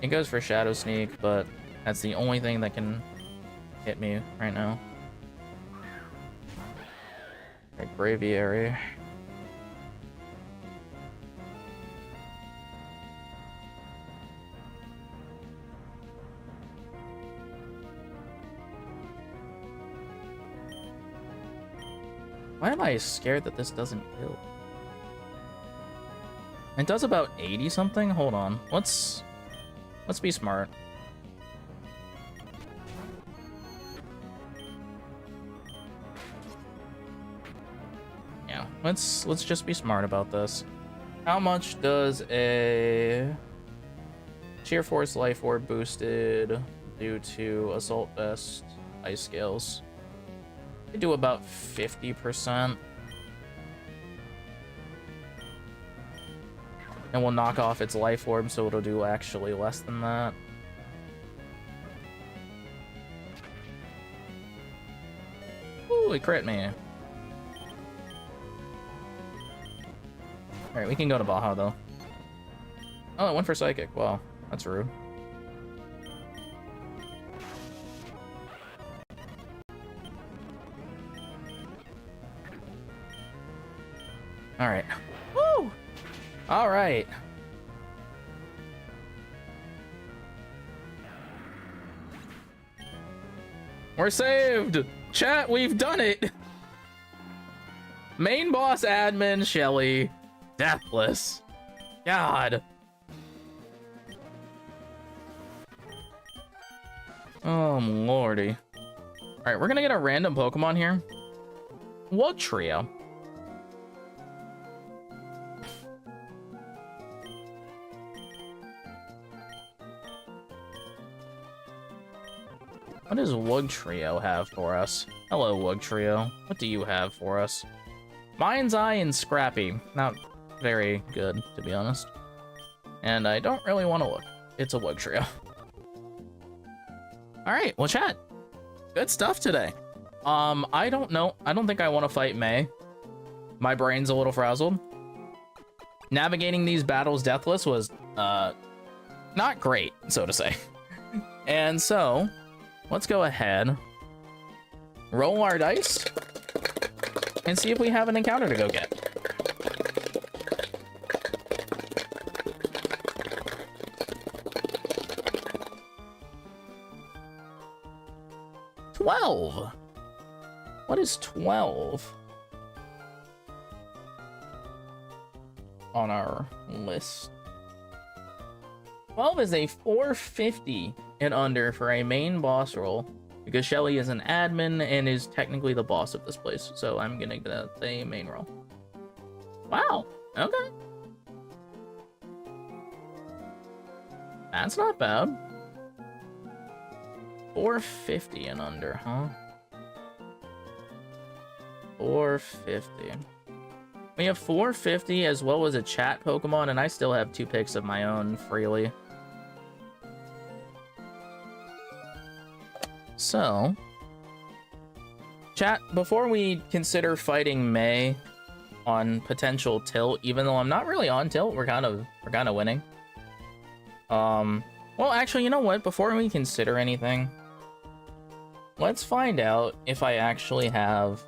It goes for Shadow Sneak, but that's the only thing that can hit me right now. Alright, Braviary. Why am I scared that this doesn't kill? It does about 80 something? Hold on. Let's be smart. Yeah, let's just be smart about this. How much does a Sheer Force Life Orb boosted due to Assault Vest Ice Scales? I do about 50%. And we'll knock off its Life Orb, so it'll do actually less than that. Ooh, it crit me. Alright, we can go to Baja, though. Oh, it went for Psychic. Wow, that's rude. Alright. Woo! Alright. We're saved! Chat, we've done it! Main boss admin Shelly. Deathless. God. Oh, lordy. Alright, we're gonna get a random Pokemon here. What trio? What does Wug Trio have for us? Hello, Wug Trio. What do you have for us? Mind's Eye and Scrappy. Not very good, to be honest. And I don't really want to look. It's a Wug Trio. Alright, well, chat. Good stuff today. I don't know. I don't think I want to fight May. My brain's a little frazzled. Navigating these battles deathless was, not great, so to say. And so... let's go ahead, roll our dice, and see if we have an encounter to go get. $12. What is 12 on our list? 12 is a 450 and under for a main boss role, because Shelly is an admin and is technically the boss of this place, so I'm gonna get a main role. Wow, okay. That's not bad. 450 and under, huh? 450. We have 450 as well as a chat Pokemon, and I still have 2 picks of my own freely. So, chat, before we consider fighting May on potential tilt, even though I'm not really on tilt, we're kind of winning. Well, actually, you know what? Before we consider anything, let's find out if I actually have,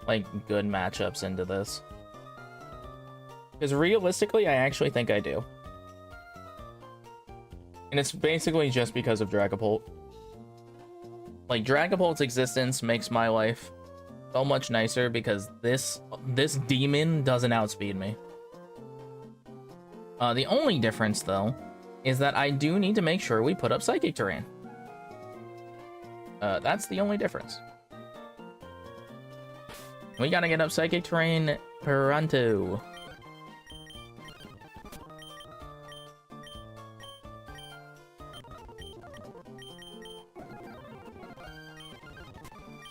like, good matchups into this. Because realistically, I actually think I do. And it's basically just because of Dragapult. Like, Dragapult's existence makes my life so much nicer because this demon doesn't outspeed me. The only difference, though, is that I do need to make sure we put up Psychic Terrain. That's the only difference. We gotta get up Psychic Terrain pronto.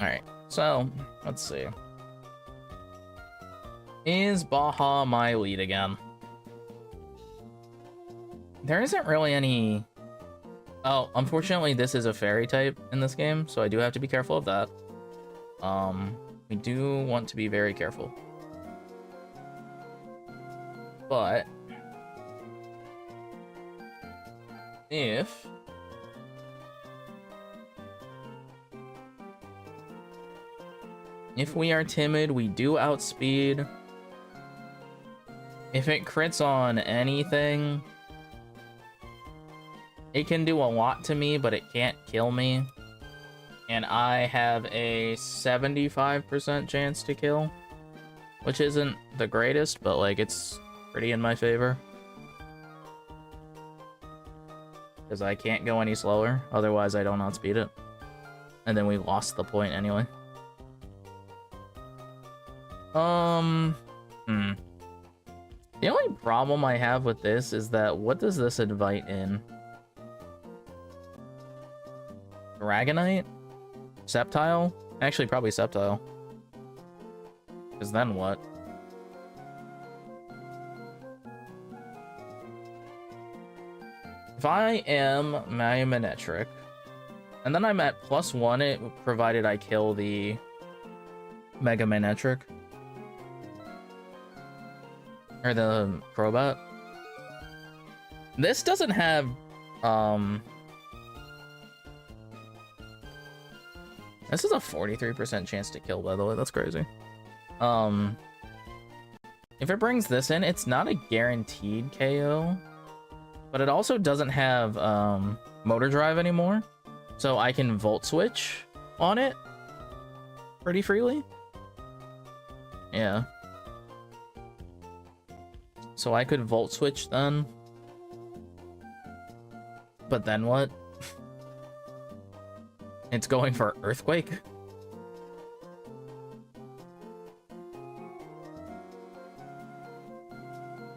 Alright, so, let's see. Is Baja my lead again? There isn't really any... Oh, unfortunately, this is a fairy type in this game, so I do have to be careful of that. We do want to be very careful. But... If we are timid, we do outspeed. If it crits on anything, it can do a lot to me, but it can't kill me. And I have a 75% chance to kill, which isn't the greatest, but like it's pretty in my favor. Because I can't go any slower, otherwise I don't outspeed it. And then we lost the point anyway. The only problem I have with this is that what does this invite in? Dragonite? Sceptile? Actually, probably Sceptile. Because then what? If I am Mayomanetric, and then I'm at +1, it provided I kill the Mega Manetric. Or the Crobat. This doesn't have, this is a 43% chance to kill, by the way. That's crazy. If it brings this in, it's not a guaranteed KO, but it also doesn't have Motor Drive anymore, so I can Volt Switch on it pretty freely. Yeah. So I could Volt Switch then. But then what? It's going for Earthquake?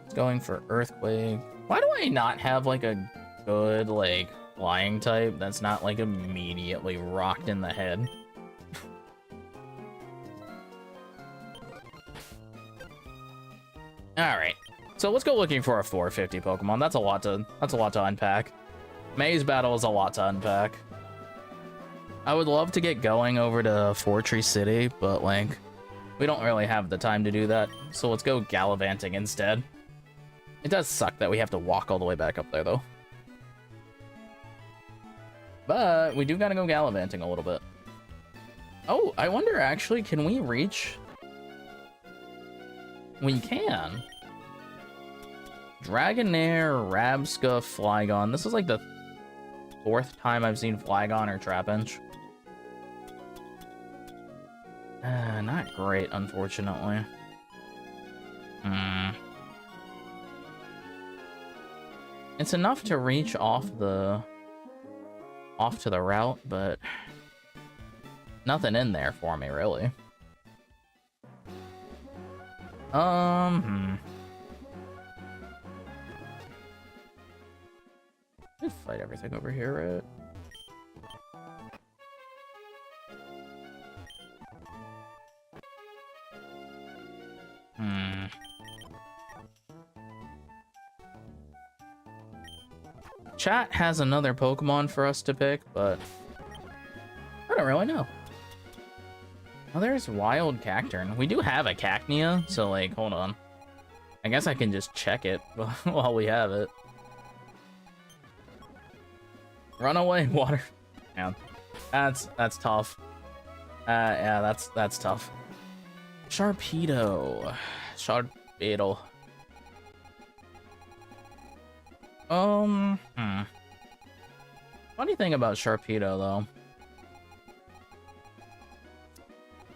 It's going for Earthquake. Why do I not have like a good like flying type that's not like immediately rocked in the head? Alright. So let's go looking for a 450 Pokemon. That's a lot to unpack. Maze Battle is a lot to unpack. I would love to get going over to Fortree City, but like we don't really have the time to do that. So let's go gallivanting instead. It does suck that we have to walk all the way back up there though. But we do gotta go gallivanting a little bit. Oh, I wonder actually, can we reach? We can. Dragonair, Rabsca, Flygon. This is like the 4th time I've seen Flygon or Trapinch. Not great, unfortunately. It's enough to reach off to the route, but nothing in there for me, really. Let's fight everything over here, right? Chat has another Pokemon for us to pick, but I don't really know. Oh, there's Wild Cacturn. We do have a Cacnea, so like, hold on. I guess I can just check it while we have it. Runaway water. Man, that's tough. Yeah, that's tough. Sharpedo. Funny thing about Sharpedo, though,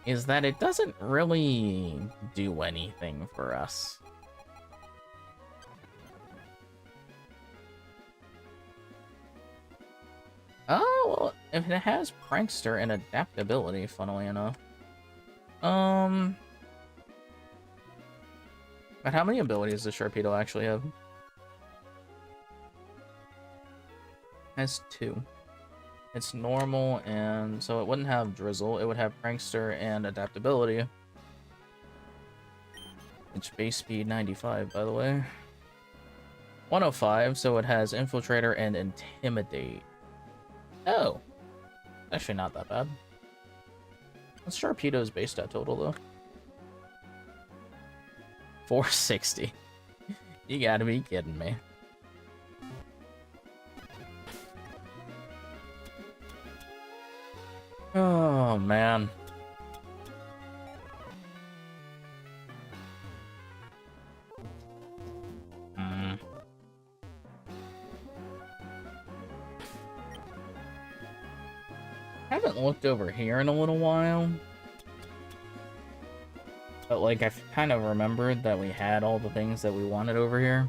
is that it doesn't really do anything for us. Oh, well, if it has Prankster and adaptability, funnily enough. But how many abilities does Sharpedo actually have? Has 2. It's normal, and so it wouldn't have Drizzle. It would have Prankster and adaptability. It's base speed 95, by the way. 105, so it has Infiltrator and Intimidate. Oh, actually not that bad. What's Sharpedo's base stat total, though? 460. You gotta be kidding me. Oh, man. Haven't looked over here in a little while. But, like, I've kind of remembered that we had all the things that we wanted over here.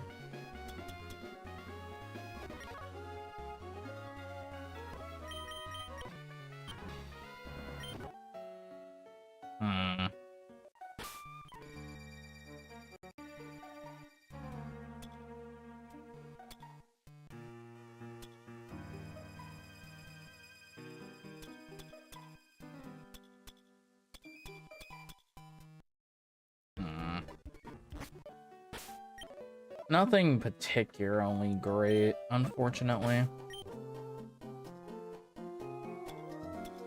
Nothing particularly great, unfortunately.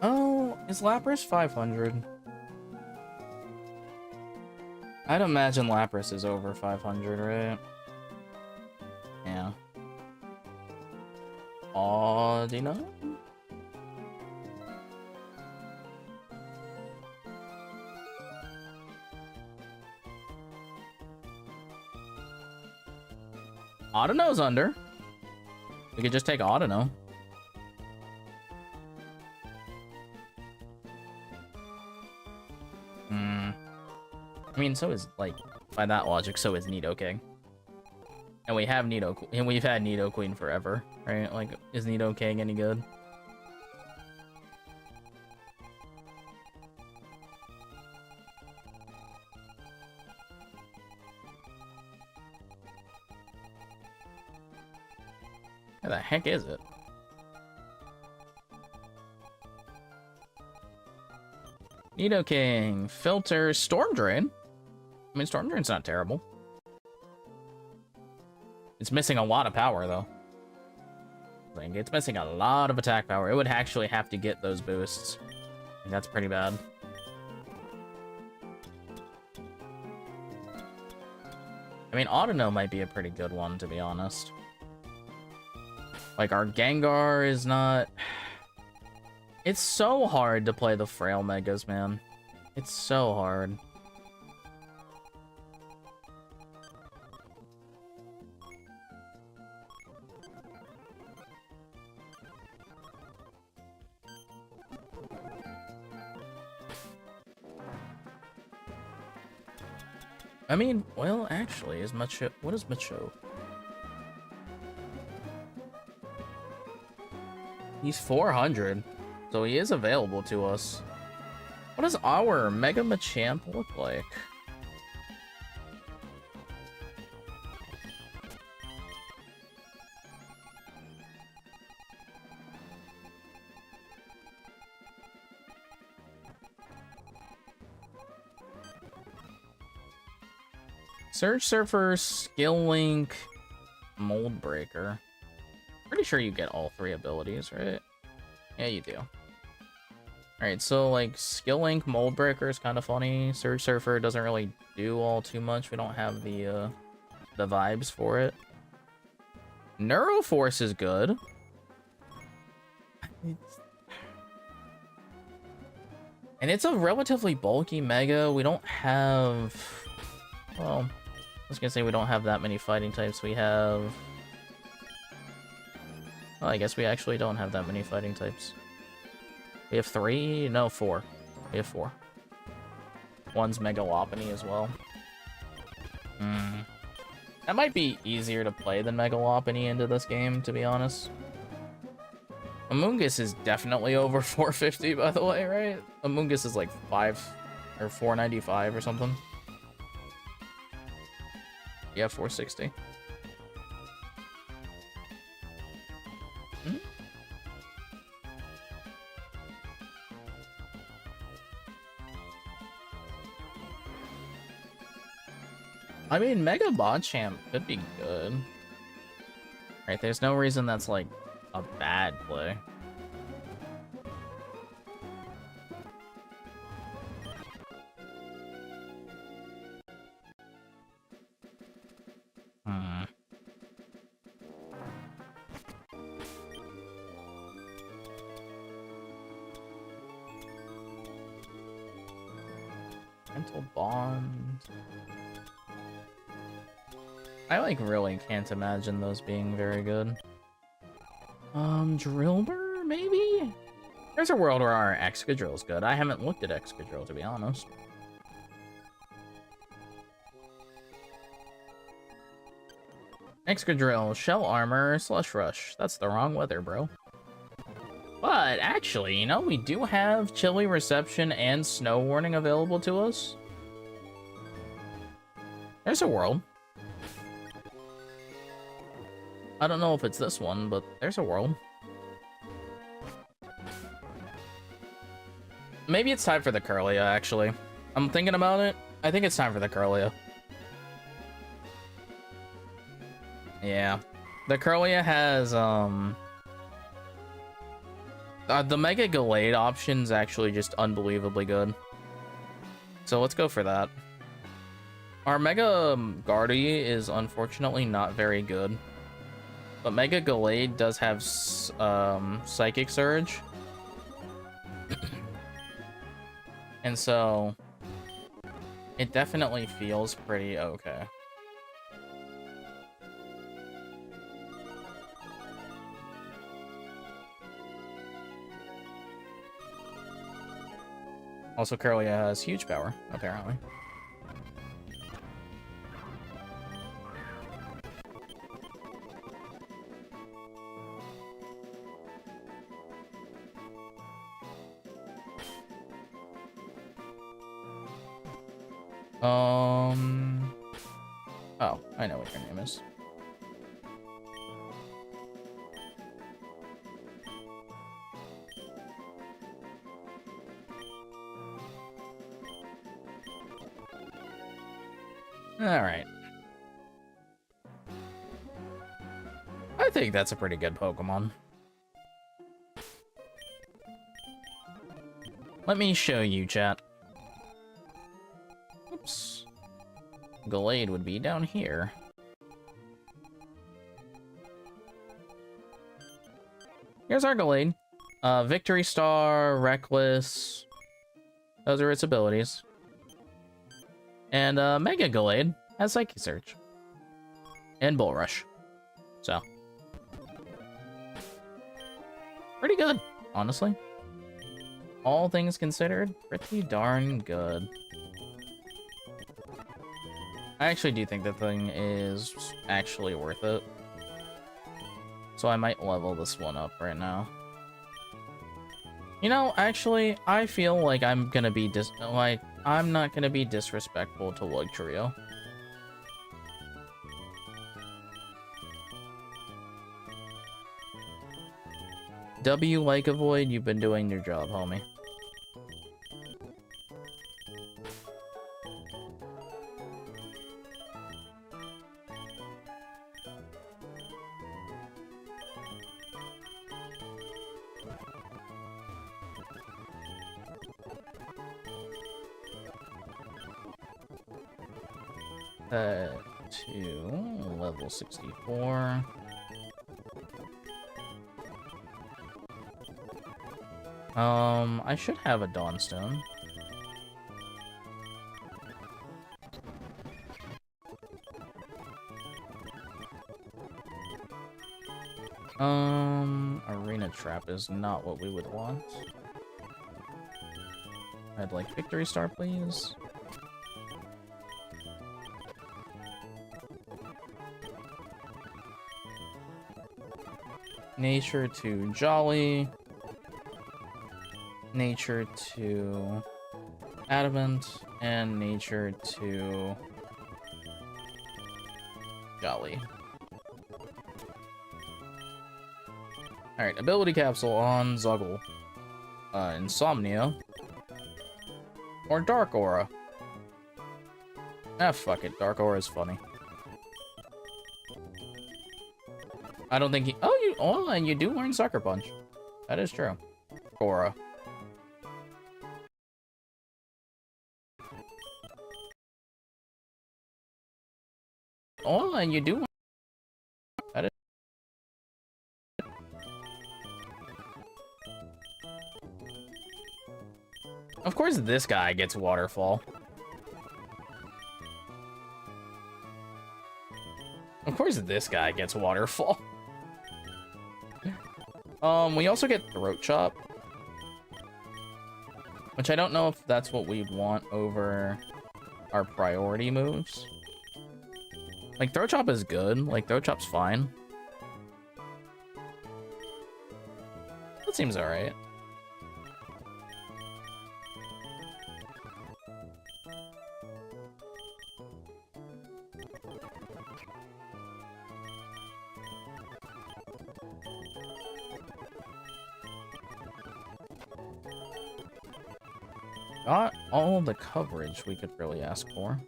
Oh, is Lapras 500? I'd imagine Lapras is over 500, right? Yeah. Audino? Audino's under. We could just take Audino. I mean, so is, like, by that logic, so is Nidoking. And we have and we've had Nidoqueen forever, right? Like, is Nidoking any good? Where the heck is it? Nidoking, Filter, Storm Drain. I mean, Storm Drain's not terrible. It's missing a lot of power, though. Like, it's missing a lot of attack power. It would actually have to get those boosts. And that's pretty bad. I mean, Audino might be a pretty good one, to be honest. Like, our Gengar is not... It's so hard to play the Frail Megas, man. It's so hard. I mean, well, actually, is Macho... What is Macho? He's 400, so he is available to us. What does our Mega Machamp look like? Surge Surfer, Skill Link, Mold Breaker. Pretty sure you get all three abilities, right? Yeah, you do. Alright, so like Skill Link, Mold Breaker is kind of funny. Surge Surfer doesn't really do all too much. We don't have the vibes for it. Neuroforce is good. And it's a relatively bulky Mega. We don't have... Well, I was gonna say we don't have that many fighting types. We have... Well, I guess we actually don't have that many fighting types. We have 3? No, 4. We have 4. One's Mega Lopunny as well. That might be easier to play than Mega Lopunny into this game, to be honest. Amoonguss is definitely over 450, by the way, right? Amoonguss is like 5 or 495 or something. Yeah, 460. I mean, Mega Machamp could be good. Right, there's no reason that's, like, a bad play. Mental Bond... I, like, really can't imagine those being very good. Drillbur, maybe? There's a world where our Excadrill's good. I haven't looked at Excadrill, to be honest. Excadrill, Shell Armor, Slush Rush. That's the wrong weather, bro. But, actually, you know, we do have Chilly Reception and Snow Warning available to us. There's a world. I don't know if it's this one, but there's a world. Maybe it's time for the Kirlia, actually. I'm thinking about it. I think it's time for the Kirlia. Yeah. The Kirlia has, the Mega Gallade option's actually just unbelievably good. So let's go for that. Our Mega Guardy is unfortunately not very good. But Mega Gallade does have Psychic Surge. And so it definitely feels pretty okay. Also, Curlia has huge power, apparently. Oh, I know what your name is. Alright. I think that's a pretty good Pokemon. Let me show you, chat. Oops. Gallade would be down here. Here's our Gallade. Victory Star, Reckless. Those are its abilities. And Mega Gallade has Psychic Surge. And Bull Rush. So. Pretty good, honestly. All things considered, pretty darn good. I actually do think the thing is actually worth it. So I might level this one up right now. You know, actually, I feel like I'm gonna be I'm not gonna be disrespectful to Luxurio. W like a void, you've been doing your job, homie. To level 64. I should have a Dawnstone. Arena Trap is not what we would want. I'd like Victory Star, please. Nature to Jolly. Nature to Adamant. And Nature to Jolly. Alright, Ability Capsule on Zuggle. Insomnia. Or Dark Aura. Ah, fuck it. Dark Aura is funny. I don't think he... Oh, and you do learn Sucker Punch. That is true. Aura. Oh, and you do... That is... Of course this guy gets Waterfall. Of course this guy gets Waterfall. We also get Throat Chop. Which I don't know if that's what we'd want over our priority moves. Like, Throat Chop is good. Like, Throat Chop's fine. That seems alright. Got all the coverage we could really ask for.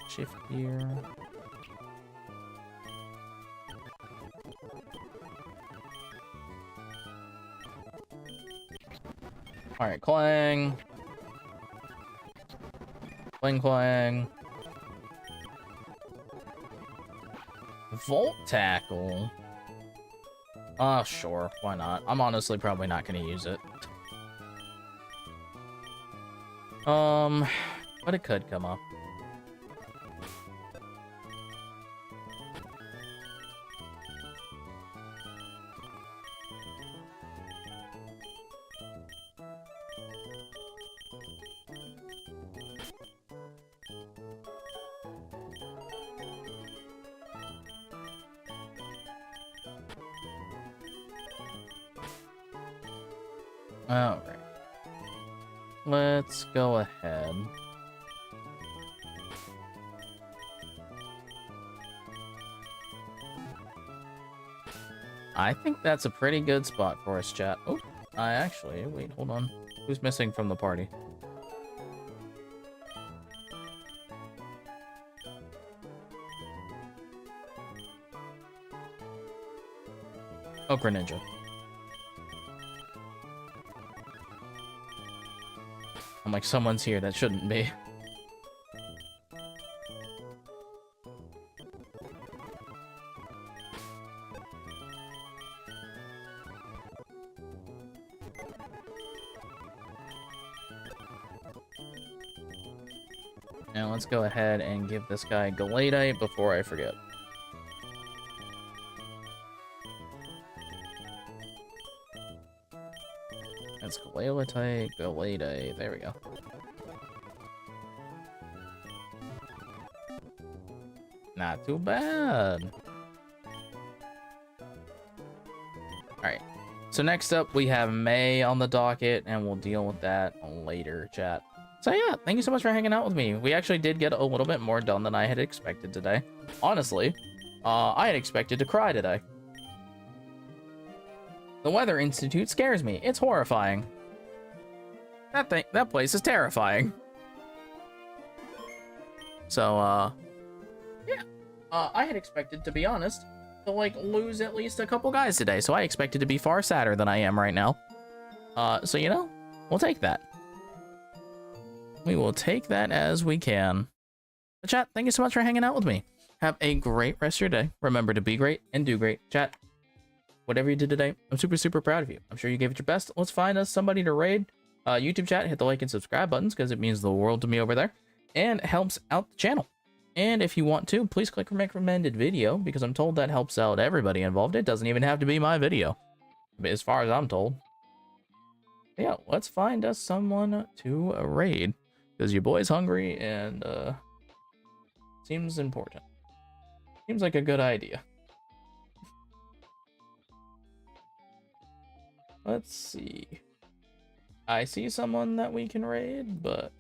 Shift here. All right, clang. Clang, clang. Volt tackle. Sure, why not? I'm honestly probably not gonna use it. But it could come up. Alright. Let's go ahead. I think that's a pretty good spot for us, chat. Oh, wait, hold on. Who's missing from the party? Oh, Greninja. I'm like, someone's here that shouldn't be. Now let's go ahead and give this guy Gallade before I forget. That's Gallade, there we go. Not too bad. Alright, so next up we have May on the docket, and we'll deal with that later, chat. So yeah, thank you so much for hanging out with me. We actually did get a little bit more done than I had expected today. Honestly, I had expected to cry today. The Weather Institute scares me. It's horrifying. That place is terrifying. So, yeah. I had expected, to be honest, to, like, lose at least a couple guys today. So I expected to be far sadder than I am right now. So, you know, we'll take that. We will take that as we can. But chat, thank you so much for hanging out with me. Have a great rest of your day. Remember to be great and do great. Chat, whatever you did today, I'm super, super proud of you. I'm sure you gave it your best. Let's find us somebody to raid. YouTube chat, hit the like and subscribe buttons because it means the world to me over there. And it helps out the channel. And if you want to, please click recommended video because I'm told that helps out everybody involved. It doesn't even have to be my video, as far as I'm told. But yeah, let's find us someone to raid because your boy's hungry and seems important. Seems like a good idea. Let's see. I see someone that we can raid, but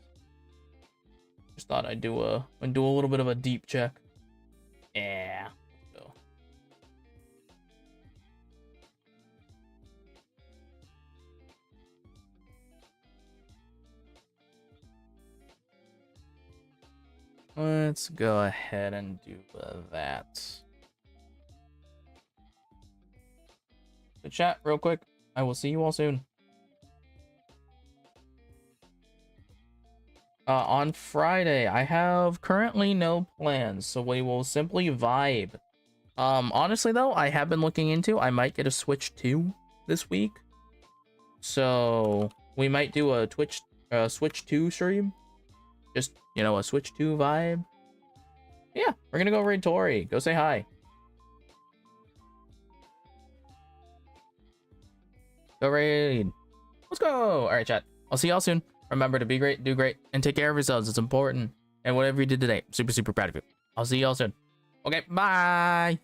just thought I'd do a little bit of a deep check. Yeah. Go. Let's go ahead and do that. So chat real quick. I will see you all soon. On Friday, I have currently no plans, so we will simply vibe. Honestly though, I have been looking into, I might get a Switch 2 this week. So we might do a Switch 2 stream. Just, you know, a Switch 2 vibe. Yeah, we're gonna go raid Tori. Go say hi. Go raid. Let's go. All right, chat. I'll see y'all soon. Remember to be great, do great, and take care of yourselves. It's important. And whatever you did today, super, super proud of you. I'll see y'all soon. Okay, bye.